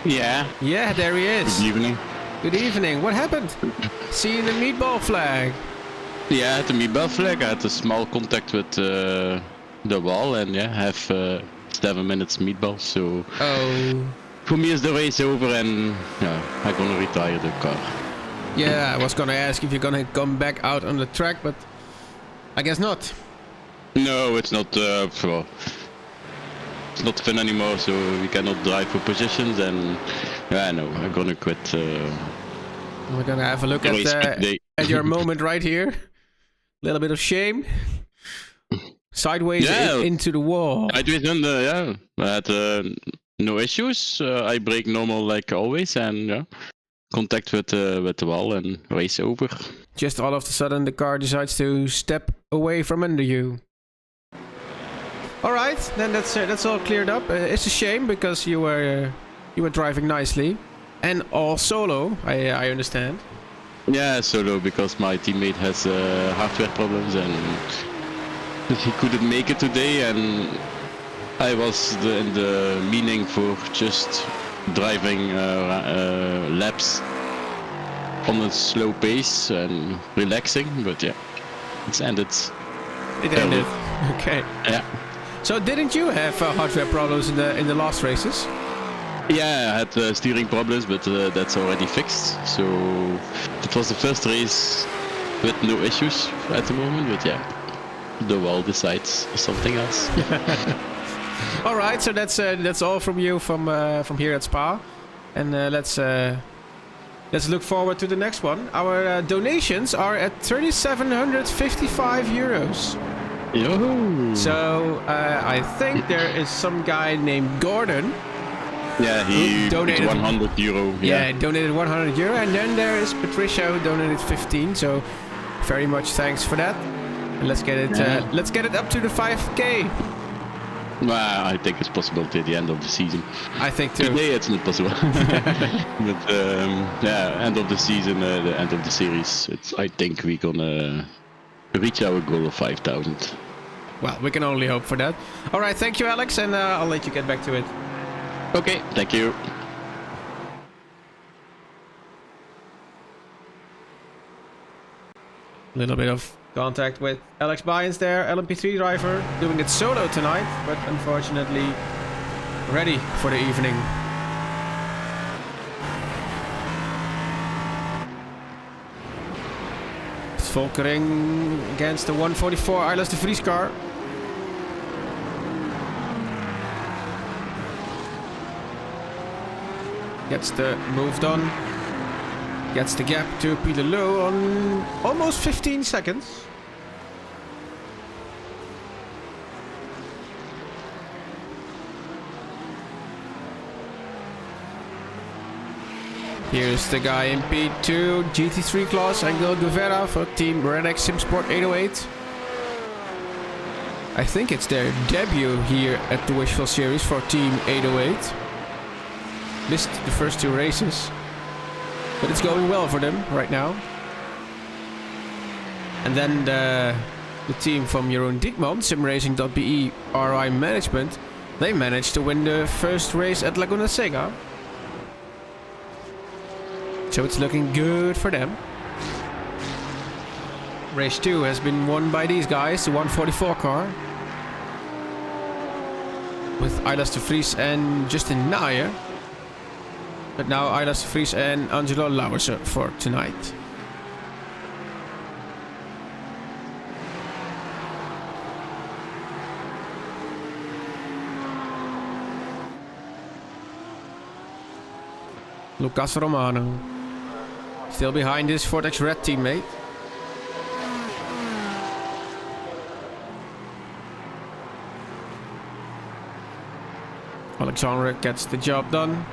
Yeah. Yeah, there he is. Good evening. Good evening. What happened? Seeing the meatball flag. Yeah, the meatball flag. I had a small contact with the wall, and yeah, I have 7 minutes meatball. So Oh. for me, is the race over, and yeah, I'm gonna retire the car. Yeah, I was gonna ask if you're gonna come back out on the track, but I guess not. No, it's not. Well, it's not fun anymore, so we cannot drive for positions, and yeah, no, I'm gonna quit. We're gonna have a look at your moment right here. A little bit of shame. Sideways into the wall. I did I had no issues. I brake normal like always, and contact with the wall and race over. Just all of a sudden, the car decides to step away from under you. All right, then that's all cleared up. It's a shame because you were driving nicely, and all solo. I understand. Yeah, solo because my teammate has hardware problems and he couldn't make it today, and I was in the meaning for just driving laps on a slow pace and relaxing, but yeah, it's ended. It ended. Okay. Yeah. So didn't you have hardware problems in the last races? Yeah, I had steering problems, but that's already fixed. So it was the first race with no issues at the moment, but yeah, the wall decides something else. All right, so that's all from you from here at Spa, and let's look forward to the next one. Our donations are at 3,755 euros. Yo. So I think there is some guy named Gordon. Yeah, he donated 100 euro. Yeah, donated 100 euro, and then there is Patricia who donated 15. So very much thanks for that. And let's get it up to the 5K. Well, I think it's possible till the end of the season. I think too. Today it's not possible. But yeah, end of the season, the end of the series, I think we're gonna reach our goal of 5,000. Well, we can only hope for that. All right, thank you, Alex, and I'll let you get back to it. Okay, thank you. A little bit of contact with Alex Byens there, LMP3 driver, doing it solo tonight, but unfortunately ready for the evening. It's Volkering against the 144 Eilers de Vries car. Gets the moved on. Gets the gap to Peter Lowe on almost 15 seconds. Here's the guy in P2, GT3 class, Angel Guevara for Team Redex SimSport 808. I think it's their debut here at the Wishful Series for Team 808. Missed the first two races, but it's going well for them right now. And then the team from Jeroen Diekman, SimRacing.be RI Management, they managed to win the first race at Laguna Seca. So it's looking good for them. Race 2 has been won by these guys, the 144 car. With Eilers de Vries and Justin Naaier. But now Eilers de Vries and Angelo Lauwersen for tonight. Lucas Romano. Still behind his Vortex Red teammate. Alexandre gets the job done.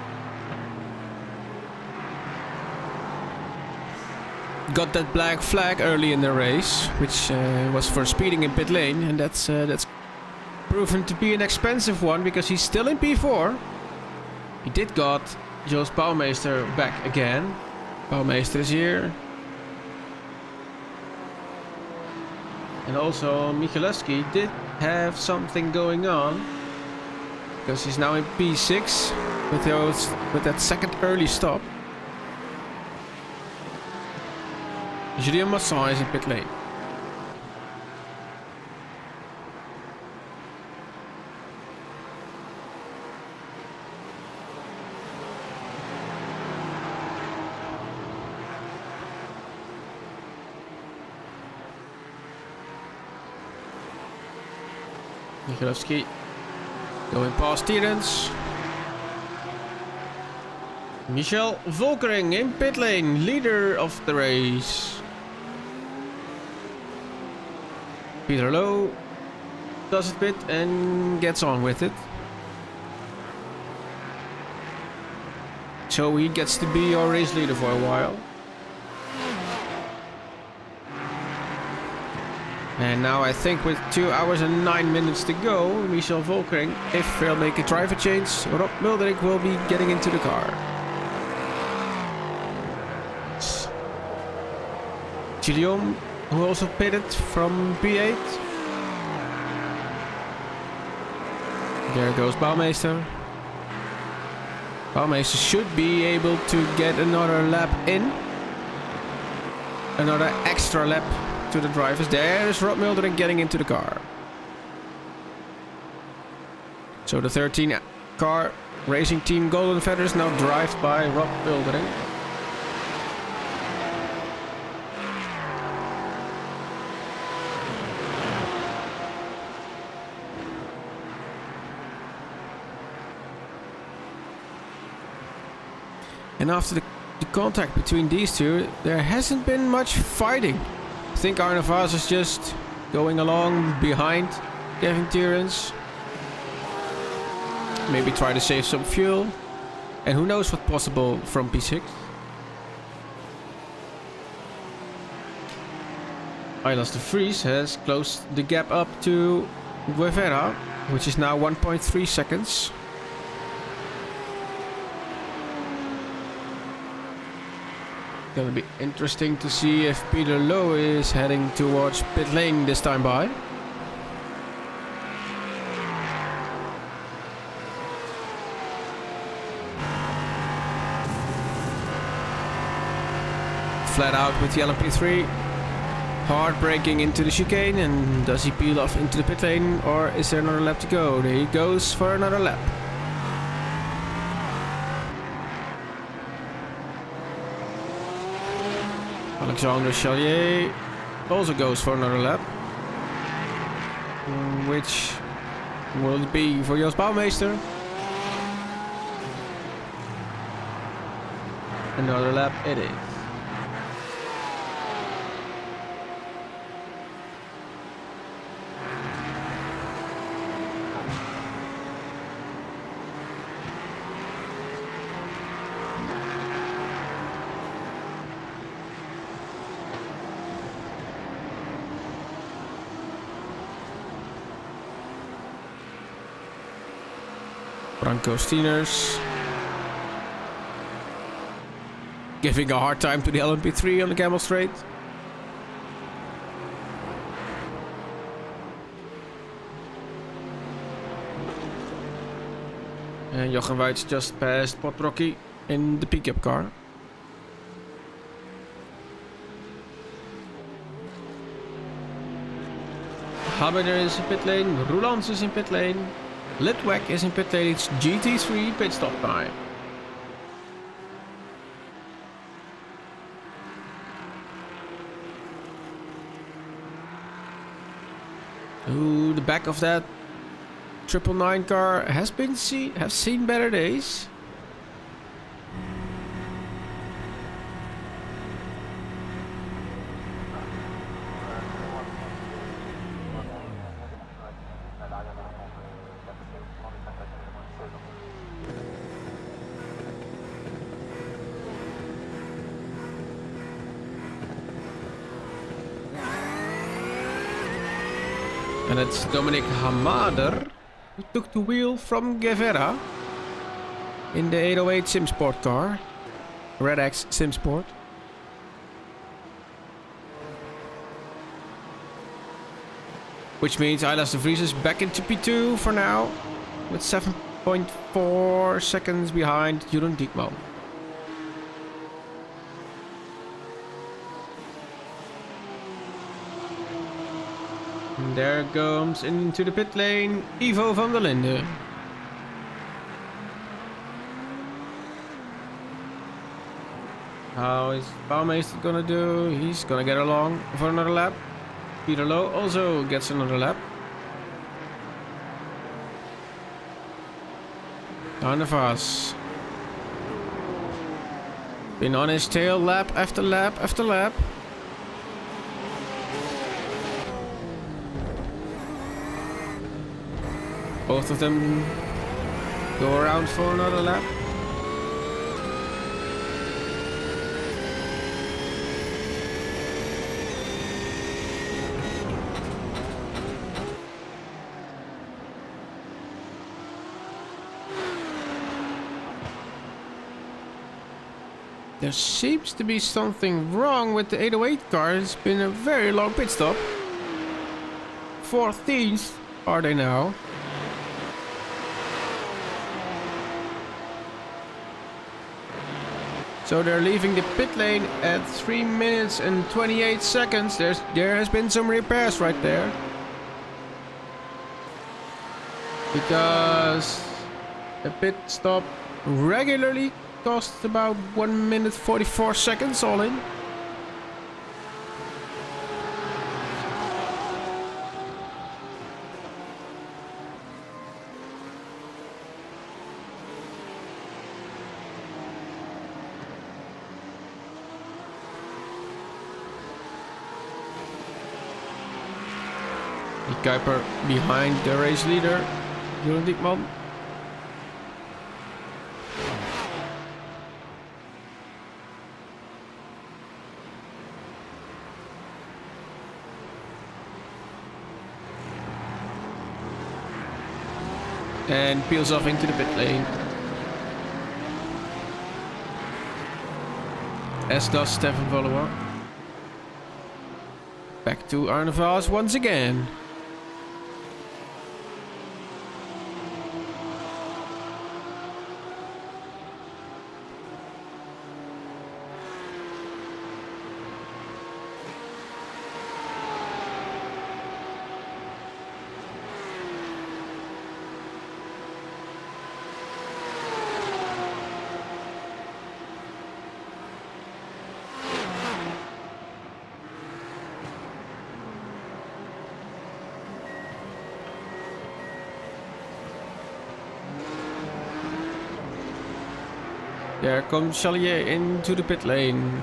Got that black flag early in the race, which was for speeding in pit lane, and that's proven to be an expensive one because he's still in P4. He did got Joost Bouwmeester back again. Bouwmeester is here. And also Michalewski did have something going on because he's now in P6 with that second early stop. Julien Masson is in pit lane. Michalowski going past Tierens. Michel Volkering in pit lane, leader of the race. Peter Lowe does it bit and gets on with it. So he gets to be our race leader for a while. And now I think with 2 hours and 9 minutes to go, Michel Volkering, if they'll make a driver change, Rob Mulderink will be getting into the car. Guillaume, who also pitted from P8. There goes Bouwmeester. Bouwmeester should be able to get another lap in. Another extra lap to the drivers. There's Rob Mulderink getting into the car. So the 13 car racing team Golden Feathers now drives by Rob Mulderink. And after the contact between these two, there hasn't been much fighting. I think Arne Vaz is just going along behind Kevin Tierens. Maybe try to save some fuel. And who knows what's possible from P6. Eilers de Vries has closed the gap up to Guevara, which is now 1.3 seconds. Gonna be interesting to see if Peter Lowe is heading towards pit lane this time by. Flat out with the LMP3. Hard braking into the chicane, and does he peel off into the pit lane, or is there another lap to go? There he goes for another lap. Alexandre Chalier also goes for another lap. Which will it be for Jos Bouwmeester? Another lap it is. Branko Steeners giving a hard time to the LMP3 on the Camel Straight. And Jochen Weitz just passed Potrocky in the pickup car. Habener is in pit lane, Roulans is in pit lane. Litwack is in pit lane, it's GT3 pit stop time. Ooh, the back of that 999 car has seen better days. And it's Dominic Hamader who took the wheel from Guevara in the 808 Simsport car. Red X Simsport. Which means Eilers de Vries is back into P2 for now, with 7.4 seconds behind Jeroen Diekman. And there comes into the pit lane Ivo van der Linde. How is Bouwmeester gonna do? He's gonna get along for another lap. Peter Lowe also gets another lap. Arne Vos. Been on his tail lap after lap after lap. Both of them go around for another lap. There seems to be something wrong with the 808 car. It's been a very long pit stop. 14th are they now. So they're leaving the pit lane at 3 minutes and 28 seconds. There has been some repairs right there. Because a pit stop regularly costs about 1 minute 44 seconds all in. The Kuiper behind the race leader, Jeroen Diekman. And peels off into the pit lane. As does Stefan Valois. Back to Arne Vos once again. There comes Chalier into the pit lane.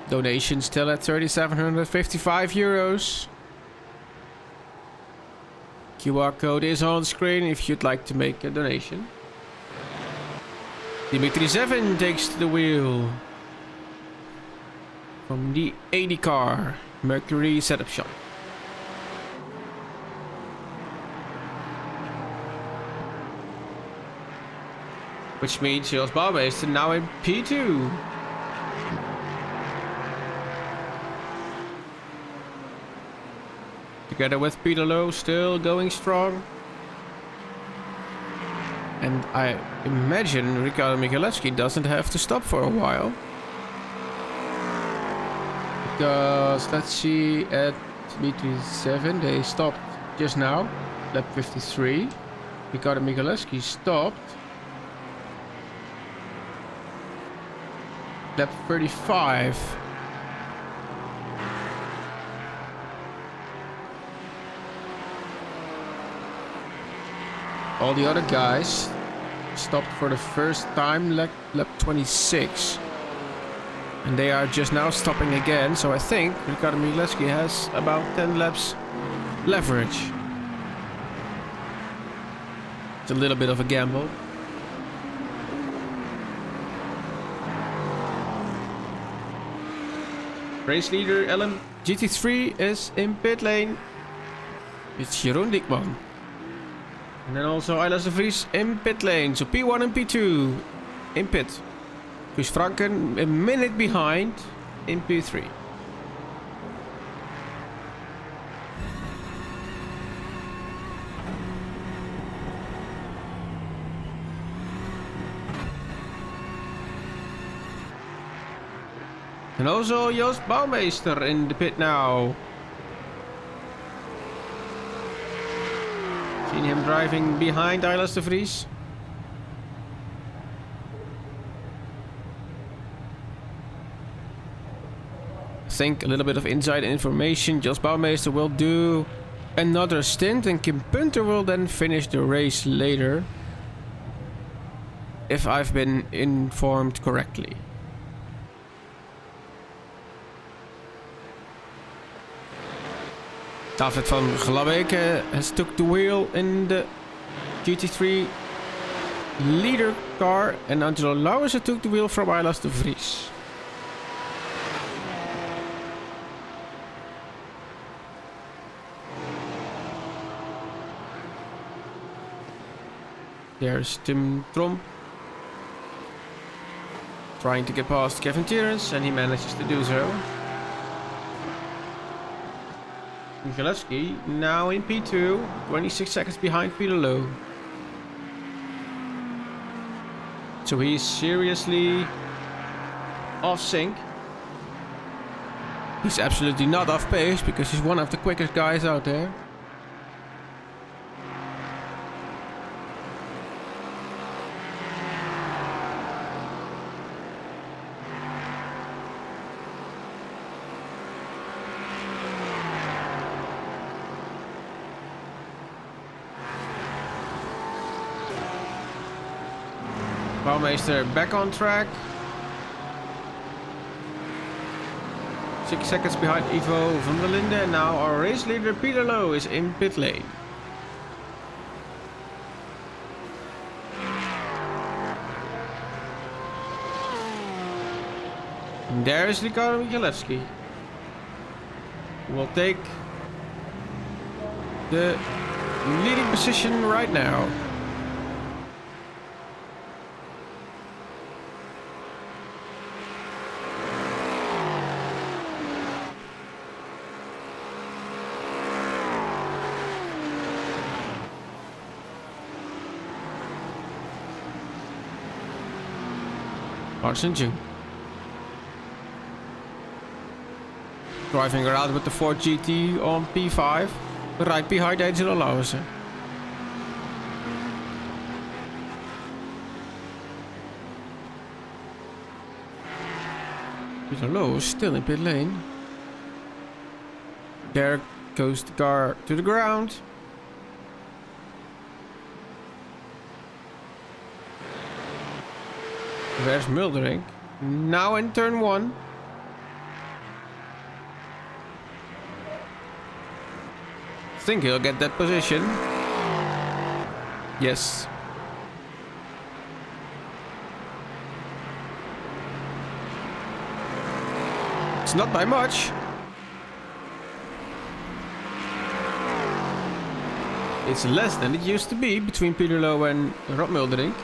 Donation still at 3,755 euros. QR code is on screen if you'd like to make a donation. Dimitri Zevin takes to the wheel. From the 80 car, Mercury setup shop. Which means Jos Bouwmeester now in P2. Together with Peter Lowe still going strong. And I imagine Ricardo Michalewski doesn't have to stop for a while. Because let's see, at B37 they stopped just now, lap 53. Ricardo Michalewski stopped lap 35. All the other guys stopped for the first time lap 26. And they are just now stopping again, so I think Ricardo Michalewski has about 10 laps leverage. It's a little bit of a gamble. Race leader LM GT3 is in pit lane. It's Jeroen Diekman. And then also Eilers de Vries in pit lane. So P1 and P2 in pit. Chris Franken a minute behind in P3. And also Jos Bouwmeester in the pit now. Seen him driving behind Eilers de Vries. think a little bit of inside information. Jos Bouwmeester will do another stint and Kim Punter will then finish the race later. If I've been informed correctly. David van Glabeke has took the wheel in the GT3 leader car and Angelo Lauwersen took the wheel from Eilers de Vries. There's Tim Tromp trying to get past Kevin Tierens and he manages to do so. Michalewski now in P2, 26 seconds behind Peter Lowe. So he's seriously off sync. He's absolutely not off pace because he's one of the quickest guys out there. Bouwmeester back on track. 6 seconds behind Ivo van der Linde. And now our race leader Peter Lowe is in pit lane. And there is Ricardo Michalewski. Who will take the leading position right now. St. John. Driving around with the Ford GT on P5, right behind Angelo Lauwersen. Peter Lowe is still in pit lane. There goes the car to the ground. Where's Muldering? Now in turn 1. Think he'll get that position. Yes. It's not by much. It's less than it used to be between Peter Lowe and Rob Muldering.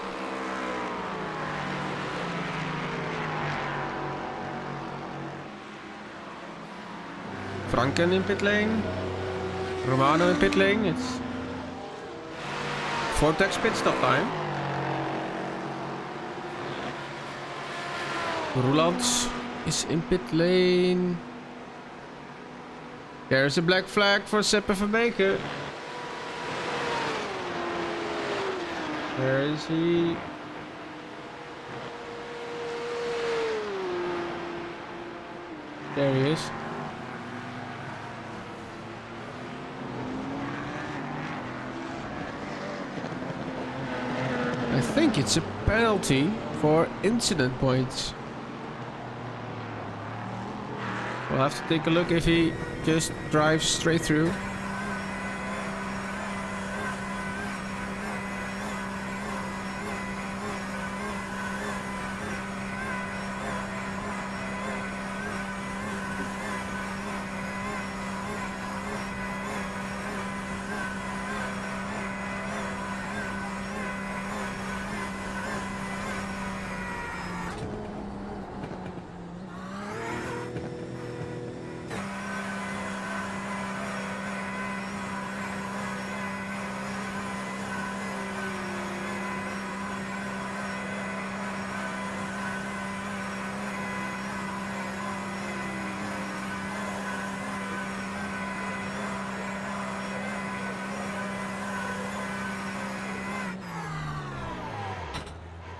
Franken in pit lane. Romano in pit lane. It's Vortex pit stop time. Roelands is in pit lane. There's a black flag for Seppe Verbeke. Where is he? There he is. I think it's a penalty for incident points. We'll have to take a look if he just drives straight through.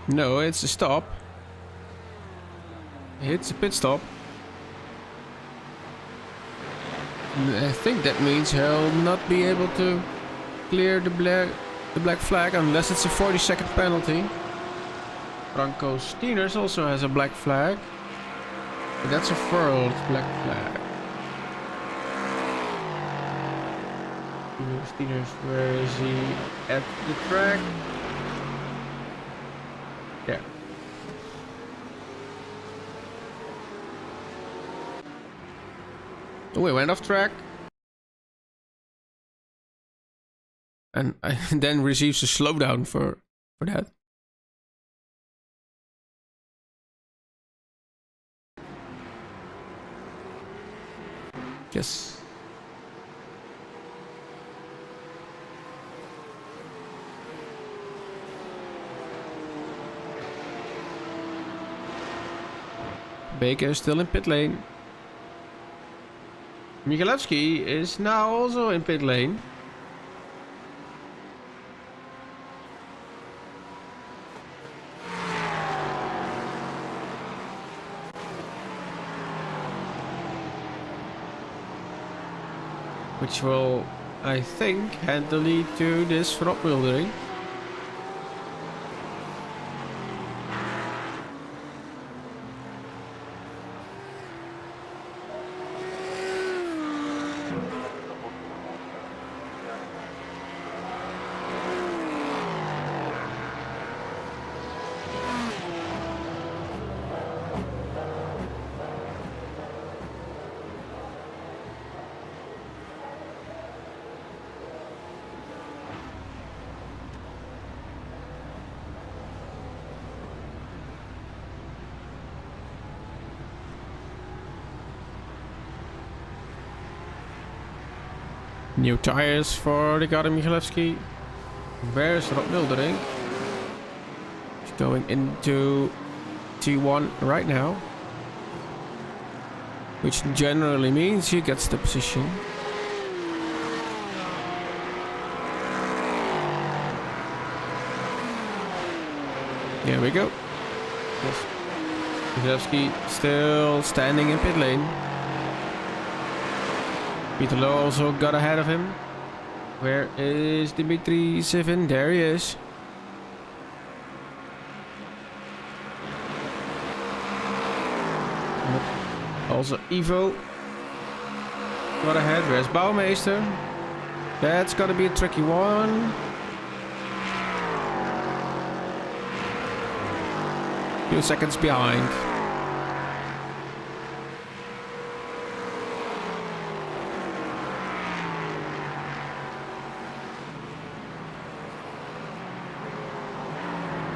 No, it's a stop. It's a pit stop. I think that means he'll not be able to clear the black flag unless it's a 40-second penalty. Franco Steeners also has a black flag. But that's a furled black flag. Steeners, where is he at the track? There. Oh, we went off track. And then receives a slowdown for that. Yes. Baker is still in pit lane. Michalewski is now also in pit lane. Which will, I think, hand the lead to this front wildering. New tires for Ricardo Michalewski. Where's Rob Wildering? He's going into T1 right now. Which generally means he gets the position. There we go. Yes. Michalewski still standing in pit lane. Peter Lowe also got ahead of him. Where is Dimitri Sivin? There he is. Also Ivo got ahead. Where's Bouwmeester? That's gotta be a tricky one. Few seconds behind.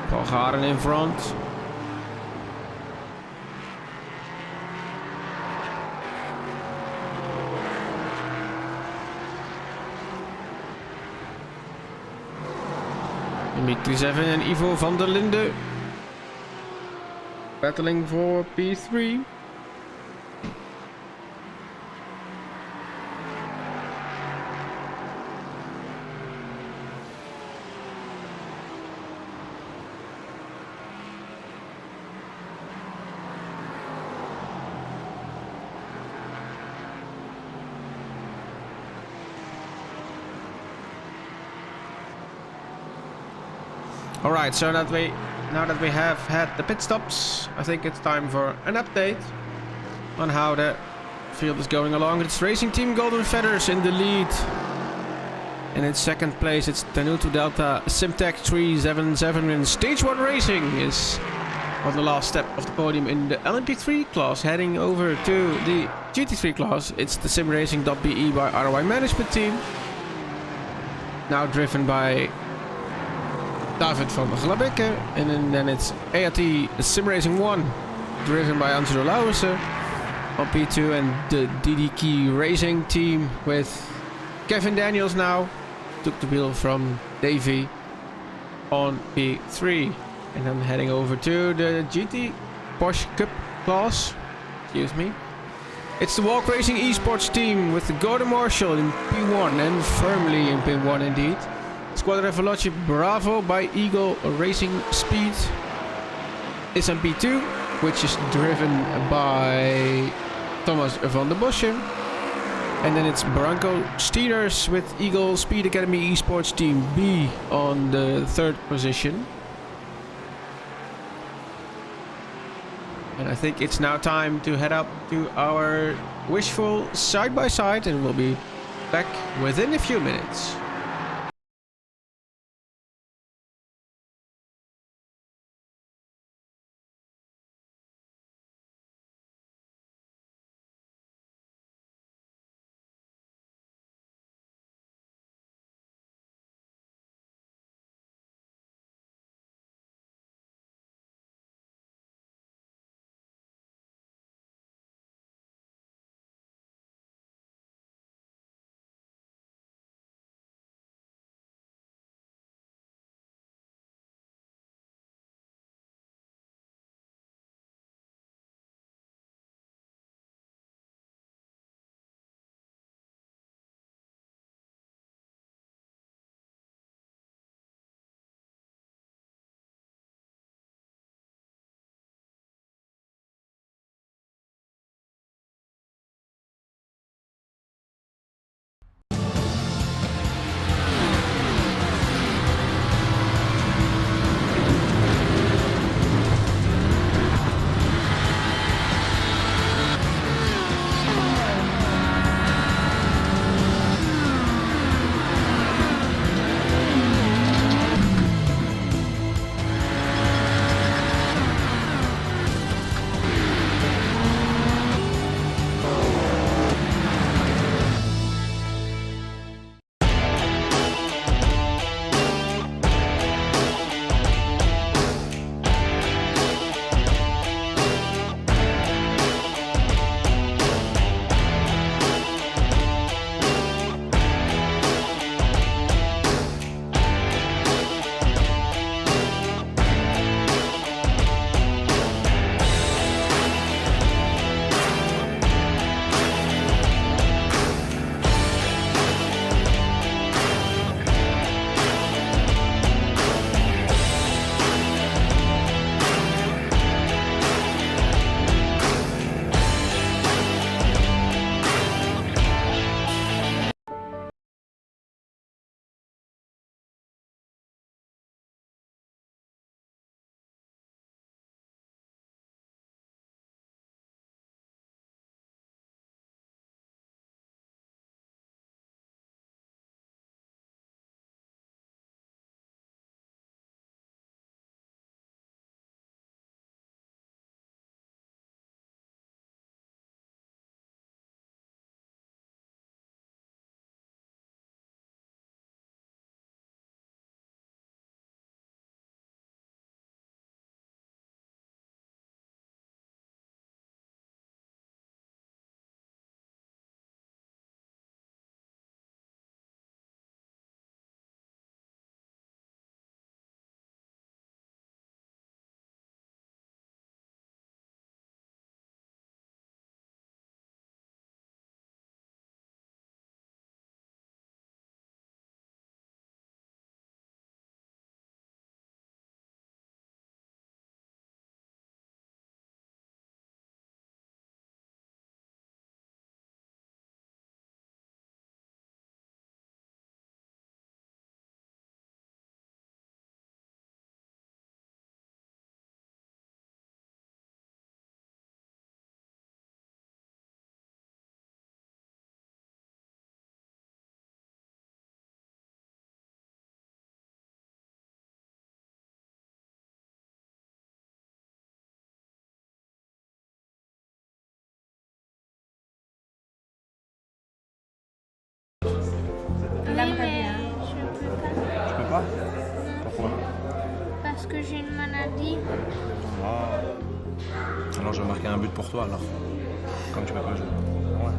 Paul Garen in front. Dimitri Seven and Ivo van der Linde battling for P3. Alright, so now that we have had the pit stops, I think it's time for an update on how the field is going along. It's Racing Team Golden Feathers in the lead. And in second place it's Tenuto Delta Simtech 377, and Stage 1 Racing is on the last step of the podium in the LMP3 class. Heading over to the GT3 class, it's the simracing.be by ROI Management Team. Now driven by David van Glabeke, and then it's ART Sim Racing 1, driven by Angelo Lauwersen on P2, and the DDK Racing team with Kevin Daniels now took the wheel from Davey on P3, and I'm heading over to the GT Porsche Cup class. Excuse me. It's the Walk Racing Esports team with Gordon Marshall in P1, and firmly in P1 indeed. Squadra Veloci Bravo by Eagle Racing Speed is on P2, which is driven by Thomas van der Bosche. And then it's Bronco Steelers with Eagle Speed Academy Esports Team B on the 3rd position. And I think it's now time to head up to our Wishful side-by-side, and we'll be back within a few minutes. Tu peux pas? Pourquoi? Parce que j'ai une maladie. Ah. Alors je vais marquer un but pour toi alors. Comme tu peux pas jouer. Ouais.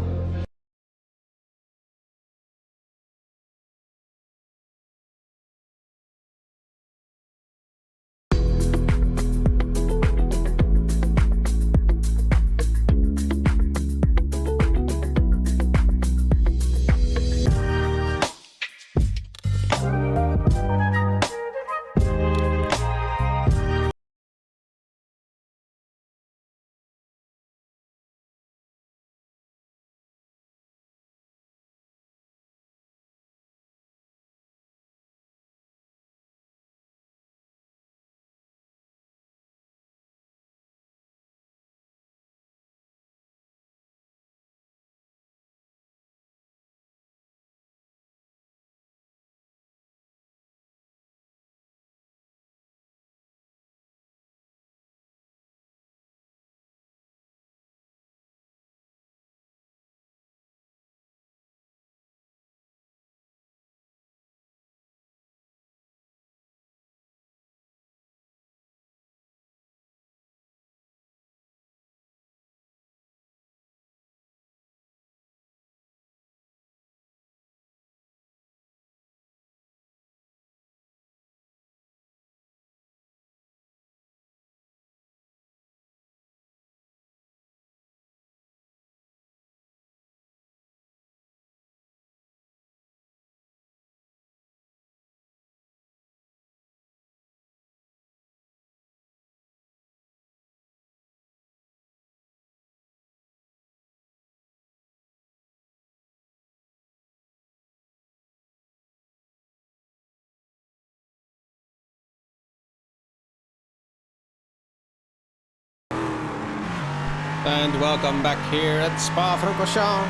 And welcome back here at Spa-Francorchamps,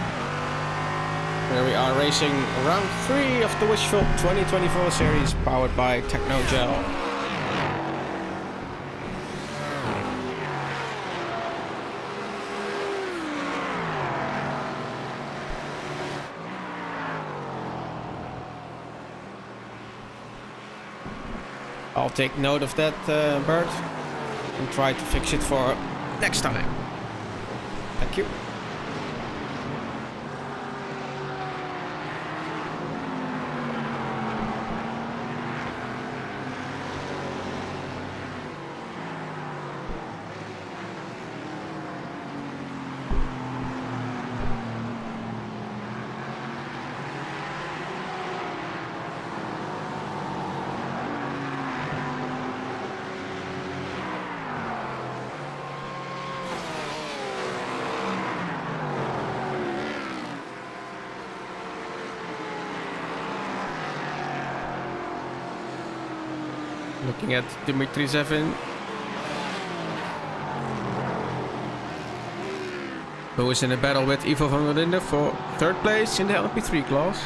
where we are racing round 3 of the Wishful 2024 series powered by Technogel. I'll take note of that, Bert, and try to fix it for next time. Thank you. Looking at Dimitri Zevin, who is in a battle with Ivo van der Linden for 3rd place in the LMP3 class.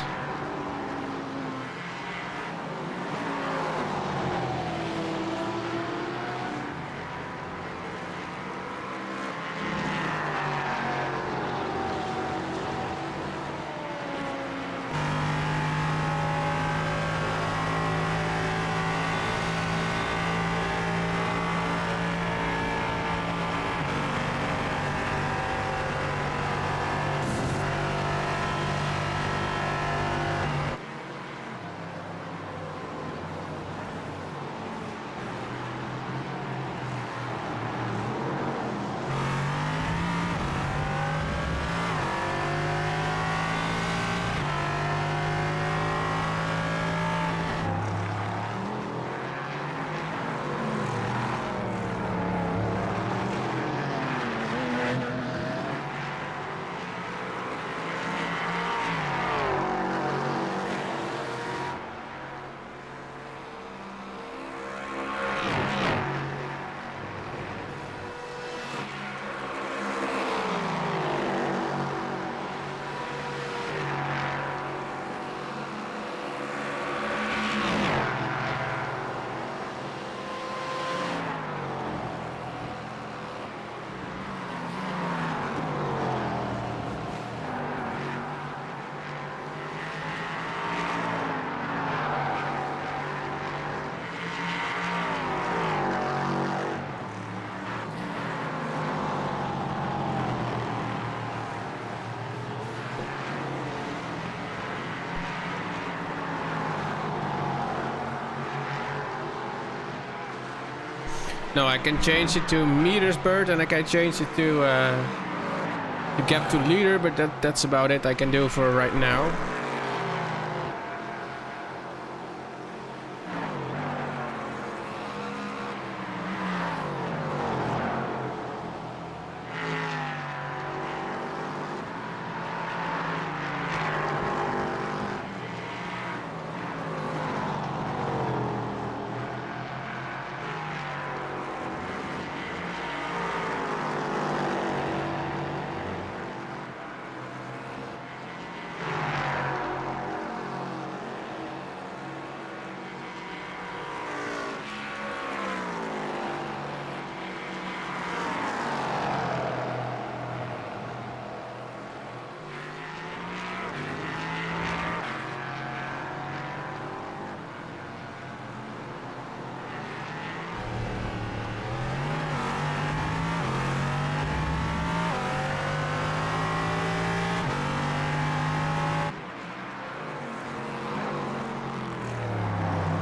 No, I can change it to meters, Bert, and I can change it to the gap to leader, but that's about it I can do for right now.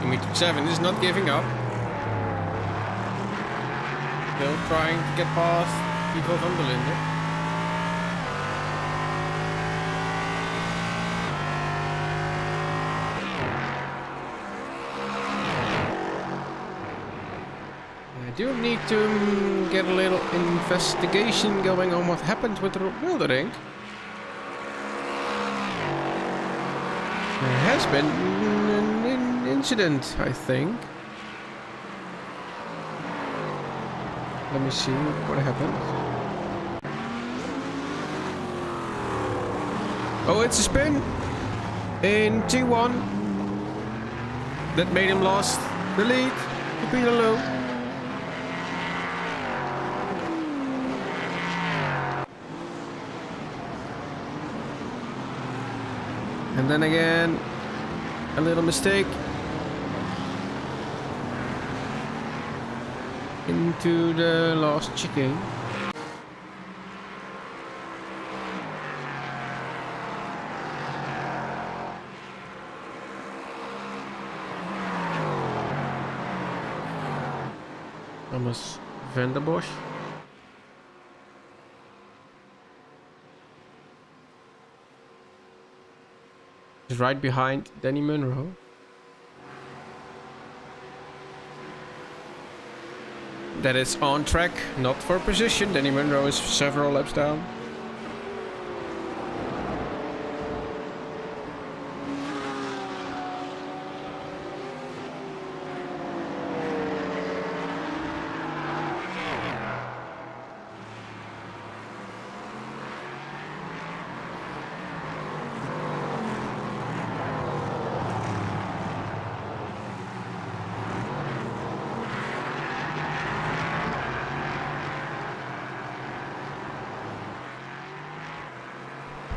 Dimitri Zevin is not giving up. Still trying to get past Ivo van der Linden. I do need to get a little investigation going on what happened with the Wildering. There has been an incident, I think. Let me see what happened. Oh, it's a spin in T1 that made him lost the lead to Peter Low. And then again, a little mistake into the last chicane. Thomas Vanderbosch. Is right behind Danny Munro. That is on track, not for position. Danny Munro is several laps down.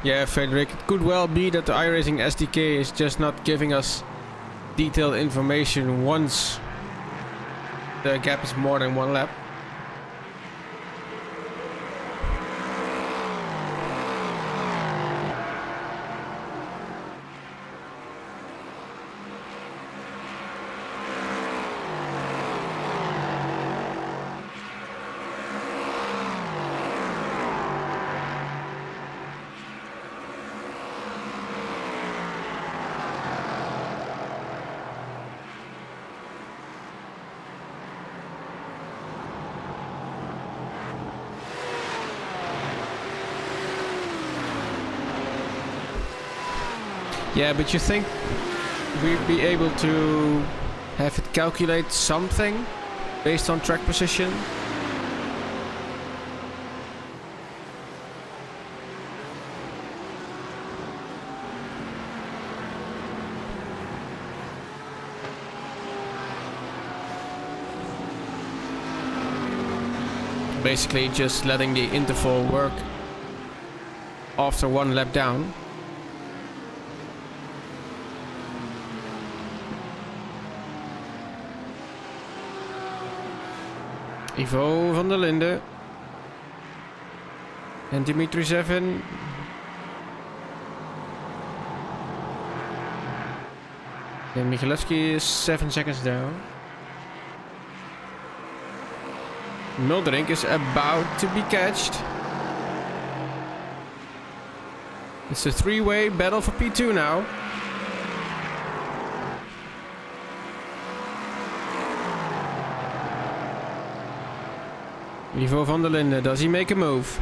Yeah, Frederick, it could well be that the iRacing SDK is just not giving us detailed information once the gap is more than 1 lap. Yeah, but you think we'd be able to have it calculate something based on track position? Basically just letting the interval work after 1 lap down. Ivo van der Linde and Dimitri Zevin. And Michalewski is 7 seconds down. Muldering is about to be catched. It's a 3-way battle for P2 now. Ivo van der Linde, does he make a move?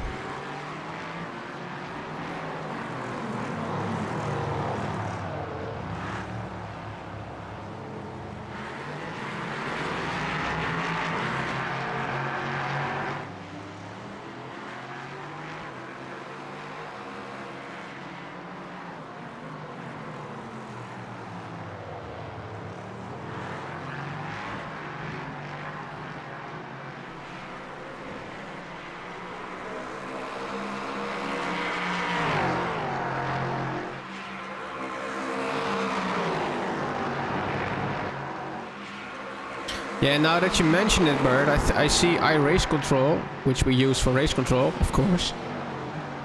Yeah, now that you mention it, Bert, I see iRace Control, which we use for race control, of course,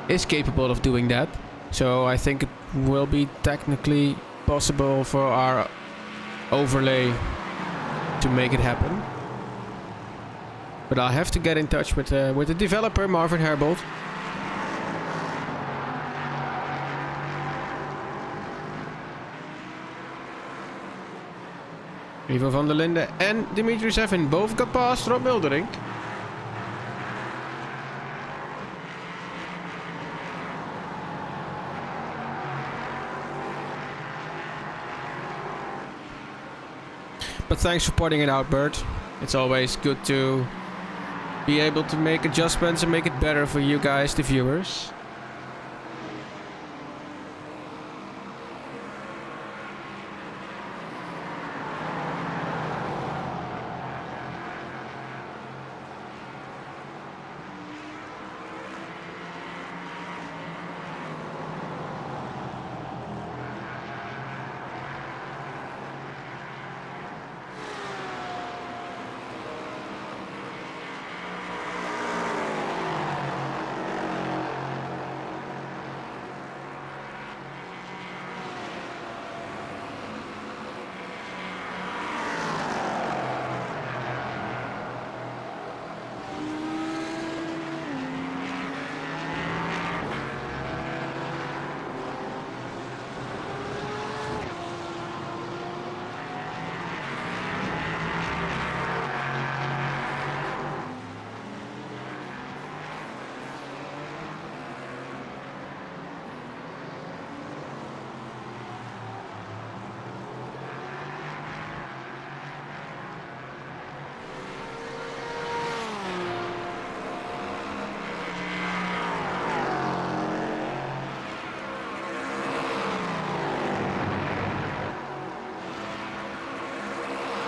is capable of doing that. So I think it will be technically possible for our overlay to make it happen. But I'll have to get in touch with the developer, Marvin Herbold. Ivo van der Linde and Dimitri Zevin both got past Rob Muldering. But thanks for pointing it out, Bert. It's always good to be able to make adjustments and make it better for you guys, the viewers.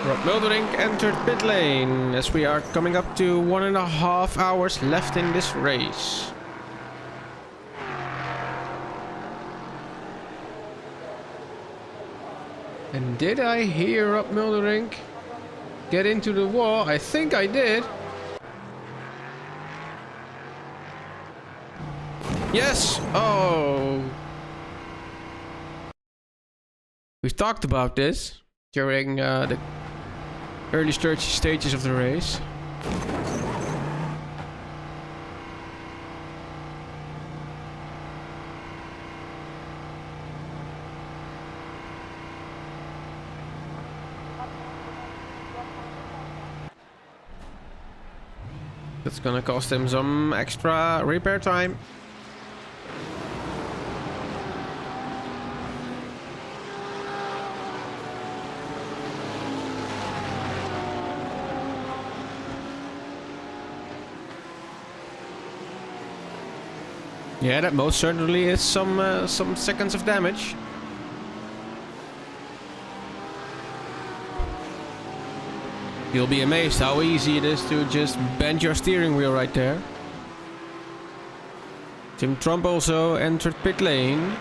Rob Mildering entered pit lane as we are coming up to 1.5 hours left in this race. And did I hear Rob Mildering get into the wall? I think I did. Yes! Oh! We've talked about this during the early stages of the race. That's gonna cost him some extra repair time. Yeah, that most certainly is some seconds of damage. You'll be amazed how easy it is to just bend your steering wheel right there. Tim Trump also entered pit lane.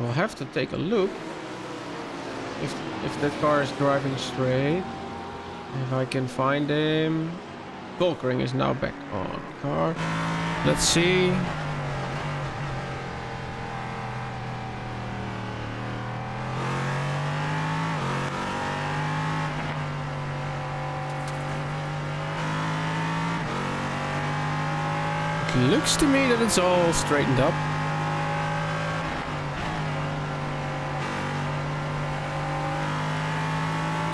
We'll have to take a look if that car is driving straight. If I can find him. Volkering is now back on car. Let's see. It looks to me that it's all straightened up.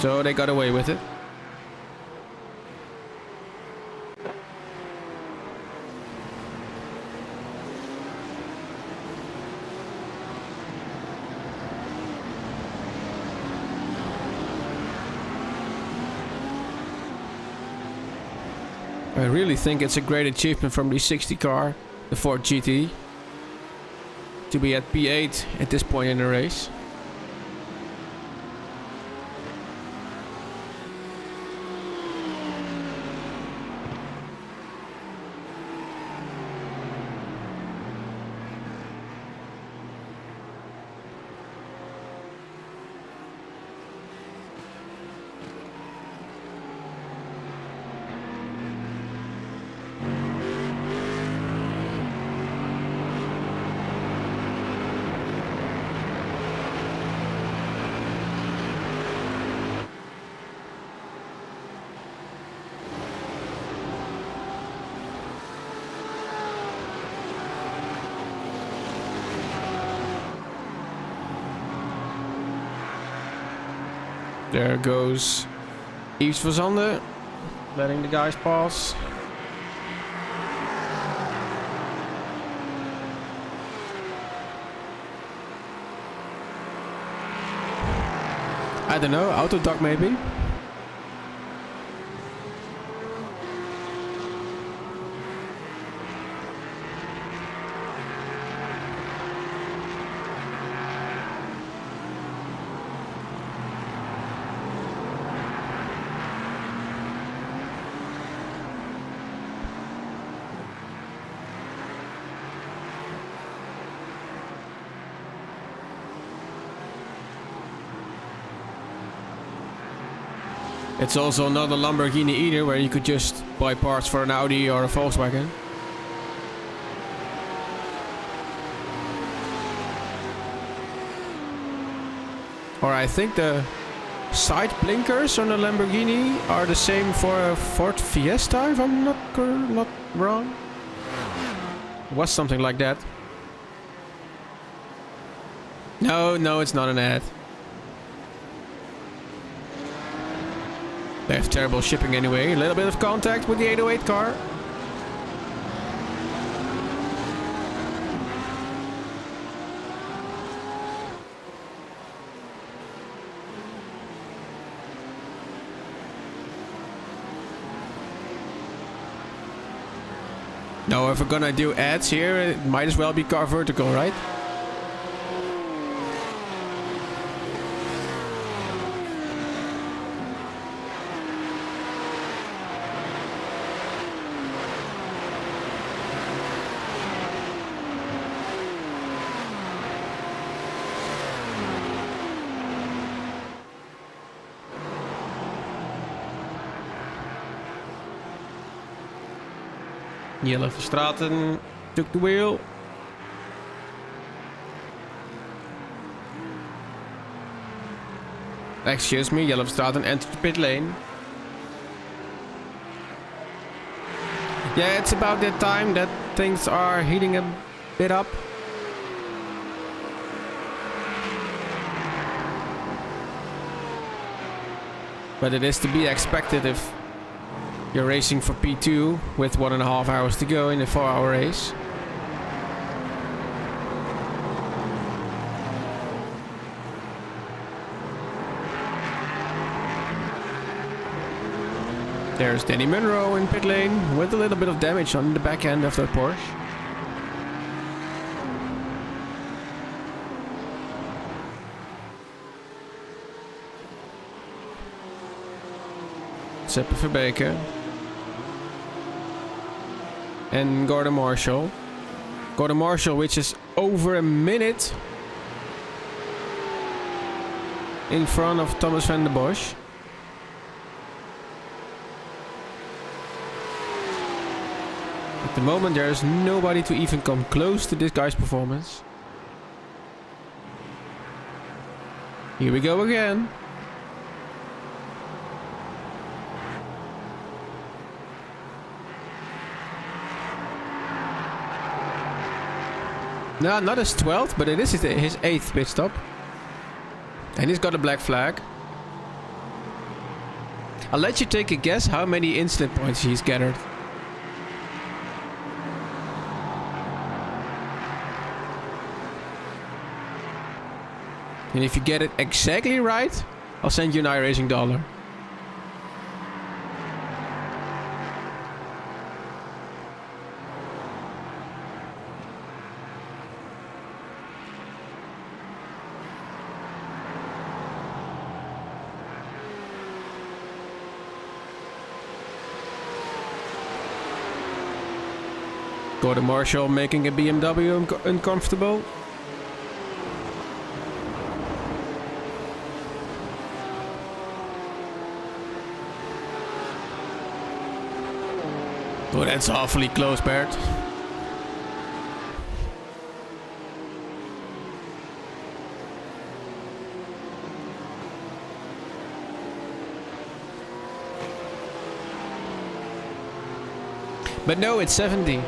So they got away with it. I really think it's a great achievement from the 60 car, the Ford GT, to be at P8 at this point in the race. There goes Yves Verzande, letting the guys pass. I don't know, Autodoc maybe? It's also not a Lamborghini either, where you could just buy parts for an Audi or a Volkswagen. Or I think the side blinkers on the Lamborghini are the same for a Ford Fiesta, if I'm not wrong. It was something like that. No, it's not an ad. They have terrible shipping anyway. A little bit of contact with the 808 car. No, if we're gonna do ads here, it might as well be car vertical, right? Jelle Verstraeten took the wheel. Excuse me, Jelle Verstraeten entered the pit lane. Yeah, it's about that time that things are heating a bit up. But it is to be expected if you're racing for P2 with 1.5 hours to go in a 4-hour race. There's Danny Munro in pit lane with a little bit of damage on the back end of the Porsche. Seppe Verbeke. And Gordon Marshall. Gordon Marshall, which is over a minute in front of Thomas van der Bosch. At the moment there is nobody to even come close to this guy's performance. Here we go again. No, not his 12th, but it is his 8th pit stop. And he's got a black flag. I'll let you take a guess how many incident points he's gathered. And if you get it exactly right, I'll send you an iRacing dollar. Gordon Marshall making a BMW uncomfortable. Oh, that's awfully close, Bert. But no, it's 70.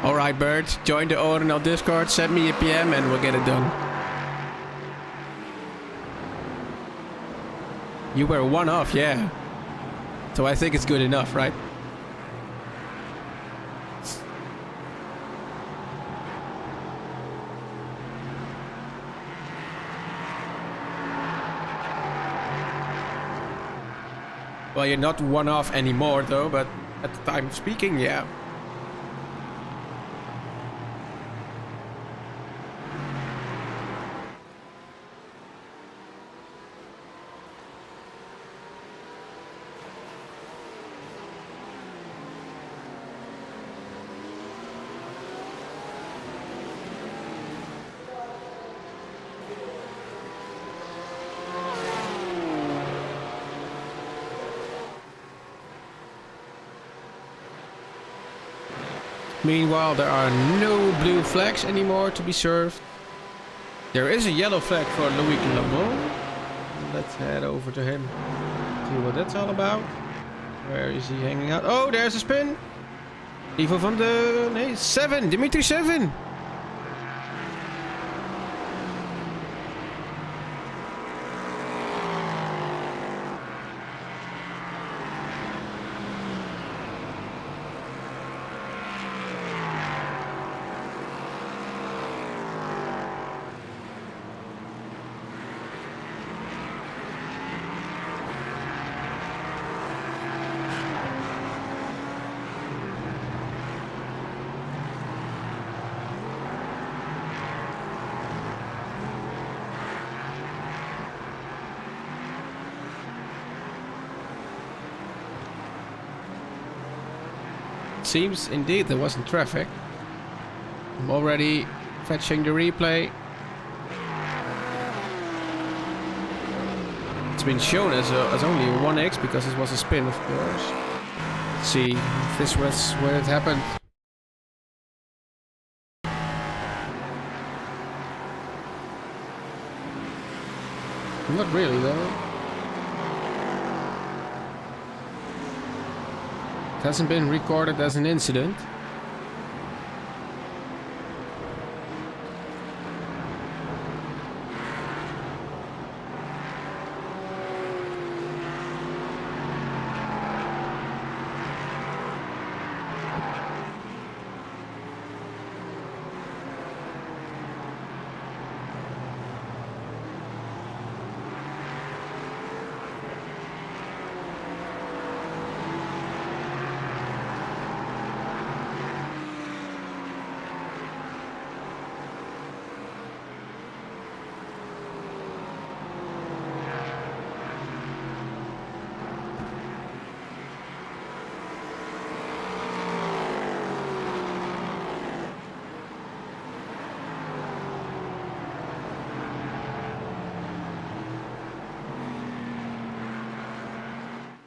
Alright, Bert, join the ORNL Discord, send me a PM and we'll get it done. You were one off, yeah. So I think it's good enough, right? Well, you're not one off anymore though, but at the time of speaking, yeah. Meanwhile, there are no blue flags anymore to be served. There is a yellow flag for Louis Lamont. let's head over to him. See what that's all about. Where is he hanging out? Oh, there's a spin. Ivo van de... Nee, Seven. Dimitri Seven. Seems indeed there wasn't traffic. I'm already fetching the replay. It's been shown as only a 1x because it was a spin, of course. Let's see if this was where it happened. Not really though. It hasn't been recorded as an incident.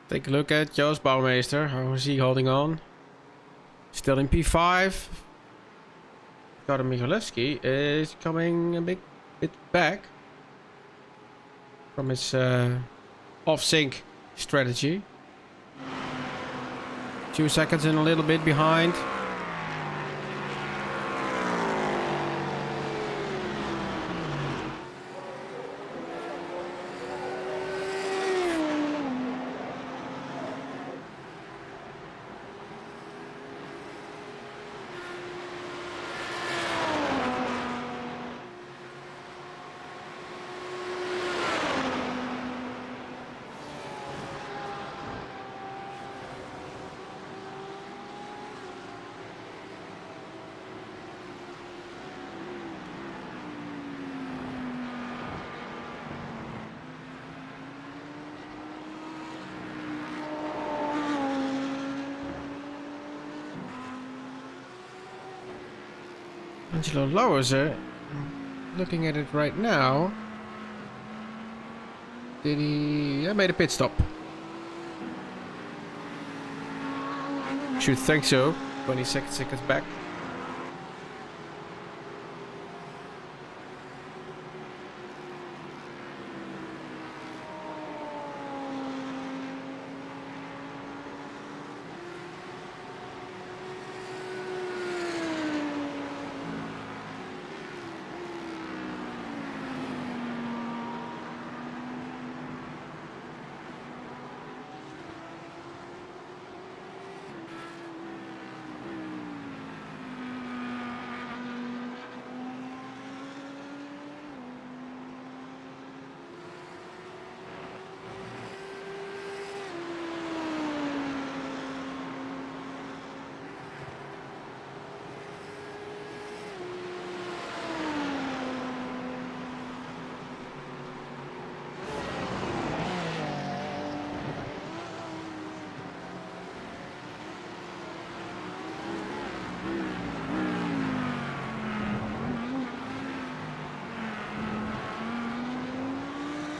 Take a look at Joost Bouwmeester. How is he holding on? Still in P5. Karel Michalewski is coming a bit back from his off-sync strategy. 2 seconds and a little bit behind. Angelo Lowerser, looking at it right now. Did he... I made a pit stop. Should think so. 26 seconds back.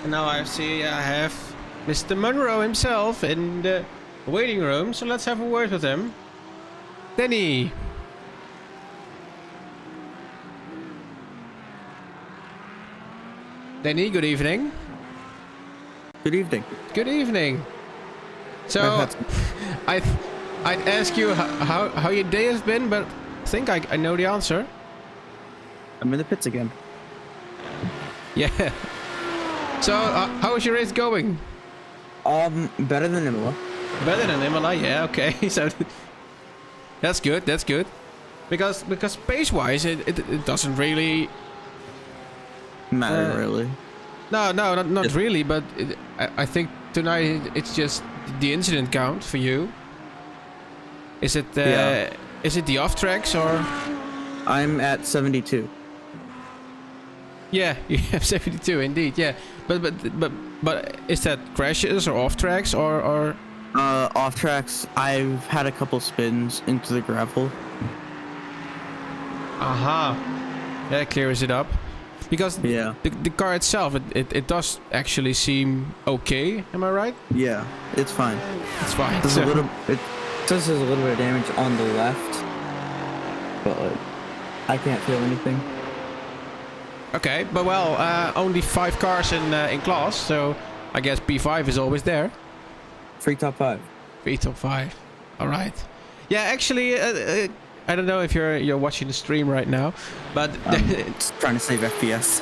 And now I see I have Mr. Monroe himself in the waiting room, so let's have a word with him. Danny! Danny, good evening. Good evening. Good evening. So, I'd ask you how your day has been, but I think I know the answer. I'm in the pits again. Yeah. So, how is your race going? Better than Imola. Better than Imola, yeah, okay. So, that's good, that's good. Because pace-wise, it doesn't really... Matter, really. No, not really, but I think tonight it's just the incident count for you. Is it is it the off tracks or? I'm at 72. Yeah, you have 72 indeed. Yeah, but is that crashes or off tracks or? Off tracks. I've had a couple spins into the gravel. Aha, that clears it up. Because Yeah. the car itself, it does actually seem okay. Am I right? Yeah, it's fine. It's fine. There's a little. It says there's a little bit of damage on the left, but like, I can't feel anything. Okay, but well, only 5 cars in class, so I guess P5 is always there. Free top 5. Free top 5. All right. Yeah, actually, I don't know if you're watching the stream right now, but Just trying to save FPS.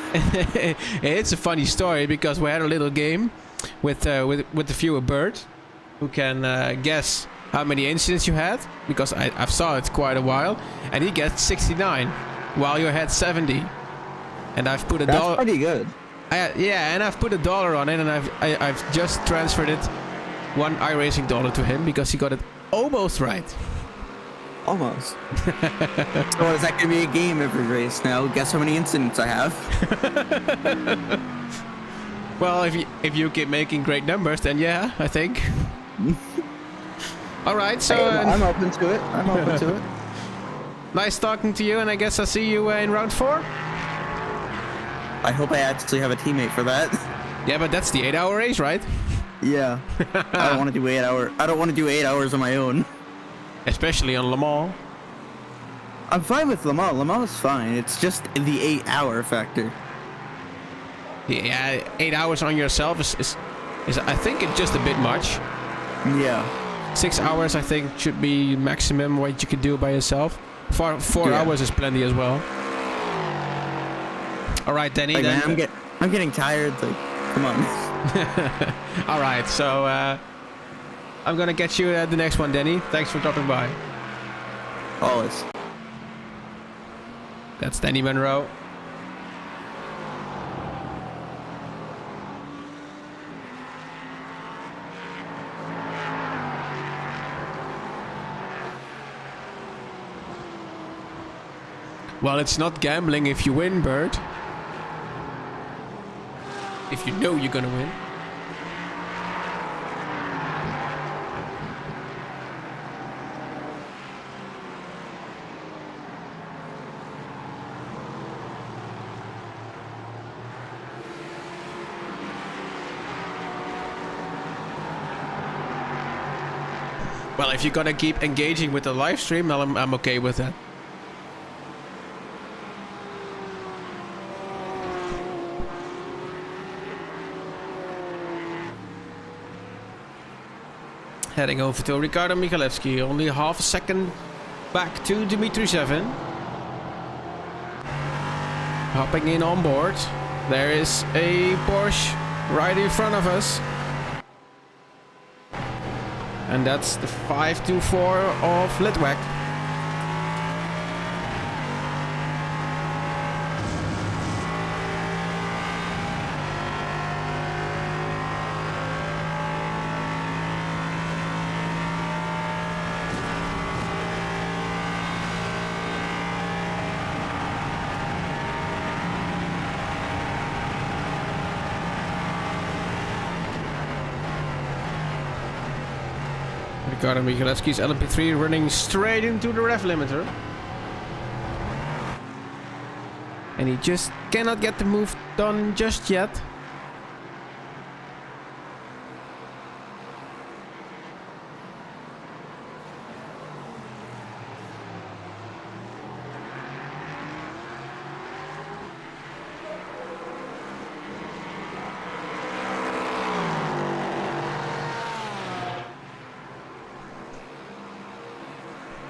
it's a funny story because we had a little game with the viewer Bird, who can guess how many incidents you had, because I've saw it quite a while, and he gets 69 while you had 70, and I've put a That's dollar. pretty good. Yeah, and I've put $1 on it, and I've just transferred it $1 iRacing to him because he got it almost right. Almost. So is that gonna be a game every race now? Guess how many incidents I have? Well, if you keep making great numbers, then yeah, I think. All right, so I'm open to it. I'm open to it. nice talking to you, and I guess I'll see you in round 4. I hope I actually have a teammate for that. Yeah, but that's the 8-hour race, right? Yeah. I don't want to do 8 hours. I don't want to do 8 hours on my own. Especially on Le Mans. I'm fine with Le Mans. Le Mans is fine. It's just the 8-hour factor. Yeah, 8 hours on yourself is I think it's just a bit much. Yeah. 6 hours I think should be maximum what you could do by yourself. 4 hours is plenty as well. All right, Danny. Like, then man, I'm getting tired. Like, come on. all right, so I'm gonna get you the next one, Danny. Thanks for dropping by. Always. That's Danny Monroe. Well, it's not gambling if you win, Bird. If you know you're gonna win. Well, if you're gonna keep engaging with the live stream, I'm okay with that. Heading over to Ricardo Michalewski, only half a second back to Dimitri Sevin. Hopping in on board. There is a Porsche right in front of us. And that's the 524 of Litwack. Ricardo Michalewski's LMP3 running straight into the rev limiter. And he just cannot get the move done just yet.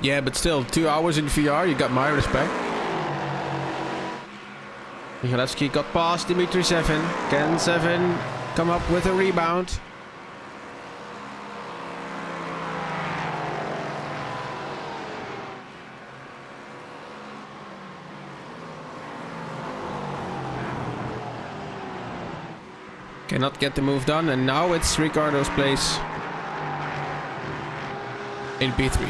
Yeah, but still, 2 hours in VR, you got my respect. Michalewski got past Dimitri Seven. Can Seven come up with a rebound? Cannot get the move done, and now it's Ricardo's place in P3.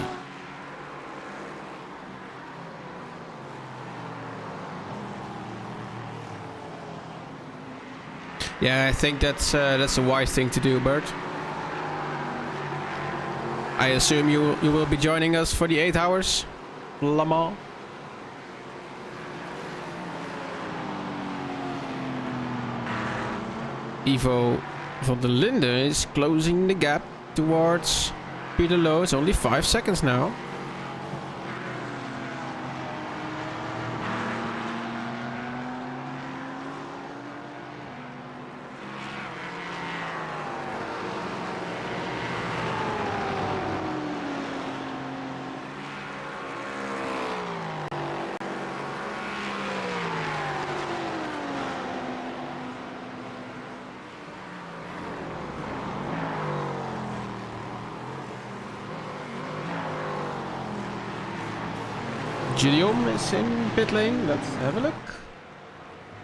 Yeah, I think that's a wise thing to do, Bert. I assume you will be joining us for the 8 hours, Le Mans. Ivo van der Linden is closing the gap towards Peter Lowe. It's only 5 seconds now. Guillaume is in pit lane. Let's have a look.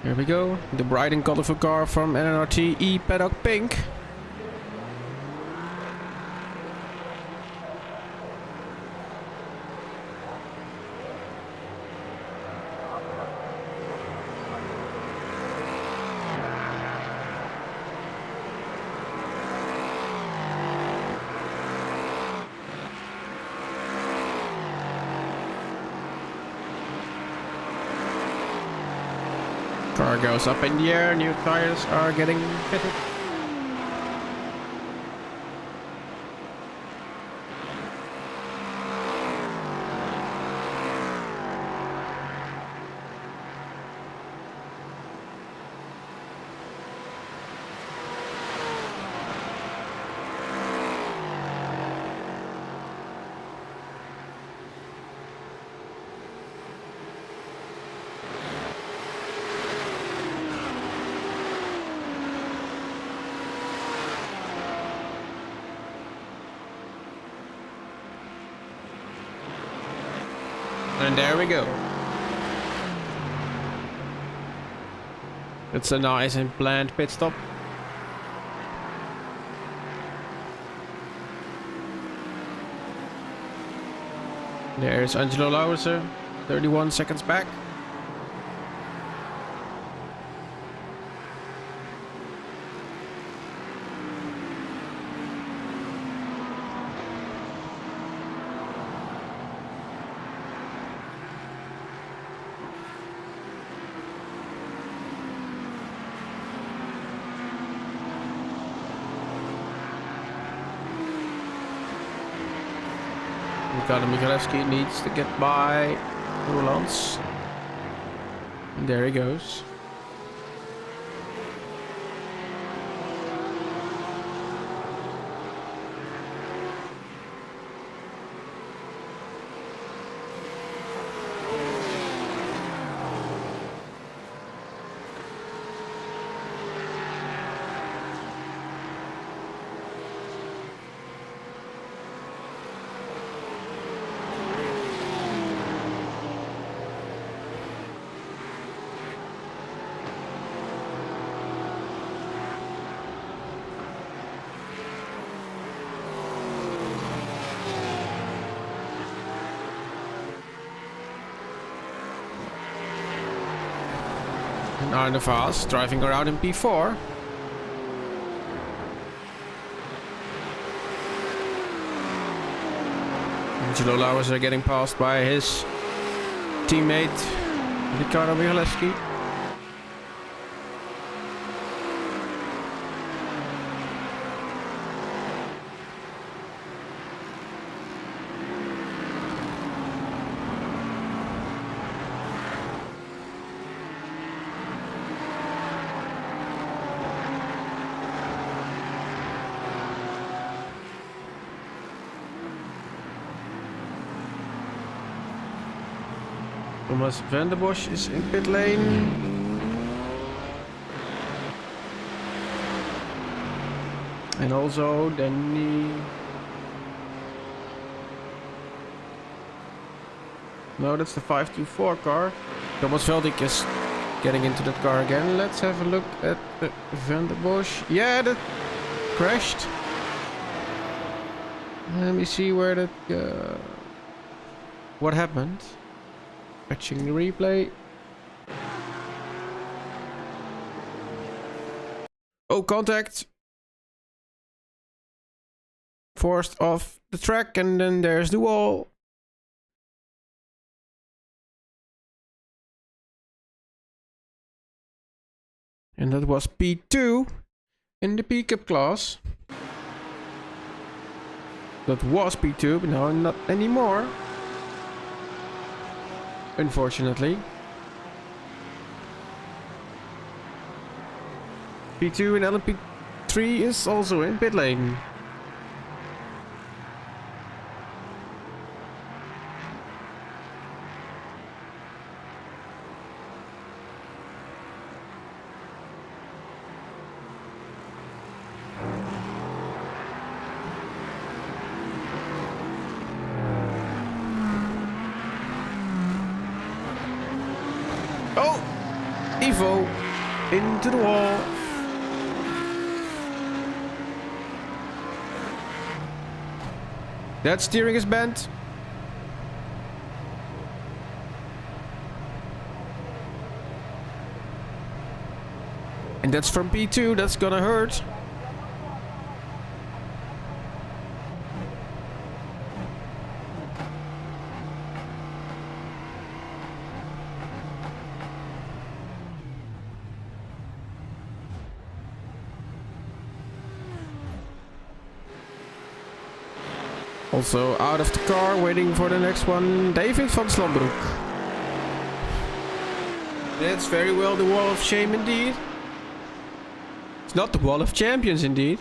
Here we go. The bright and colorful car from NNRT E Paddock Pink. Car goes up in the air, new tires are getting fitted. And there we go. It's a nice and planned pit stop. There's Angelo Lauwersen, 31 seconds back. Ricardo Michalewski needs to get by Rolands. And there he goes. And Arne Vaas driving around in P4. Angelo Lauwersen are getting passed by his teammate Ricardo Michalewski. Thomas van der Bosch is in pit lane. And also Danny. No, that's the 524 car. Thomas Veldik is getting into that car again. Let's have a look at the Van der Bosch. Yeah, that crashed. Let me see where that... what happened? Watching the replay. Oh, contact! Forced off the track, and then there's the wall. And that was P2 in the P-Cup class. That was P2, but now not anymore. Unfortunately. P2 and LMP3 is also in pit lane. Oh! Evo into the wall. That steering is bent. And that's from P2, that's gonna hurt. Also out of the car, waiting for the next one, David van Slambroek. That's very well the wall of shame indeed. It's not the wall of champions indeed.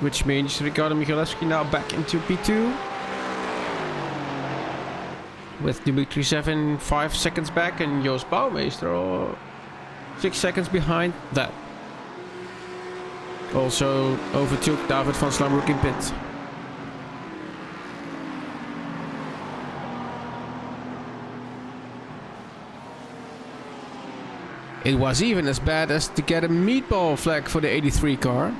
Which means Ricardo Michalewski now back into P2. With Dimitri Sevin 5 seconds back and Joost Bouwmeester 6 seconds behind that. Also overtook David van Slambroek in pit. It was even as bad as to get a meatball flag for the 83 car.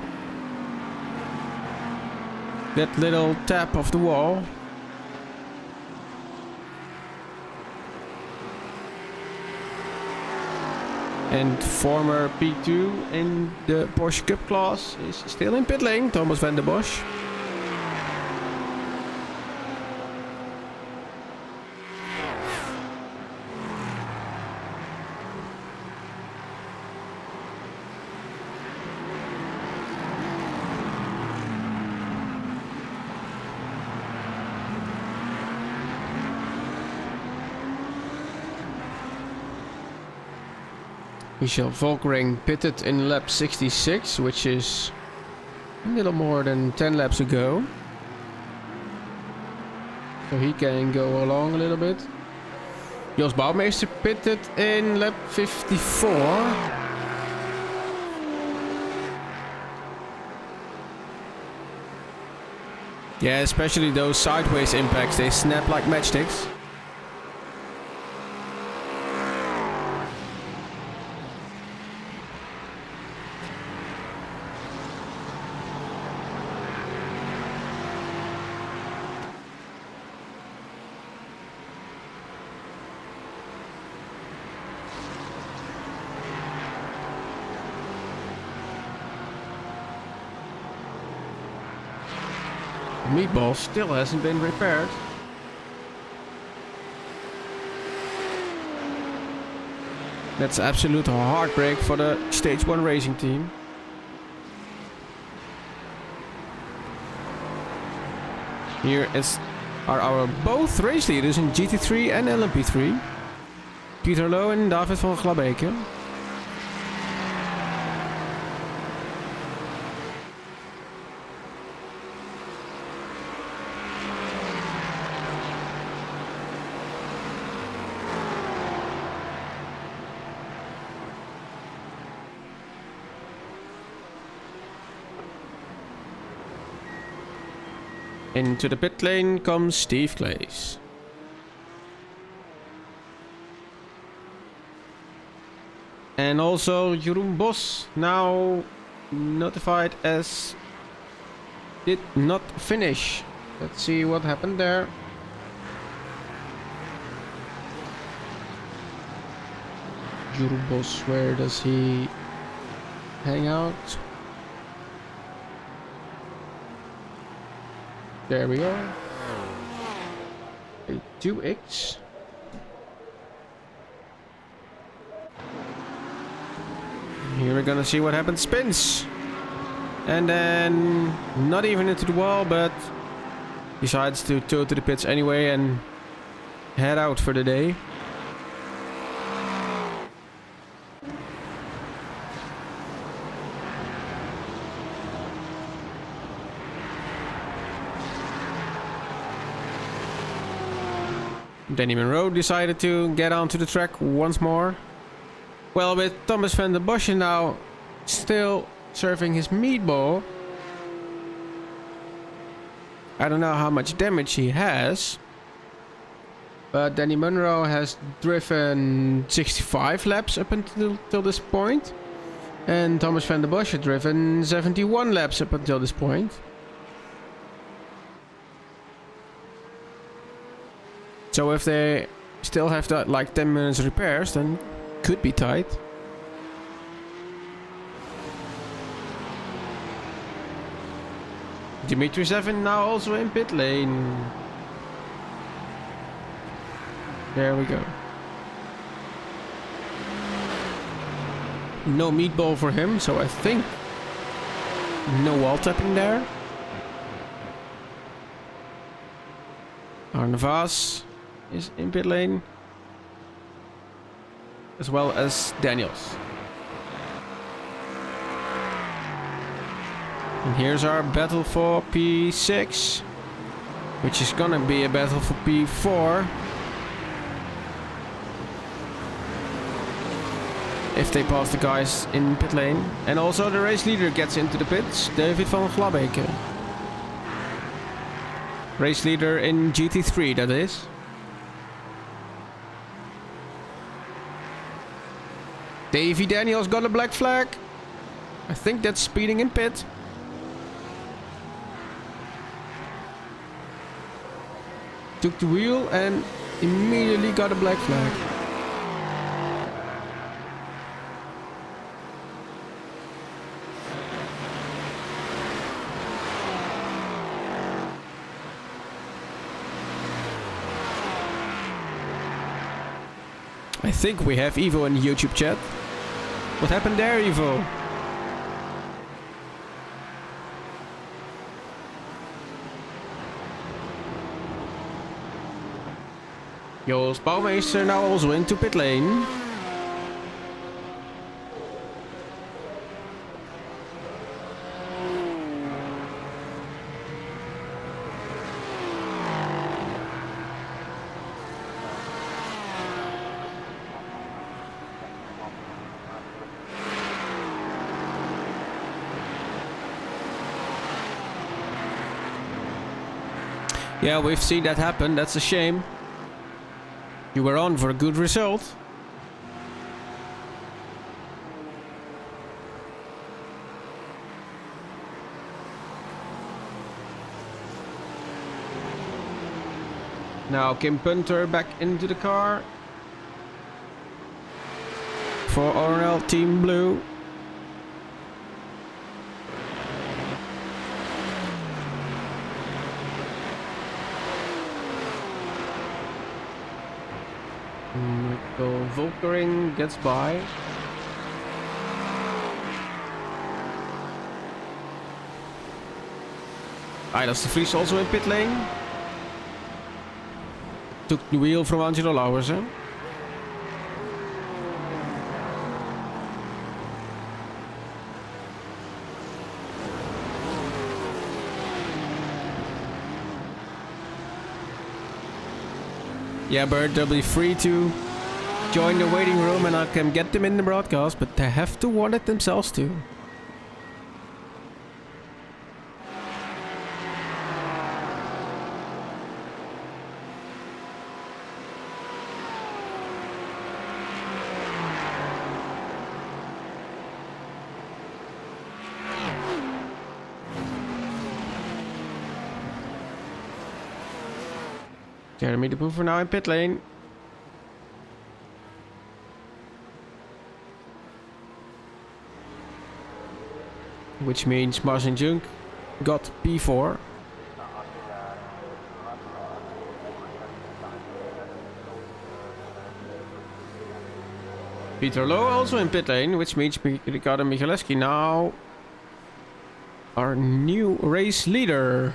That little tap of the wall. And former P2 in the Porsche Cup class is still in pit lane, Thomas van der Bosch. Michel Volkering pitted in lap 66, which is a little more than 10 laps ago. So he can go along a little bit. Joost Bouwmeester pitted in lap 54. Yeah, especially those sideways impacts, they snap like matchsticks. Meatball still hasn't been repaired. That's absolute heartbreak for the Stage 1 racing team. Here are our both race leaders in GT3 and LMP3. Pieter Loo and David van Glabeke. Into the pit lane comes Steve Clays. And also Jeroen Bos now notified as did not finish. Let's see what happened there. Jeroen Bos, where does he hang out? There we go. A 2X. Here we're gonna see what happens. Spins! And then not even into the wall, but decides to tow to the pits anyway and head out for the day. Danny Monroe decided to get onto the track once more. Well, with Thomas van der Bosche now still serving his meatball. I don't know how much damage he has. But Danny Monroe has driven 65 laps up until this point. And Thomas van der Bosche had driven 71 laps up until this point. So if they still have that like 10 minutes repairs, then could be tight. Dimitri 7 now also in pit lane. There we go. No meatball for him, so I think no wall tapping there. Arne Vaas is in pit lane, as well as Daniels. And here's our battle for P6, which is gonna be a battle for P4 if they pass the guys in pit lane. And also the race leader gets into the pits, David van Glabeke. Race leader in GT3, that is. Davy Daniels got a black flag. I think that's speeding in pit. Took the wheel and immediately got a black flag. I think we have Evo in the YouTube chat. What happened there, Evo? Jos Bouwmeester now also into pit lane. Yeah, we've seen that happen. That's a shame. You were on for a good result. Now Kim Punter back into the car for RNL Team Blue. So Volkering gets by. Eilers de Vries also in pit lane. Took the wheel from Angelo Lauwersen. Yeah, Bert, they'll be free to join the waiting room and I can get them in the broadcast, but they have to want it themselves too. Jeremy the Poofer now in pit lane. Which means Marcin Junk got P4. Peter Lowe also in pit lane, which means Ricardo Michalewski now our new race leader.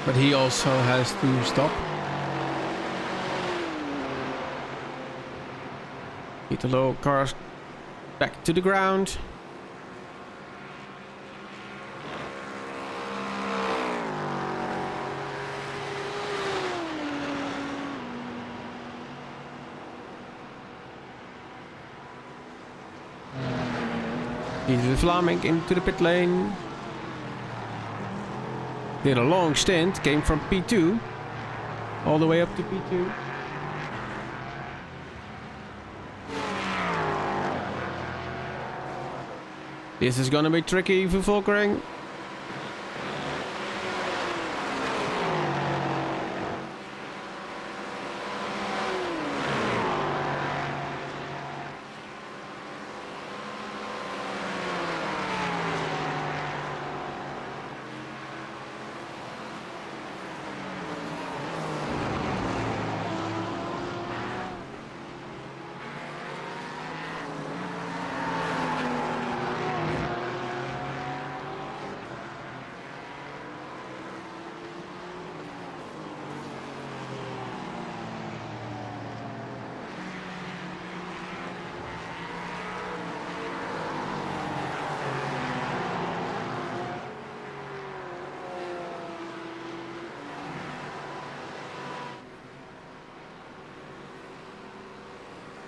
But he also has to stop. Peter Lowe cars back to the ground. Peter Vlaming into the pit lane. Did a long stint, came from P2 all the way up to P2. This is gonna be tricky for Volkering.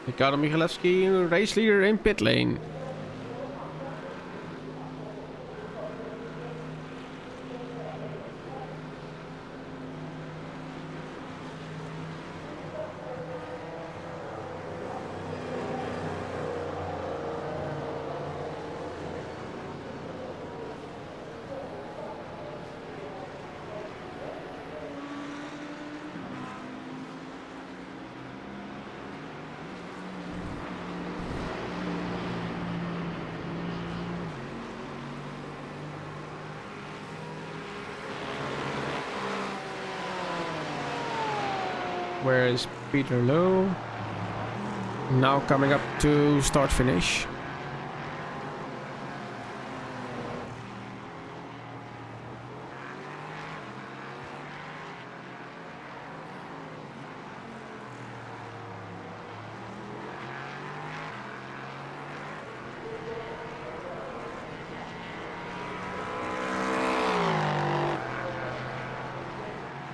Ricardo Michalewski, race leader in pit lane. Where is Peter Lowe? Now coming up to start finish.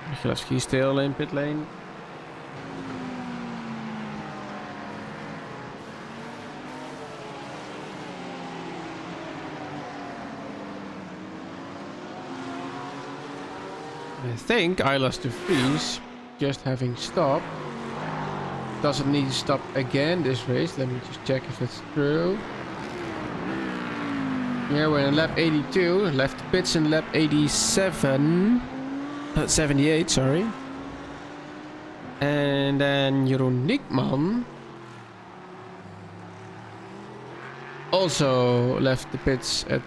Michalewski still in pit lane. I think Islas de Vries, just having stopped, doesn't need to stop again this race. Let me just check if it's true. Yeah, we're in lap 82, left the pits in lap 87, 78, sorry. And then Jeroen Nickman also left the pits at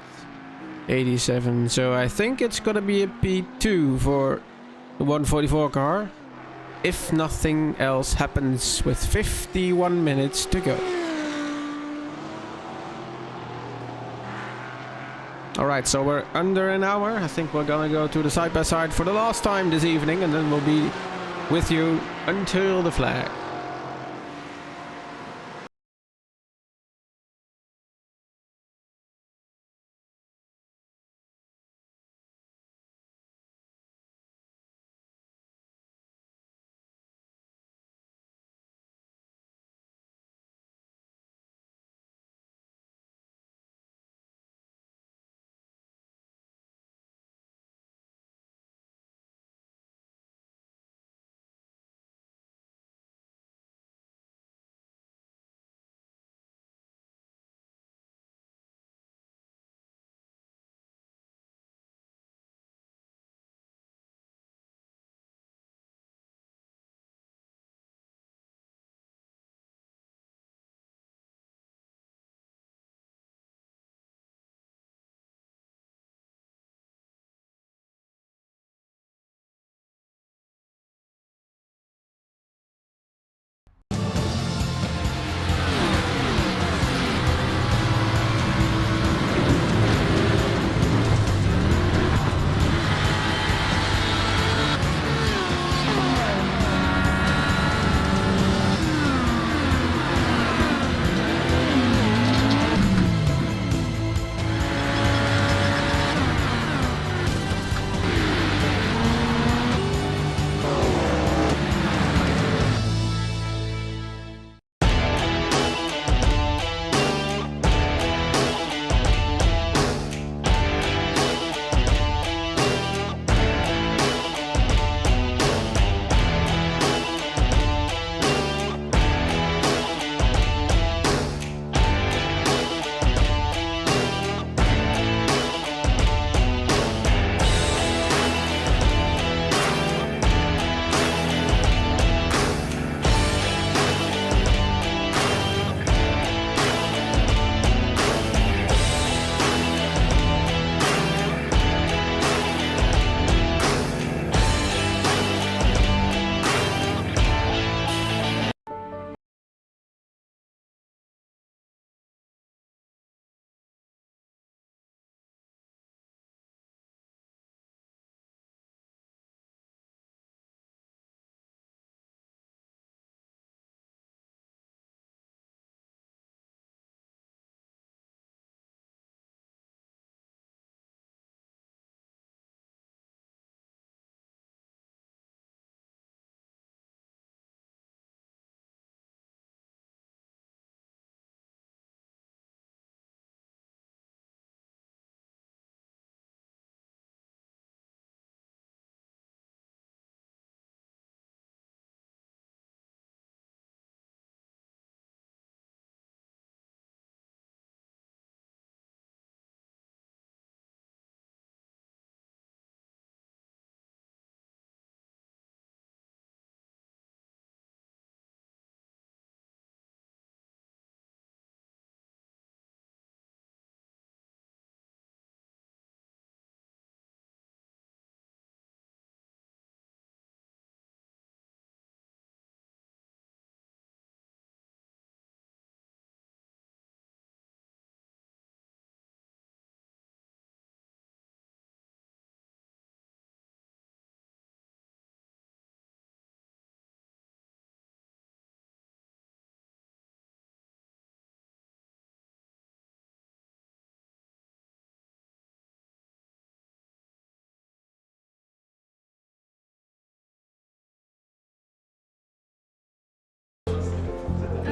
87, so I think it's gonna be a P2 for the 144 car if nothing else happens with 51 minutes to go. Alright, so we're under an hour. I think we're gonna go to the side-by-side for the last time this evening, and then we'll be with you until the flag.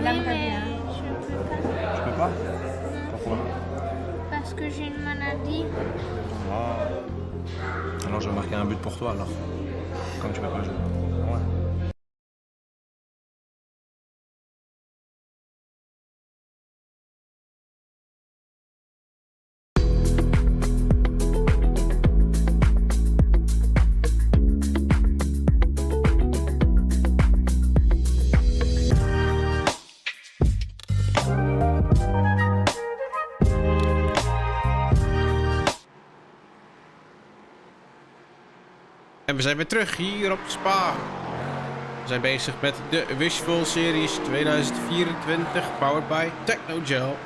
Oui, l'aimerais mais bien. je peux pas. Tu peux pas? Pourquoi? Parce que j'ai une maladie. Ah. Alors je vais marquer un but pour toi alors. Comme tu peux pas jouer. Ouais. En we zijn weer terug hier op Spa. We zijn bezig met de Wishful Series 2024, powered by Technogel.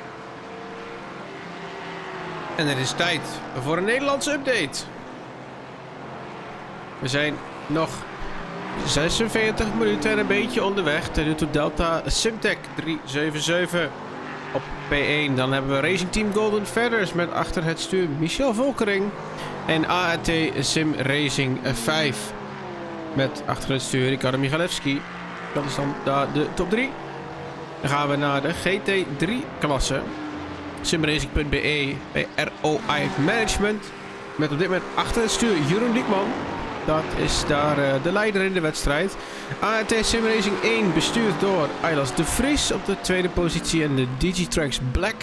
En het is tijd voor een Nederlandse update. We zijn nog 46 minuten en een beetje onderweg. Toyota Delta Simtech 377 op P1. Dan hebben we Racing Team Golden Feathers met achter het stuur Michel Volkering. En AAT Sim Racing 5 met achter het stuur Ricardo Michalewski. Dat is dan de top 3. Dan gaan we naar de GT3 klasse. Simracing.be bij ROI Management. Met op dit moment achter het stuur Jeroen Diekman. Dat is daar de leider in de wedstrijd. AAT Sim Racing 1 bestuurd door Aylas de Vries op de tweede positie. En de Digitrax Black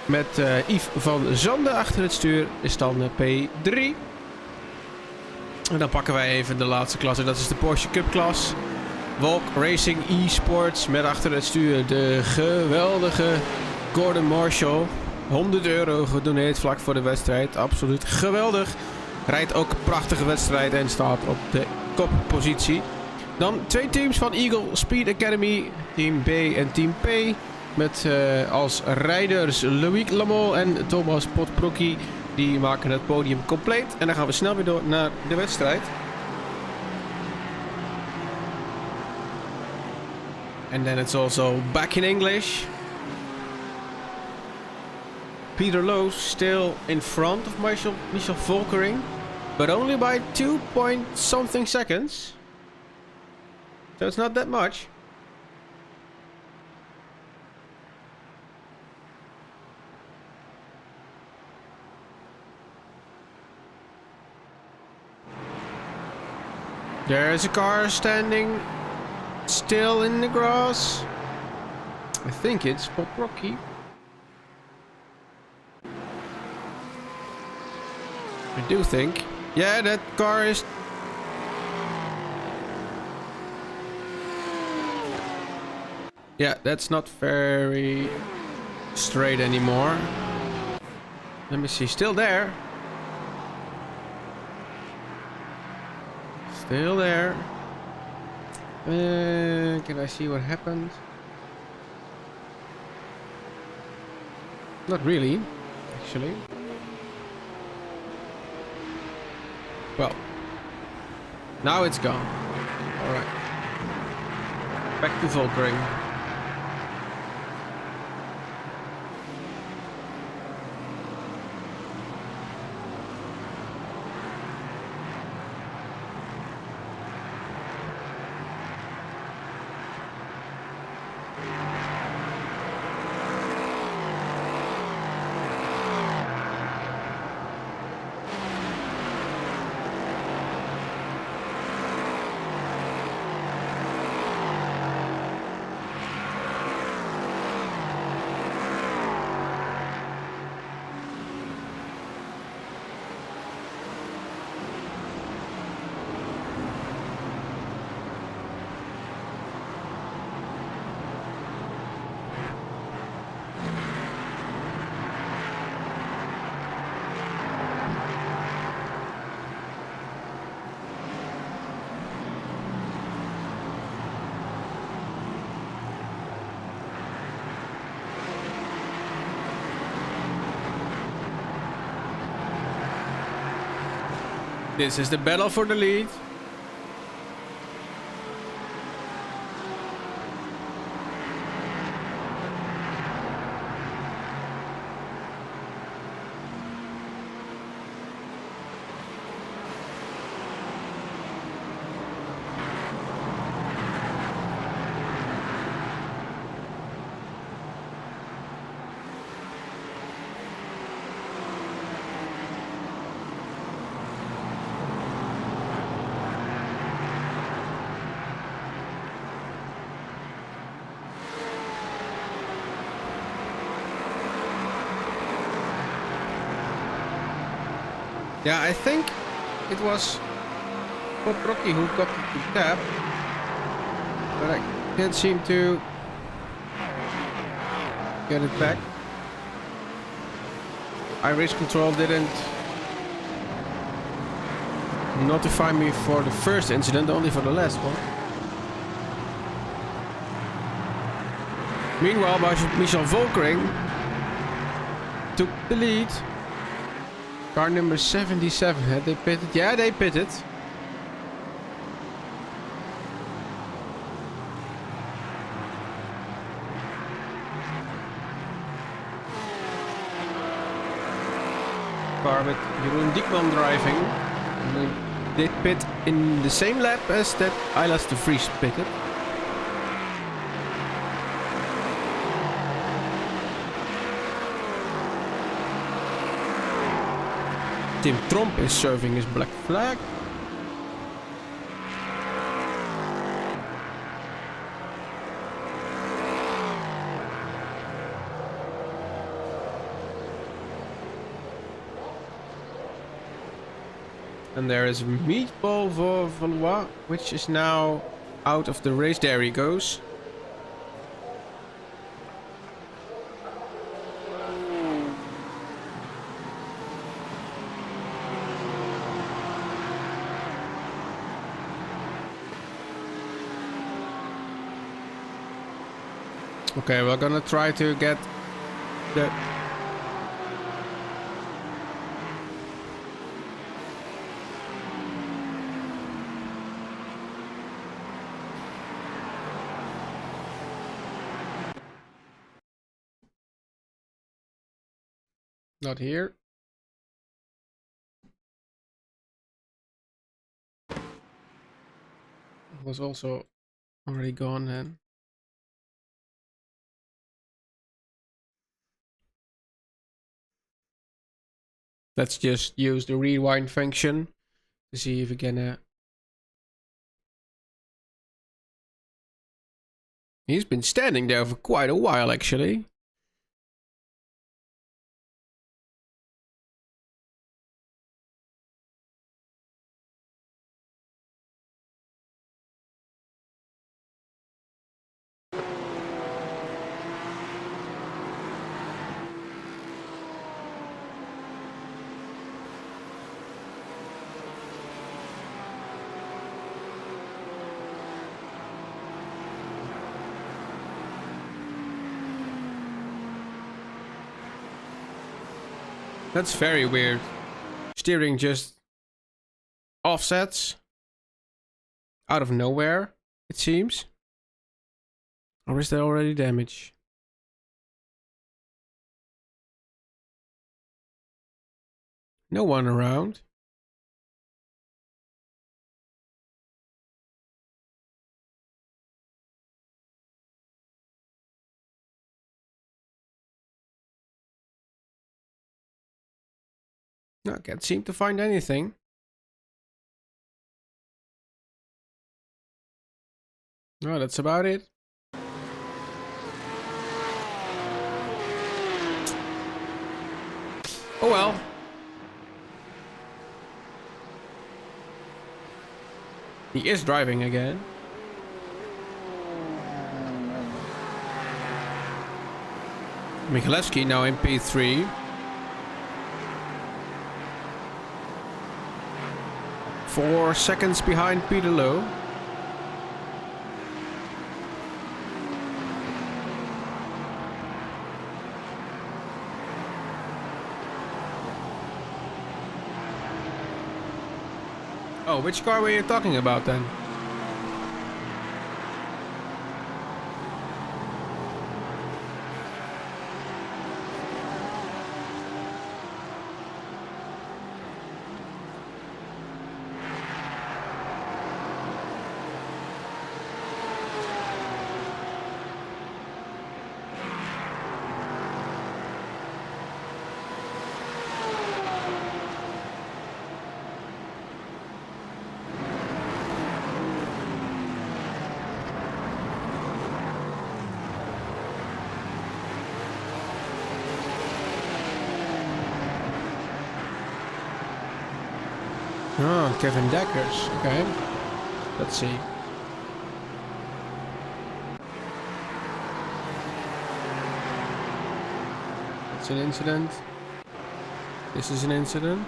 met Yves van Zande achter het stuur is dan P3. En dan pakken wij even de laatste klasse. Dat is de Porsche Cup klas. Volk Racing eSports met achter het stuur de geweldige Gordon Marshall. €100 gedoneerd vlak voor de wedstrijd. Absoluut geweldig. Rijdt ook een prachtige wedstrijd en staat op de koppositie. Dan twee teams van Eagle Speed Academy. Team B en Team P. Met als rijders Loïc Lamol en Thomas Potprocki. Die maken het podium compleet. En dan gaan we snel weer door naar de wedstrijd. And then it's also back in English. Peter Lowe still in front of Michel Volkering, but only by 2 point something seconds. So it's not that much. There's a car standing still in the grass. I think it's Potprocki. I do think. Yeah, that car is... Yeah, that's not very straight anymore. Let me see. Still there. Still there. Can I see what happened? Not really, actually. Well, now it's gone. Alright. Back to Volkering. This is the battle for the lead. Yeah, I think it was Rocky who got the tap, but I can't seem to get it back. iRace Control didn't notify me for the first incident, only for the last one. Meanwhile, Michel Volkering took the lead. Car number 77, had they pitted? Yeah, they pitted. Car with Jeroen Diekman driving. And they did pit in the same lap as that Eilas de Vries pitted. Tim Tromp is serving his black flag. And there is Meatball Valois, which is now out of the race. There he goes. Okay, we're gonna try to get the... Not here. Was also already gone then. Let's just use the rewind function to see if we can... He's been standing there for quite a while, actually. That's very weird. Steering just offsets out of nowhere, it seems. Or is there already damage? No one around. No, I can't seem to find anything. No, that's about it. Oh well. He is driving again. Michalewski now in P3. 4 seconds behind Peter Lowe. Oh, which car were you talking about then? Oh, Kevin Deckers. Okay. Let's see. It's an incident. This is an incident.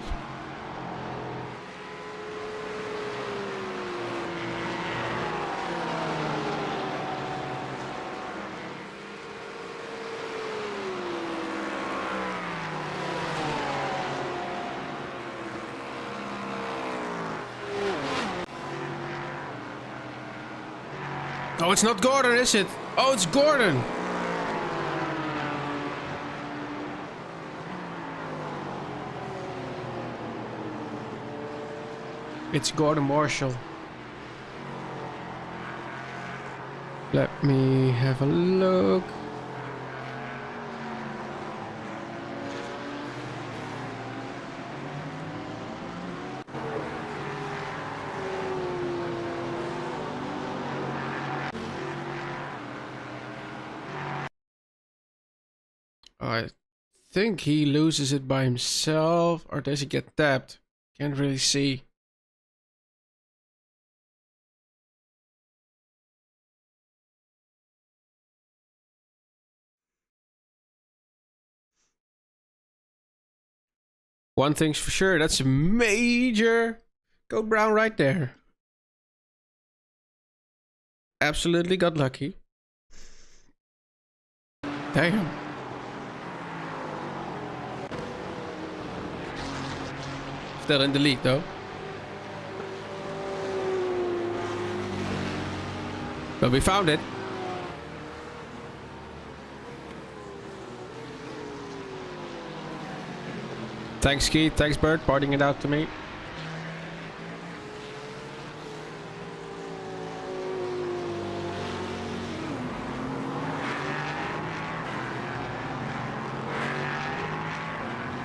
Oh, it's not Gordon, is it? Oh, it's Gordon. It's Gordon Marshall. Let me have a look. I think he loses it by himself, or does he get tapped? Can't really see. One thing's for sure, that's a major code brown right there. Absolutely got lucky. Damn. Still in the lead though. But we found it. Thanks Keith, thanks Bert, parting it out to me.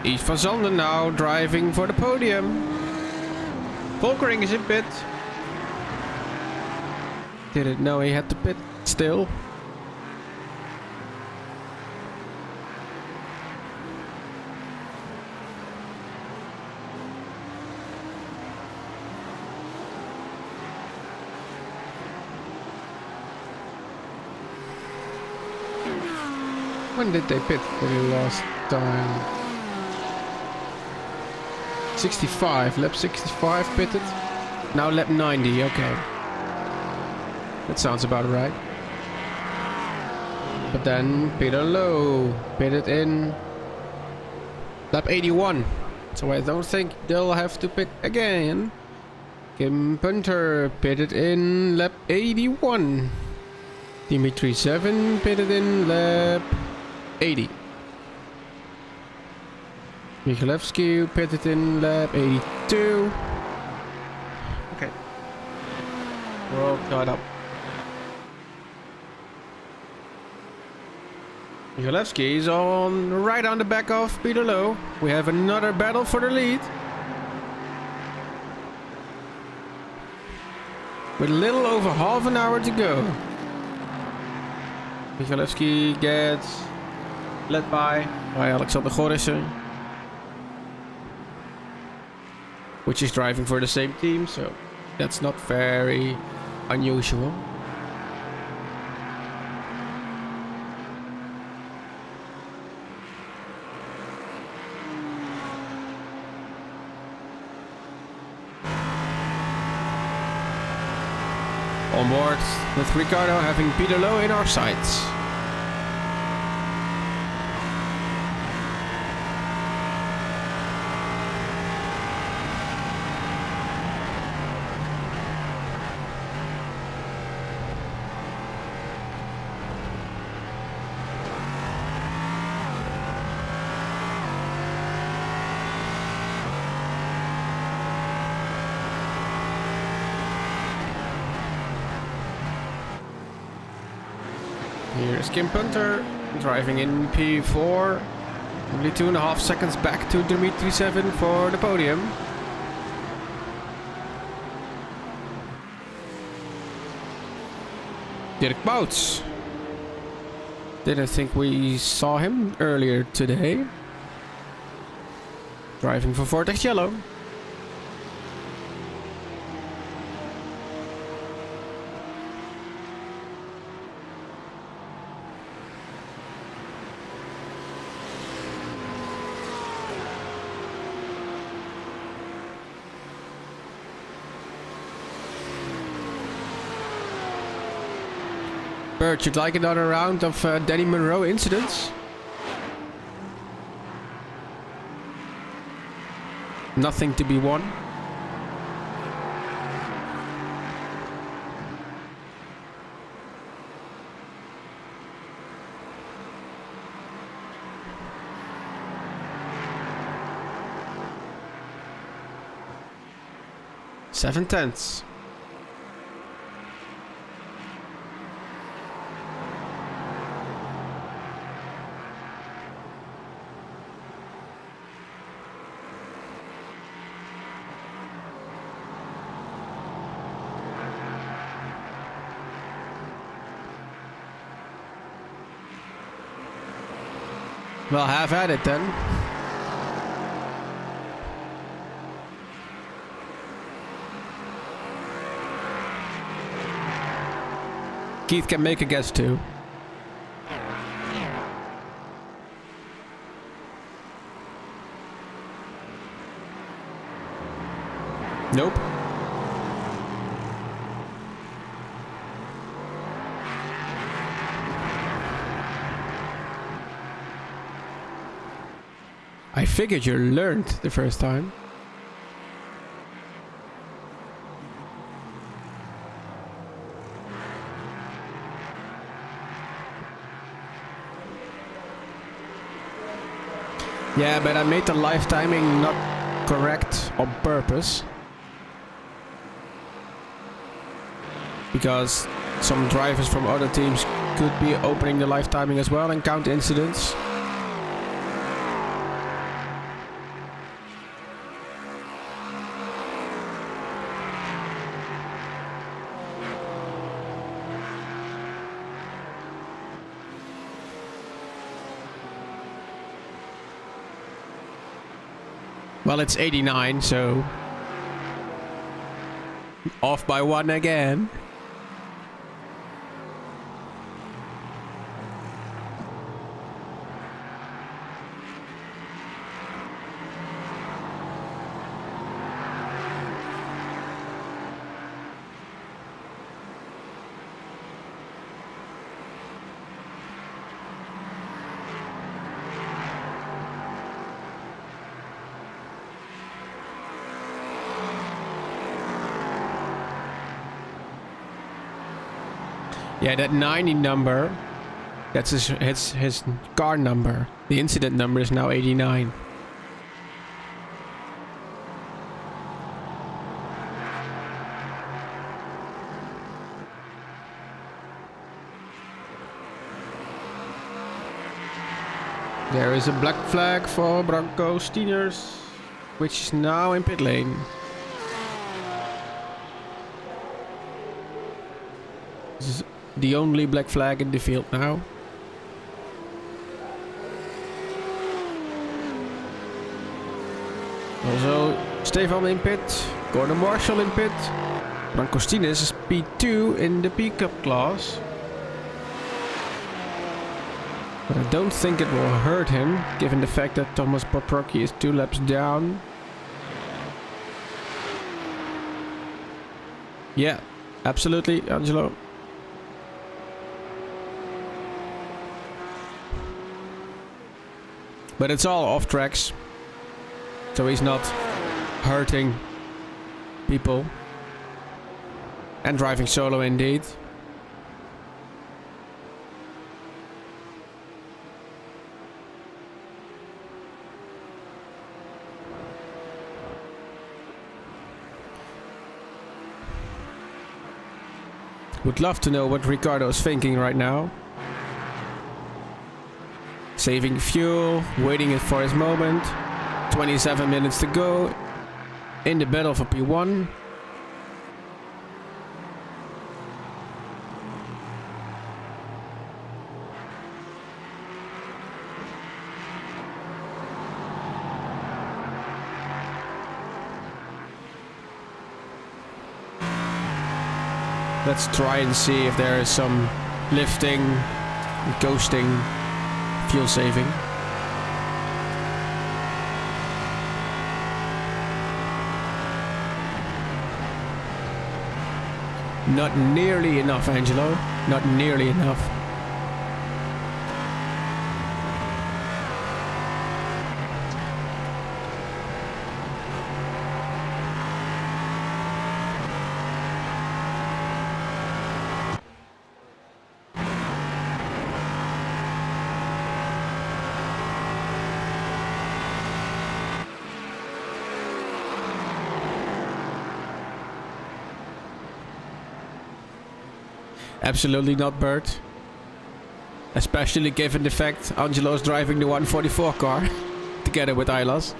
Yves van Zanden now driving for the podium. Volkering is in pit. Didn't know he had to pit still. When did they pit for the last time? 65, lap 65 pitted. Now lap 90, okay. That sounds about right. But then Peter Lowe pitted in lap 81. So I don't think they'll have to pit again. Kim Punter pitted in lap 81. Dimitri 7 pitted in lap 80. Michalewski pitted in lap 82. Okay. We're all caught up. Michalewski is right on the back of Peter Lowe. We have another battle for the lead. With a little over half an hour to go. Michalewski gets led by Alexander Gorissen, which is driving for the same team, so that's not very unusual. On board with Ricardo having Peter Lowe in our sights. Here's Kim Punter driving in P4. Only 2.5 seconds back to Dimitri 7 for the podium. Dirk Bouts. Didn't think we saw him earlier today. Driving for Vortex Yellow. Bert, you'd like another round of Danny Monroe incidents? Nothing to be won. Seven tenths. Well, have at it then. Keith can make a guess too. Nope. I figured you learned the first time. Yeah, but I made the live timing not correct on purpose. Because some drivers from other teams could be opening the live timing as well and count incidents. Well, it's 89, so off by one again. Yeah, that 90 number, that's his car number. The incident number is now 89. There is a black flag for Branko Stieners, which is now in pit lane. This is the only black flag in the field now. Also, Stefan in pit, Gordon Marshall in pit. Branko Stieners is P2 in the P Cup class. But I don't think it will hurt him, given the fact that Thomas Poprocki is 2 laps down. Yeah, absolutely, Angelo. But it's all off tracks, so he's not hurting people. And driving solo indeed. Would love to know what Ricardo's thinking right now. Saving fuel, waiting for his moment. 27 minutes to go in the battle for P1. Let's try and see if there is some lifting, ghosting, fuel saving. Not nearly enough, Angelo. Not nearly enough. Absolutely not, Bert. Especially given the fact Angelo's driving the 144 car together with Ilas.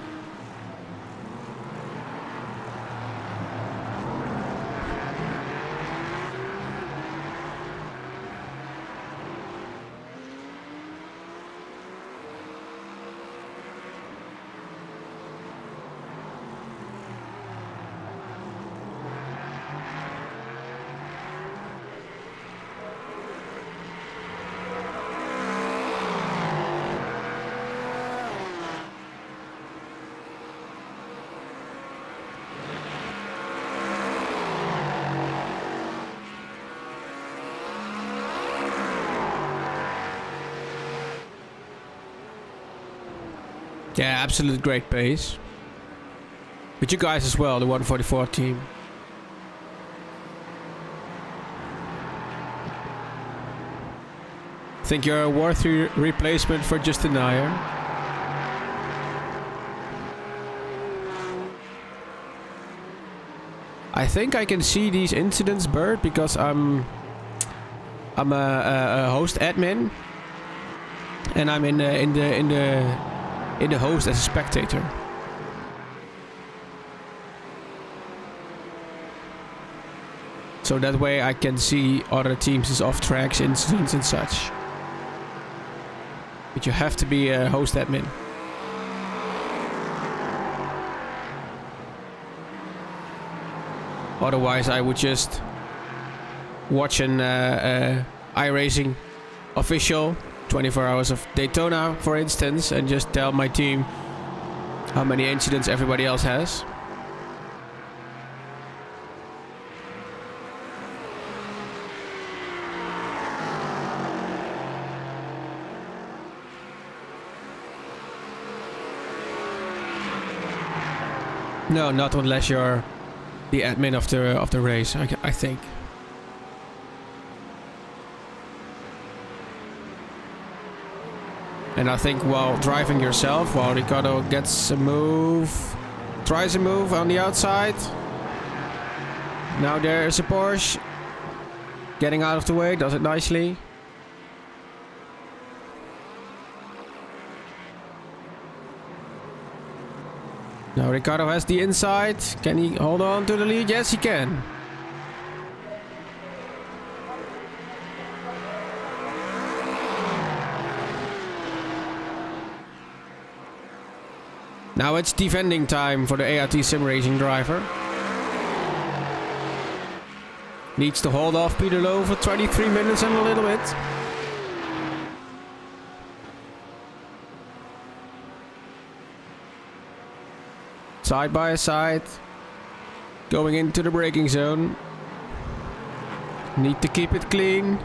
Yeah, absolute great pace. But you guys as well, the 144 team. Think you're a worthy replacement for Justin Nair? I think I can see these incidents, Bert, because I'm a host admin, and I'm in the host as a spectator. So that way I can see other teams' off-tracks incidents and such. But you have to be a host admin. Otherwise I would just watch an iRacing official 24 hours of Daytona, for instance, and just tell my team how many incidents everybody else has. No, not unless you're the admin of the race, I think. And I think while driving yourself, while Ricardo gets a move, tries a move on the outside. Now there's a Porsche. Getting out of the way, does it nicely. Now Ricardo has the inside. Can he hold on to the lead? Yes, he can. Now it's defending time for the ART Sim Racing driver. Needs to hold off Peter Lowe for 23 minutes and a little bit. Side by side. Going into the braking zone. Need to keep it clean.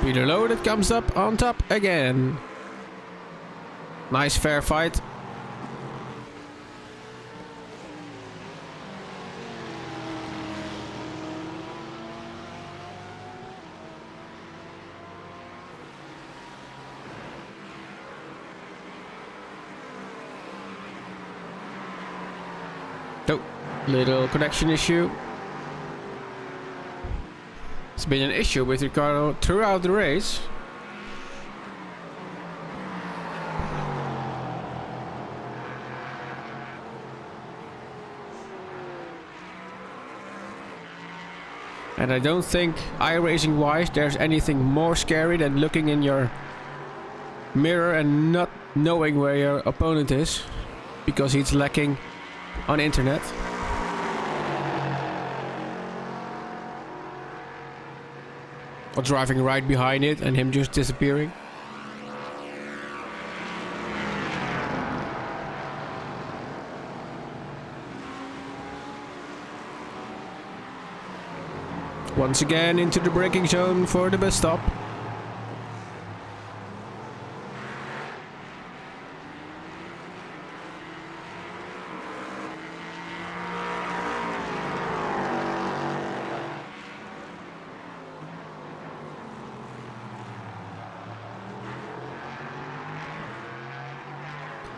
Peter Lowe that comes up on top again. Nice fair fight. Oh, little connection issue. It's been an issue with Ricardo throughout the race. And I don't think iRacing wise there's anything more scary than looking in your mirror and not knowing where your opponent is because he's lacking on internet. Or driving right behind it and him just disappearing. Once again into the braking zone for the bus stop.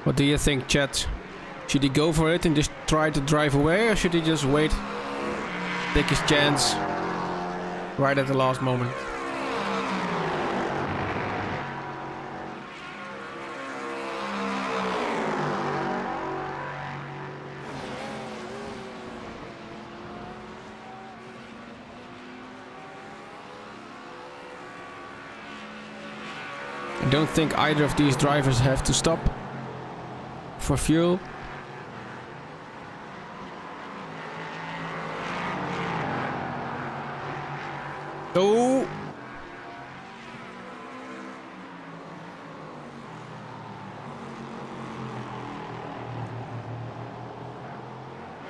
What do you think, chat? Should he go for it and just try to drive away, or should he just wait, take his chance right at the last moment? I don't think either of these drivers have to stop for fuel. Oh!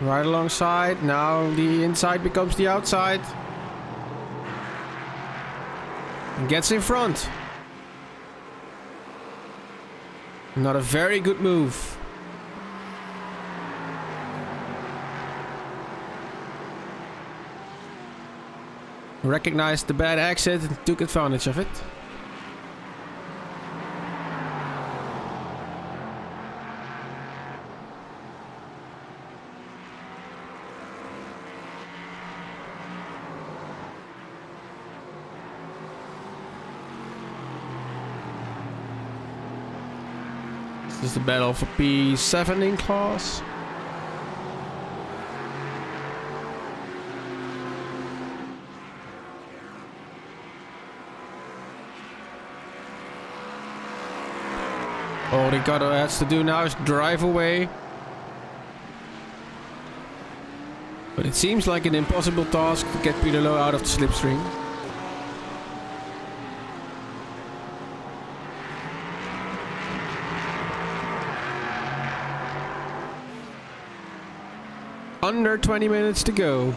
Right alongside. Now the inside becomes the outside. And gets in front. Not a very good move. Recognized the bad exit and took advantage of it. This is the battle for P7 in class. All Ricardo has to do now is drive away. But it seems like an impossible task to get Peter Lowe out of the slipstream. Under 20 minutes to go.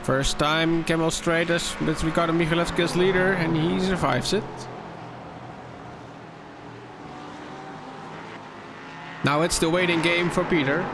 First time Camel Straight with Ricardo Michalewski as leader, and he survives it. Now it's the waiting game for Peter.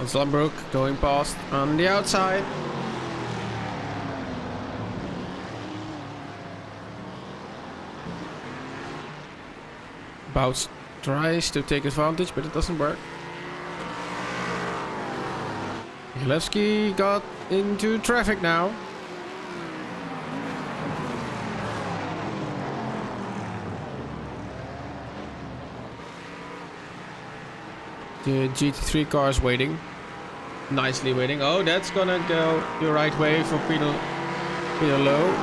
Zlambrook going past on the outside. Bouts tries to take advantage, but it doesn't work. Michalewski got into traffic now. The GT3 car is waiting. Nicely waiting. Oh, that's gonna go the right way for Peter Lowe.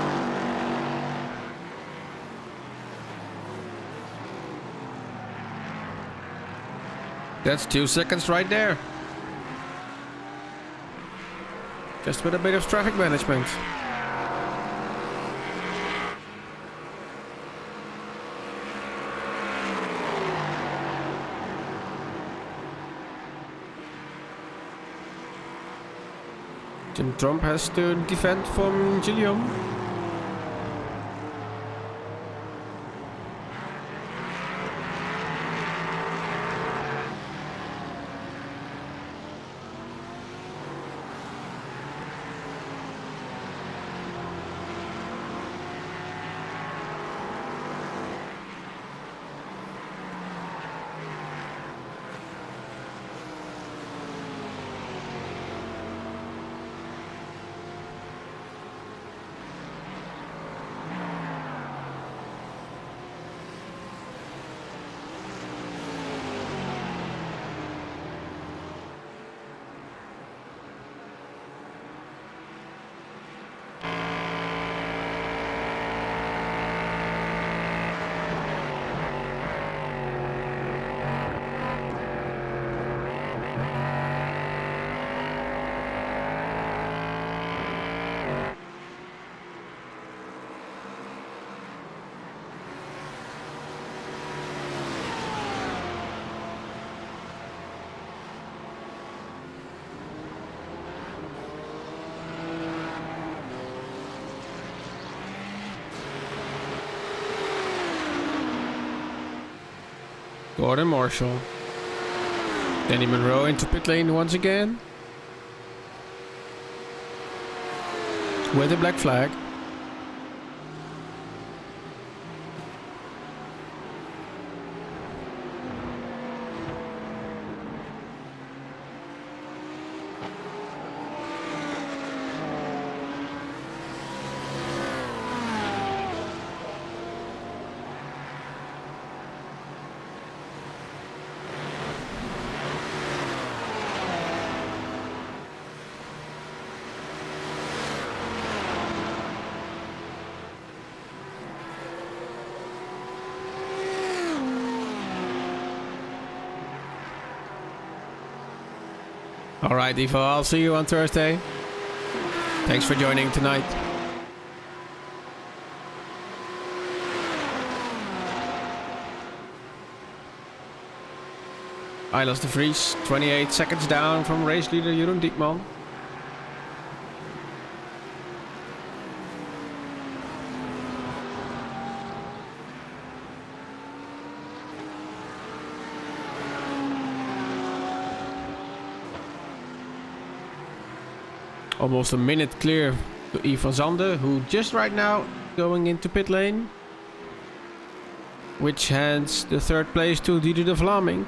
That's 2 seconds right there. Just with a bit of traffic management. Then Trump has to defend from Gilliam. Gordon Marshall. Danny Monroe into pit lane once again. With the black flag. Alright, Evo, I'll see you on Thursday. Thanks for joining tonight. Eilers de Vries, 28 seconds down from race leader Jeroen Diekman. Almost a minute clear to Yves van Zande, who just right now going into pit lane. Which hands the third place to Didier de Vlaming.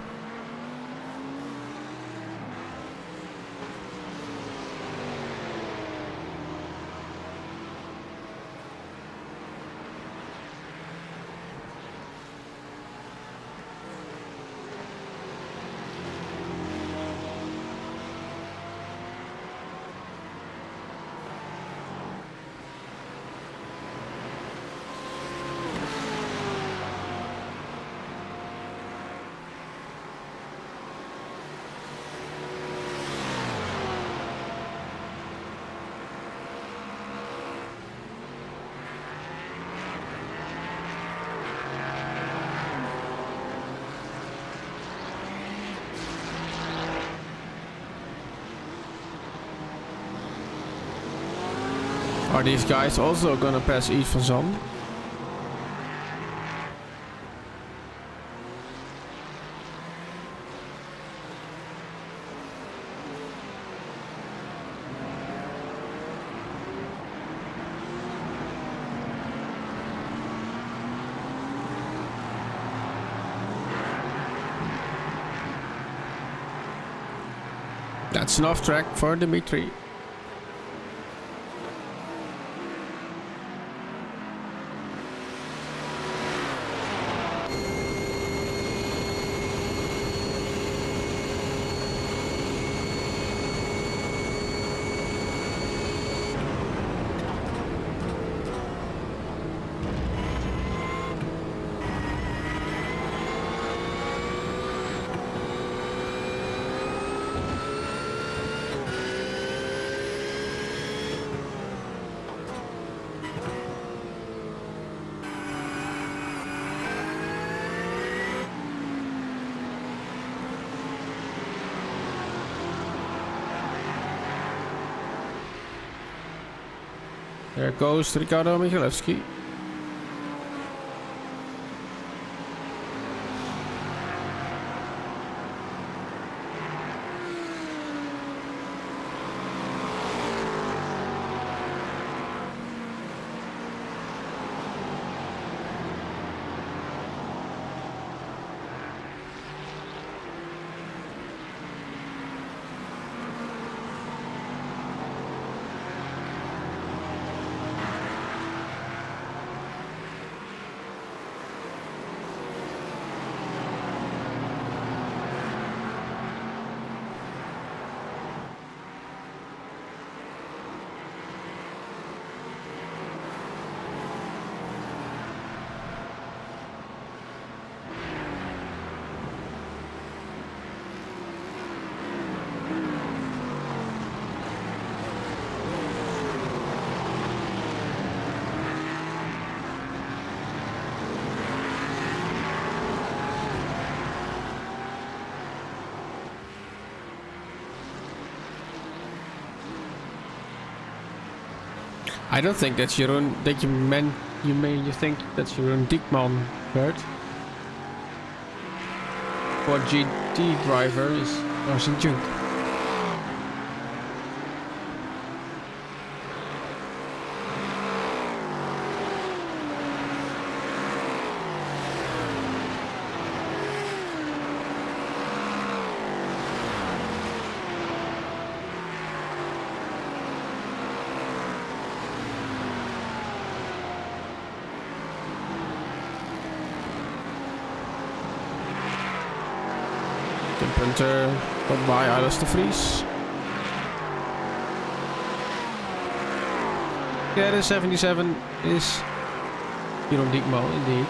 Are these guys also gonna pass Yves van Zand? That's an off track for Dimitri. There goes Ricardo Michalewski. I don't think that's Jeroen. That you think that's Jeroen Diekman, Bert. For GT driver is Larsen Junk. Punter got by Eilers de Vries. Yeah, the 77 is Jeroen Diekman indeed.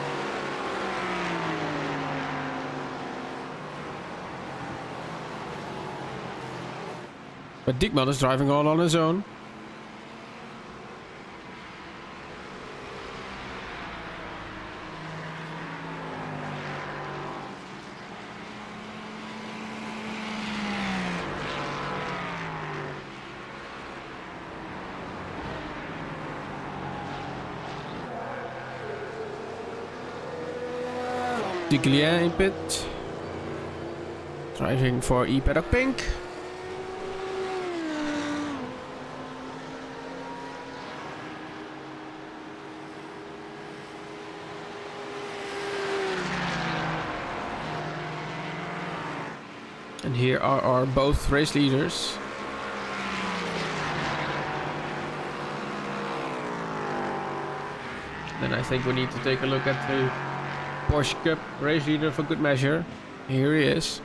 But Diekman is driving all on his own. Duglien in pit. Driving for E-Paddock Pink. And here are our both race leaders. Then I think we need to take a look at the Porsche Cup race leader for good measure. Here he is.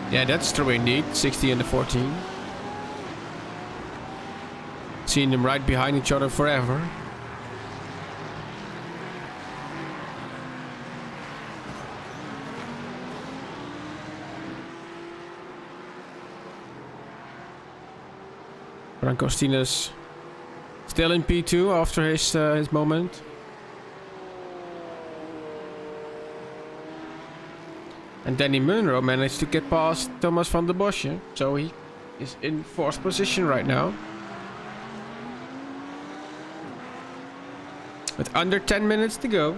Yeah, that's true indeed. 60 and the 14. Seeing them right behind each other forever. Franco Stina's still in P2 after his moment. And Danny Munro managed to get past Thomas van der Bosche, so he is in 4th position right now. With under 10 minutes to go.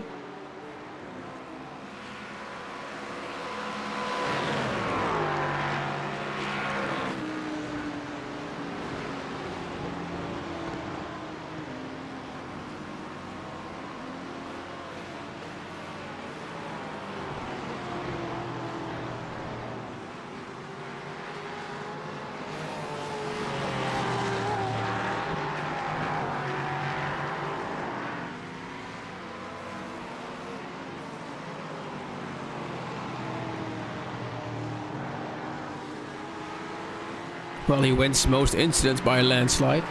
Well, he wins most incidents by a landslide.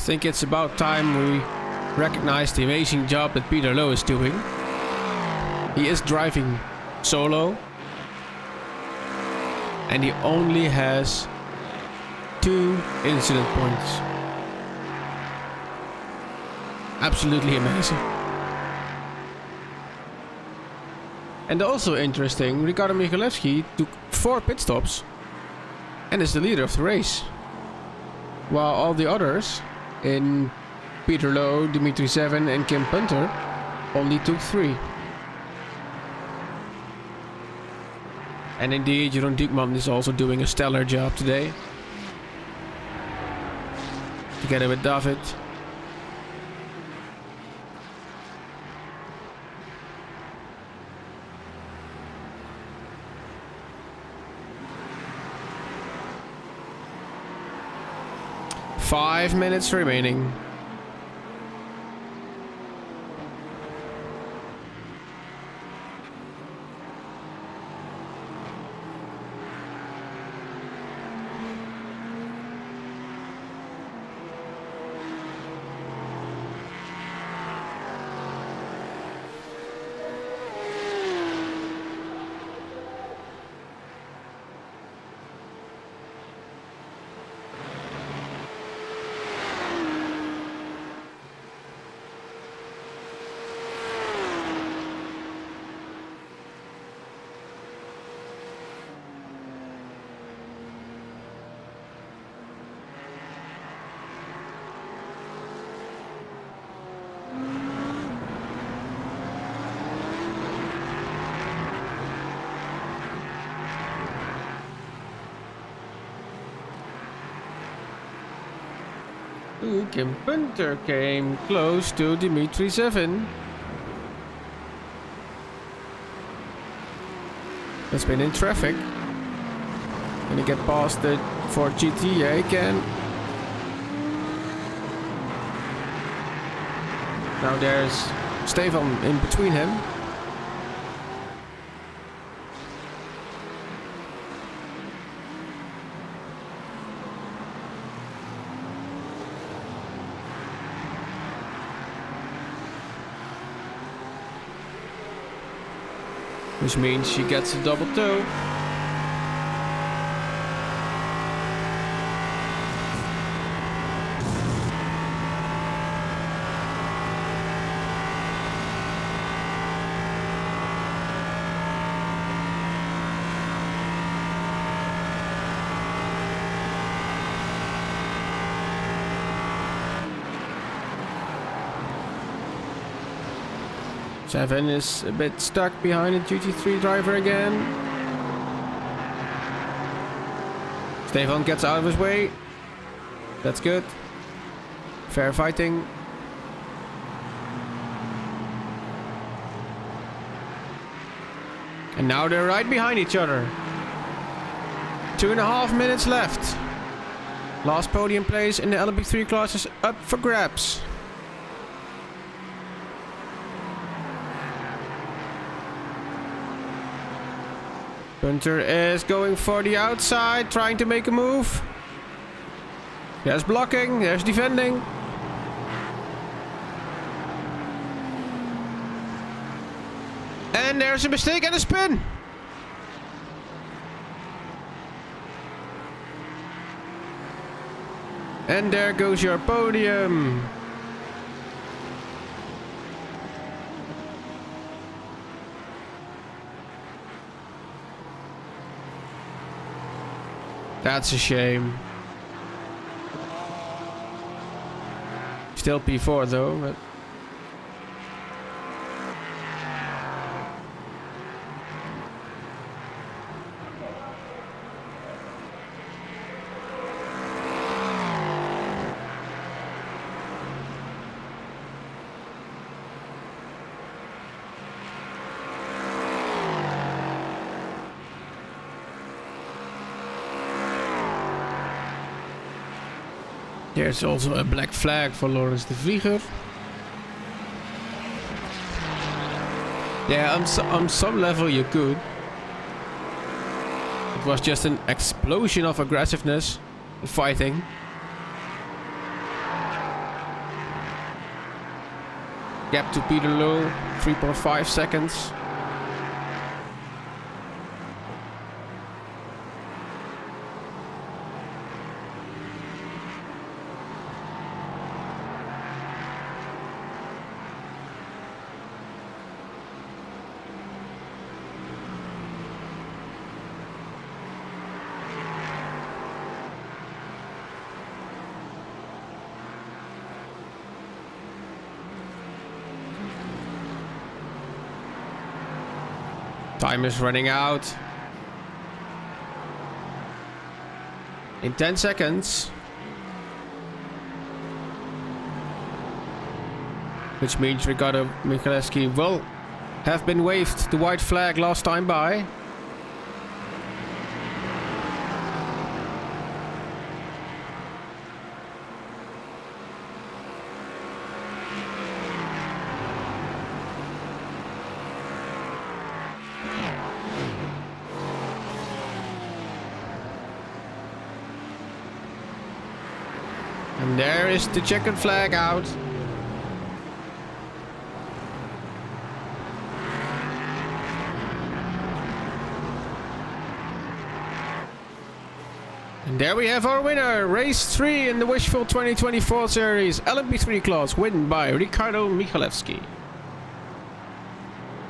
think it's about time we recognize the amazing job that Peter Lowe is doing. He is driving solo. And he only has 2 incident points. Absolutely amazing. And also interesting, Ricardo Michalewski took 4 pit stops and is the leader of the race. While all the others, in Peter Lowe, Dimitri Seven and Kim Punter, only took 3. And indeed, Jeroen Diekman is also doing a stellar job today. Together with David. Five minutes remaining. Kim Punter came close to Dimitri Seven. Has been in traffic. Can he get past the Ford GT? Yeah, he can. Now there's Stefan in between him. Which means she gets a double toe. Seven is a bit stuck behind the GT3 driver again. Stefan gets out of his way. That's good. Fair fighting. And now they're right behind each other. 2.5 minutes left. Last podium place in the LMP3 class is up for grabs. Punter is going for the outside, trying to make a move. There's blocking, there's defending. And there's a mistake and a spin. And there goes your podium. That's a shame. Still P4 though, but... There's also a black flag for Lawrence de Vlieger. Yeah, on some level you could. It was just an explosion of aggressiveness and fighting. Gap to Peter Low, 3.5 seconds. Time is running out. In 10 seconds. Which means Ricardo Michalewski will have been waved the white flag last time by. And there is the checkered flag out. And there we have our winner. Race 3 in the Wishful 2024 series. LMP3 class win by Ricardo Michalewski.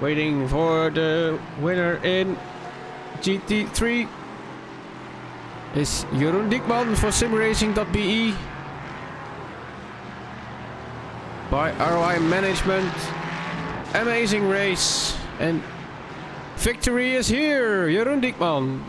Waiting for the winner in GT3 is Jeroen Diekman for simracing.be. By ROI Management. Amazing race. And victory is here. Jeroen Diekman.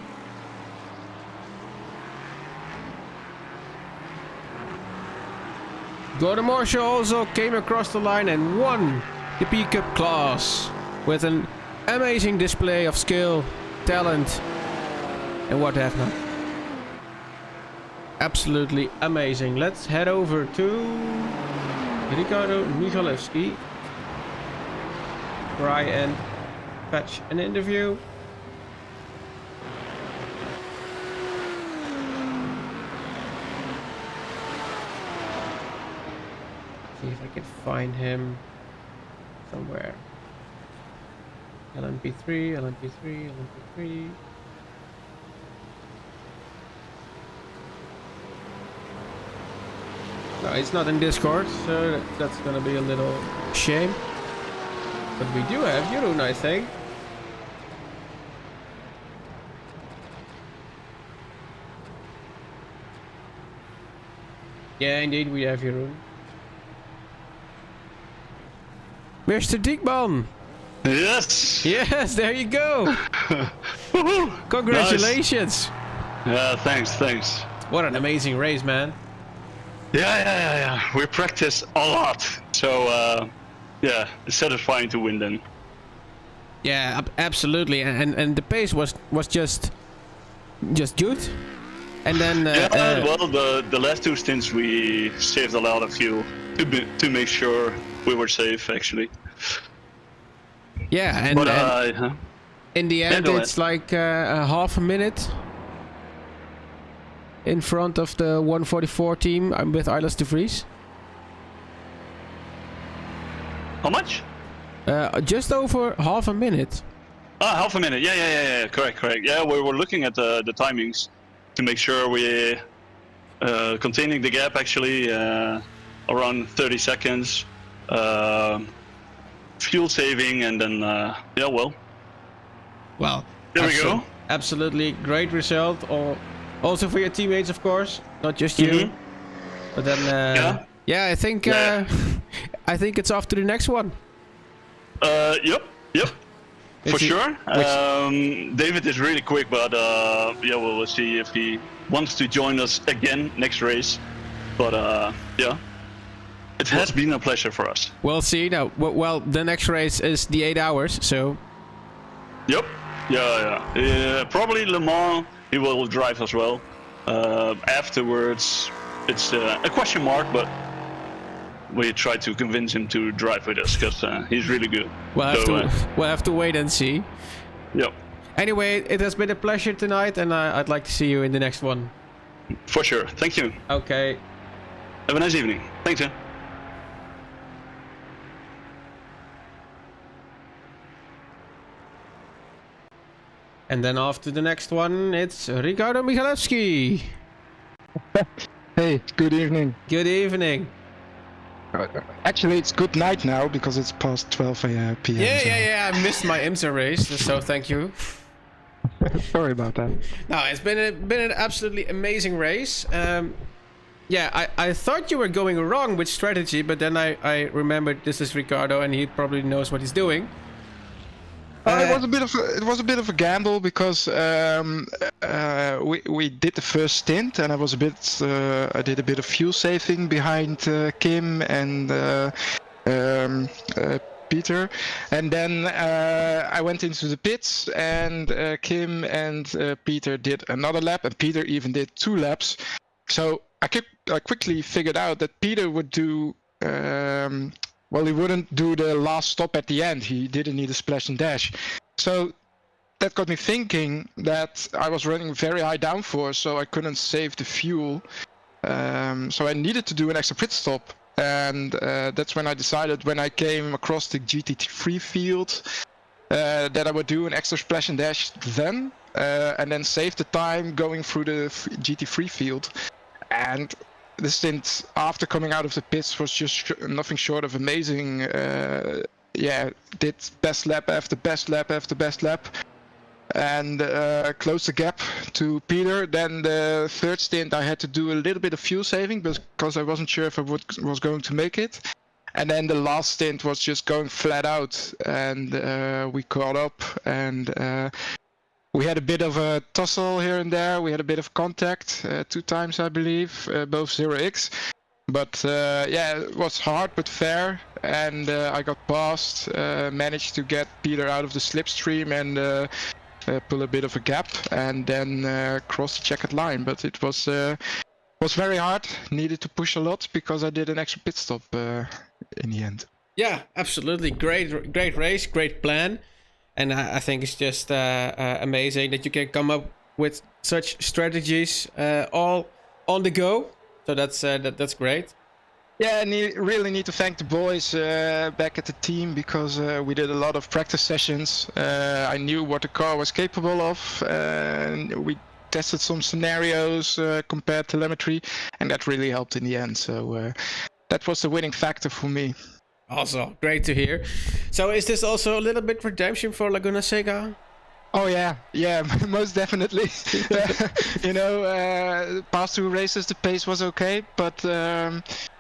Gordon Marshall also came across the line and won the P-Cup class with an amazing display of skill, talent, and what have not. Absolutely amazing. Let's head over to Ricardo Michalewski. Try and fetch an interview. See if I can find him somewhere. LMP3, LMP3, LMP3. No, it's not in Discord, so that's gonna be a little shame. But we do have Jeroen, I think. Yeah, indeed, we have Jeroen. Mr. Diekman! Yes! Yes, there you go! Congratulations! Nice. Yeah, thanks. What an amazing race, man. Yeah. We practice a lot, so yeah, it's satisfying to win then. Yeah, absolutely, and the pace was just good, and then well, the last two stints we saved a lot of fuel to make sure we were safe actually. Yeah, and, but, and in the end it's like a half a minute in front of the 144 team. I'm with Eilas de Vries. How much? Just over half a minute. Ah, half a minute. Yeah. Correct. Yeah, we were looking at the timings to make sure we containing the gap actually around 30 seconds. Fuel saving, and then yeah, well, there we go. Absolutely great result. Also for your teammates, of course, not just you. But then yeah, I think I think it's off to the next one. Yep, for sure. David is really quick, but yeah, we'll see if he wants to join us again next race. But yeah, it has been a pleasure for us. We'll see. Now, well, the next race is the 8 hours, so. Yep. Yeah. Probably Le Mans. He will drive as well. Afterwards, it's a question mark, but we try to convince him to drive with us because he's really good. We'll have to wait and see. Yep. Anyway, it has been a pleasure tonight, and I'd like to see you in the next one. For sure. Thank you. Okay. Have a nice evening. Thanks, And then after the next one, it's Ricardo Michalewski. Hey, good evening. Good evening. Actually, it's good night now because it's past 12 p.m. Yeah. I missed my IMSA race, so thank you. Sorry about that. No, it's been an absolutely amazing race. Yeah, I thought you were going wrong with strategy, but then I remembered this is Ricardo and he probably knows what he's doing. It was a bit of a gamble because we did the first stint and I did a bit of fuel saving behind Kim and Peter, and then I went into the pits and Kim and Peter did another lap, and Peter even did 2 laps. So I quickly figured out that Peter would do. Well, he wouldn't do the last stop at the end. He didn't need a splash and dash. So that got me thinking that I was running very high downforce, so I couldn't save the fuel. So I needed to do an extra pit stop. And that's when I decided, when I came across the GT3 field, that I would do an extra splash and dash then, and then save the time going through the GT3 field. And the stint after coming out of the pits was just nothing short of amazing. Yeah, did best lap after best lap after best lap, and closed the gap to Peter. Then the third stint I had to do a little bit of fuel saving because I wasn't sure if I was going to make it. And then the last stint was just going flat out, and we caught up, and we had a bit of a tussle here and there. We had a bit of contact 2 times, I believe, both 0x. But yeah, it was hard but fair, and I got past, managed to get Peter out of the slipstream and pull a bit of a gap, and then cross the checkered line. But it was very hard. Needed to push a lot because I did an extra pit stop in the end. Yeah, absolutely. Great race, great plan. And I think it's just amazing that you can come up with such strategies all on the go. So that's great. Yeah, and you really need to thank the boys back at the team because we did a lot of practice sessions. I knew what the car was capable of, and we tested some scenarios, compared telemetry, and that really helped in the end. So that was the winning factor for me. Also, great to hear. So is this also a little bit redemption for Laguna Seca? Oh yeah, most definitely. You know, past 2 races the pace was okay, but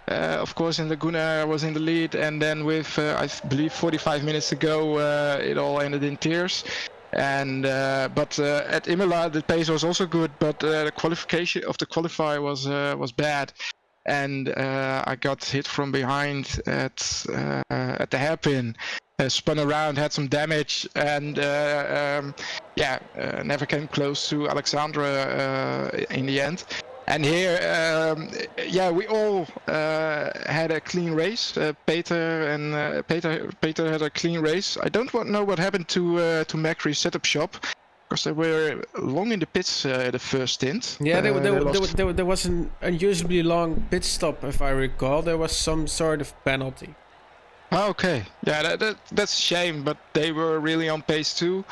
of course in Laguna I was in the lead, and then with I believe 45 minutes to go, it all ended in tears. And but at Imola the pace was also good, but the qualification of the qualifier was bad. And I got hit from behind at the hairpin, spun around, had some damage, and never came close to Alexandra in the end. And here, we all had a clean race. Peter had a clean race. I don't know what happened to Macri setup shop, because they were long in the pits the first stint. Yeah, there was an unusually long pit stop, if I recall. There was some sort of penalty. Oh, okay. Yeah, that's a shame, but they were really on pace too.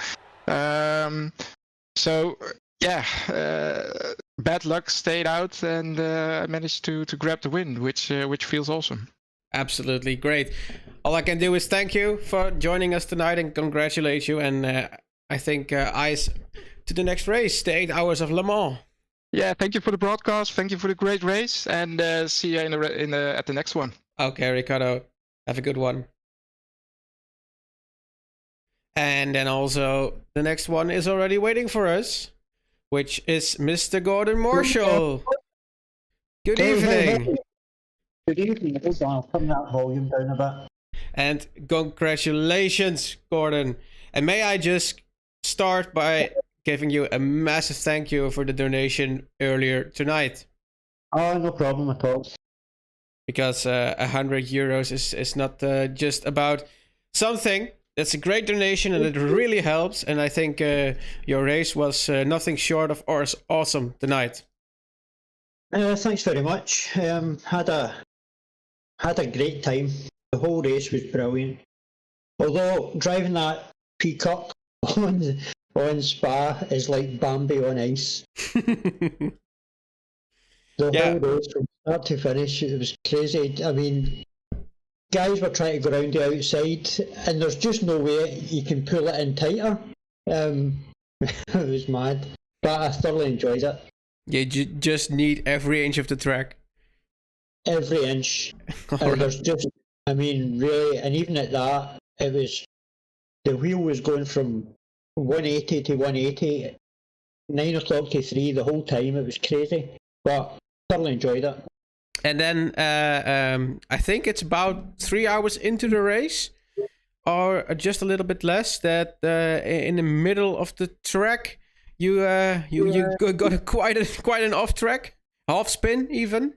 So yeah, bad luck stayed out, and I managed to grab the win, which feels awesome. Absolutely great. All I can do is thank you for joining us tonight and congratulate you. And I think eyes to the next race, the 8 Hours of Le Mans. Yeah, thank you for the broadcast. Thank you for the great race, and see you at the next one. Okay, Ricardo, have a good one. And then also the next one is already waiting for us, which is Mr. Gordon Marshall. Good evening. Good evening. Hold on, I'll turn that volume down a bit. And congratulations, Gordon. And may I just start by giving you a massive thank you for the donation earlier tonight. Oh, no problem at all. Because €100 is not just about something. That's a great donation and it really helps. And I think your race was nothing short of awesome tonight. Thanks very much. Had a great time. The whole race was brilliant. Although driving that P Cup on on Spa is like Bambi on ice. The Yeah. whole race from start to finish, it was crazy. I mean, guys were trying to go around the outside, and there's just no way you can pull it in tighter. It was mad, but I thoroughly enjoyed it. You just need every inch of the track. Every inch. Alright. There's just, I mean, really, and even at that, it was, the wheel was going from 180 to 180, 9 o'clock to 3 the whole time. It was crazy, but thoroughly enjoyed it. And then I think it's about 3 hours into the race, or just a little bit less, that in the middle of the track, you got a quite an off track, half spin even.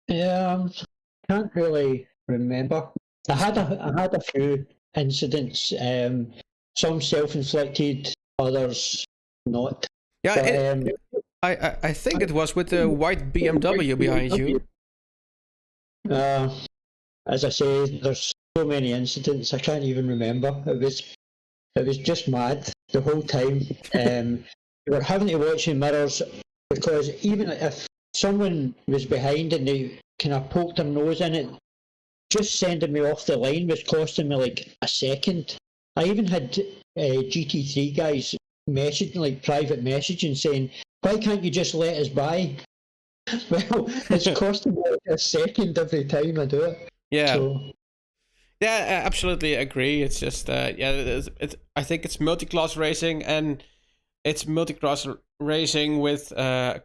Yeah, can't really remember. I had a few incidents, some self-inflicted, others not. Yeah, But, I think it was with the white BMW behind you. As I say, there's so many incidents I can't even remember. It was just mad the whole time. We were having to watch in mirrors, because even if someone was behind and they kind of poked their nose in it, just sending me off the line was costing me like a second. I even had GT3 guys messaging, like private messaging, saying, "Why can't you just let us by?" Well, it's costing me like a second every time I do it. Yeah. So, Yeah, I absolutely agree. It's just, I think it's multi-class racing, and it's multi-class racing with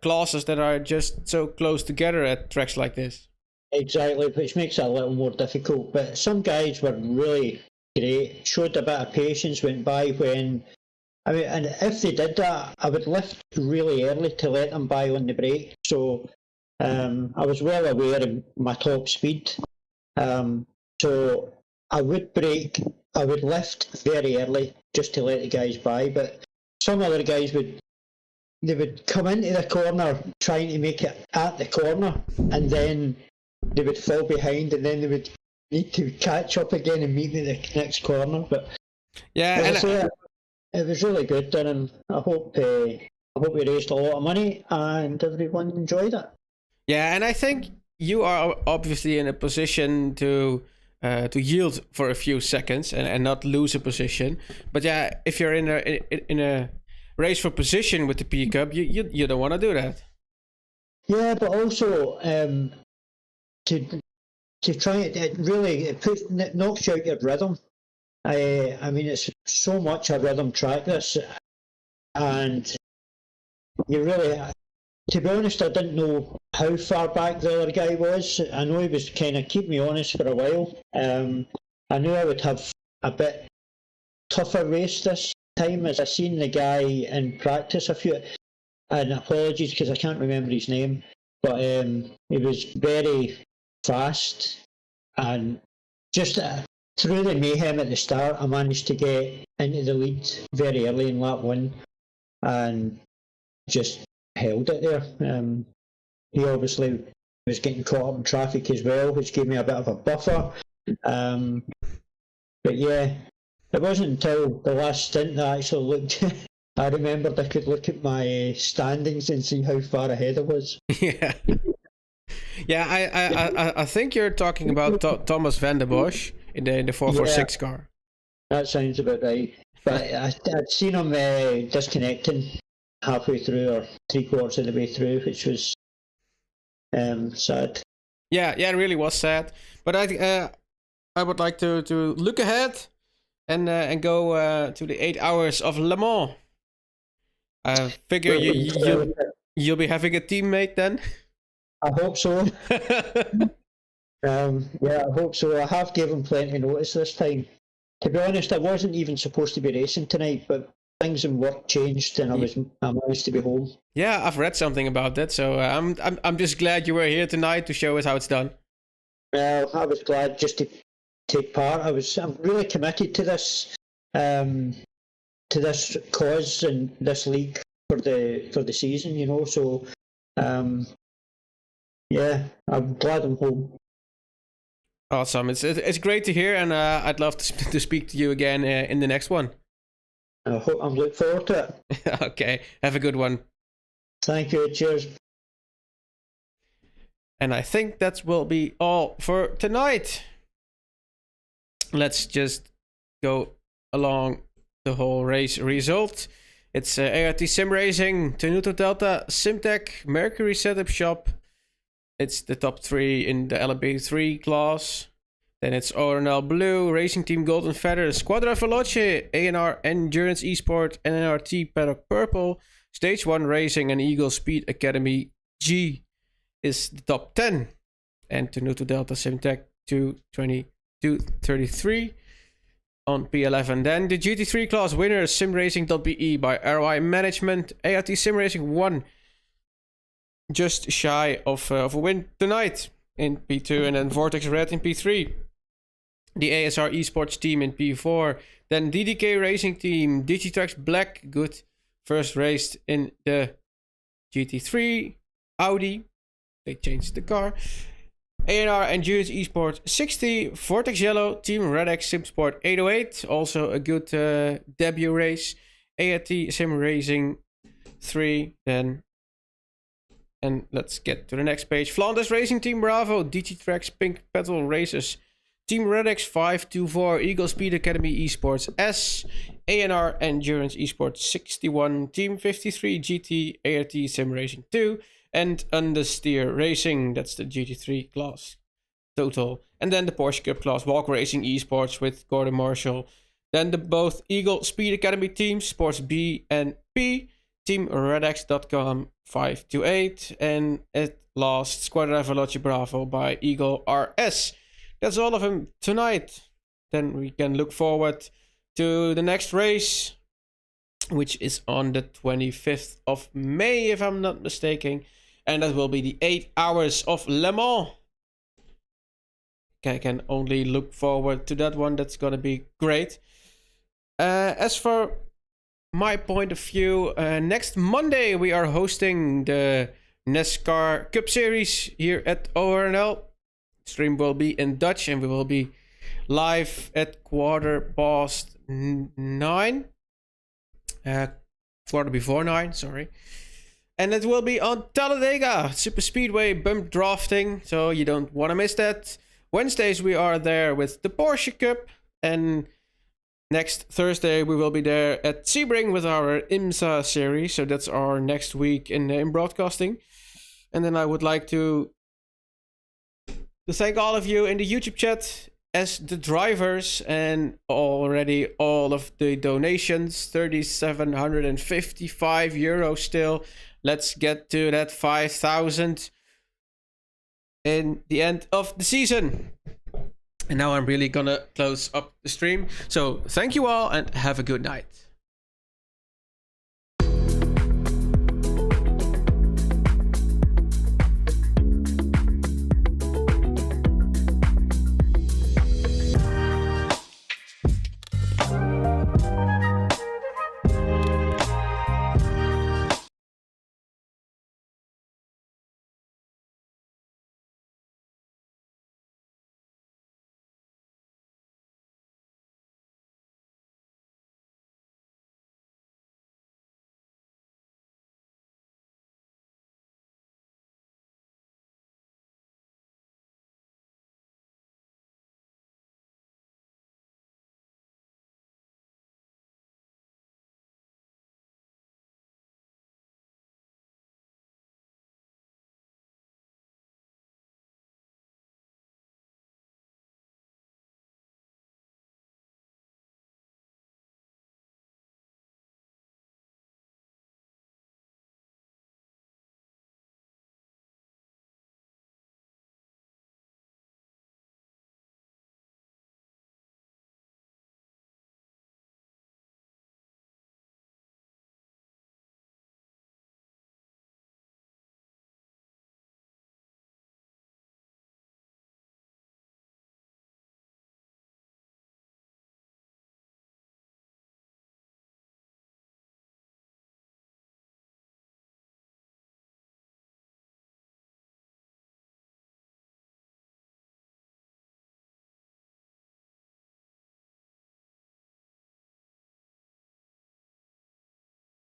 classes that are just so close together at tracks like this. exactly, which makes it a little more difficult. But some guys were really great, showed a bit of patience, went by when, I mean, and if they did that, I would lift really early to let them by on the brake. So I was well aware of my top speed. So I would brake, I would lift very early just to let the guys by. But some other guys would come into the corner trying to make it at the corner, and then they would fall behind, and then they would need to catch up again and meet me at the next corner. But Yeah, as I and say, it was really good, and I hope we raised a lot of money and everyone enjoyed it. yeah, and I think you are obviously in a position to yield for a few seconds and not lose a position. But yeah, if you're in a race for position with the P Cup, you don't want to do that. Yeah, but also to try it really it knocks you out your rhythm. I mean, it's so much a rhythm track, this, and you really, to be honest, I didn't know how far back the other guy was. I know he was kind of keeping me honest for a while. I knew I would have a bit tougher race this time, as I seen the guy in practice a few, and apologies because I can't remember his name, but he was very fast, and just through the mayhem at the start, I managed to get into the lead very early in lap 1 and just held it there. He obviously was getting caught up in traffic as well, which gave me a bit of a buffer. But yeah, it wasn't until the last stint that I actually looked. I remembered I could look at my standings and see how far ahead I was. Yeah. Yeah, I think you're talking about Thomas van der Bosch in the 446 car. That sounds about right. But I'd seen him disconnecting halfway through or 3/4 of the way through, which was sad. Yeah, it really was sad. But I would like to look ahead and go to the 8 hours of Le Mans. I figure you'll be having a teammate then. I hope so. Yeah, I hope so. I have given plenty of notice this time. To be honest, I wasn't even supposed to be racing tonight, but things in work changed, and I managed to be home. Yeah, I've read something about that, so I'm just glad you were here tonight to show us how it's done. Well, I was glad just to take part. I'm really committed to this cause and this league for the season, you know. So, yeah, I'm glad I'm home. Awesome. It's great to hear, and I'd love to speak to you again in the next one. I'm looking forward to it. Okay, have a good one. Thank you. Cheers. And I think that will be all for tonight. Let's just go along the whole race result. It's ART Sim Racing, Tenuto Delta, Simtech, Mercury Setup Shop. It's the top 3 in the LMP3 class. Then it's ORNL Blue, Racing Team Golden Feather, Squadra Veloce, ANR Endurance Esport, NRT Paddock Purple, Stage 1 Racing, and Eagle Speed Academy G is the top 10. And Tenuto Delta Simtech 222.33 on P11. Then the GT3 class winner, SimRacing.be by ROI Management. ART Sim Racing 1, just shy of a win tonight in P2. And then Vortex Red in P3. The ASR Esports team in P4. Then DDK Racing Team, Digitrax Black, good first race in the GT3. Audi, they changed the car. ANR Endurance Esports 60, Vortex Yellow, Team RedX SimSport 808, also a good debut race. ART Sim Racing 3, then. And let's get to the next page. Flanders Racing Team Bravo, Digitrax Pink Petal Races, Team RedX 524, Eagle Speed Academy Esports S, ANR Endurance Esports 61, Team 53 GT, ART Sim Racing 2, and Understeer Racing, that's the GT3 class total. And then the Porsche Cup class, Walk Racing Esports with Gordon Marshall. Then the both Eagle Speed Academy teams, Sports B and P, Team RedX.com 528, and at last Squadra Veloci Bravo by Eagle RS. That's all of them tonight. Then we can look forward to the next race, which is on the 25th of May, if I'm not mistaken. And that will be the 8 hours of Le Mans. I can only look forward to that one. That's gonna be great. As for my point of view, next Monday we are hosting the NASCAR Cup Series here at ORNL. Stream will be in Dutch and we will be live at 9:15. Quarter before 9, sorry. And it will be on Talladega Super Speedway bump drafting, so you don't want to miss that. Wednesdays we are there with the Porsche Cup, and next Thursday we will be there at Sebring with our IMSA series, so that's our next week in broadcasting. And then I would like to thank all of you in the YouTube chat as the drivers, and already all of the donations, 3,755 euros still. Let's get to that 5,000 in the end of the season. And now I'm really gonna close up the stream. So thank you all and have a good night.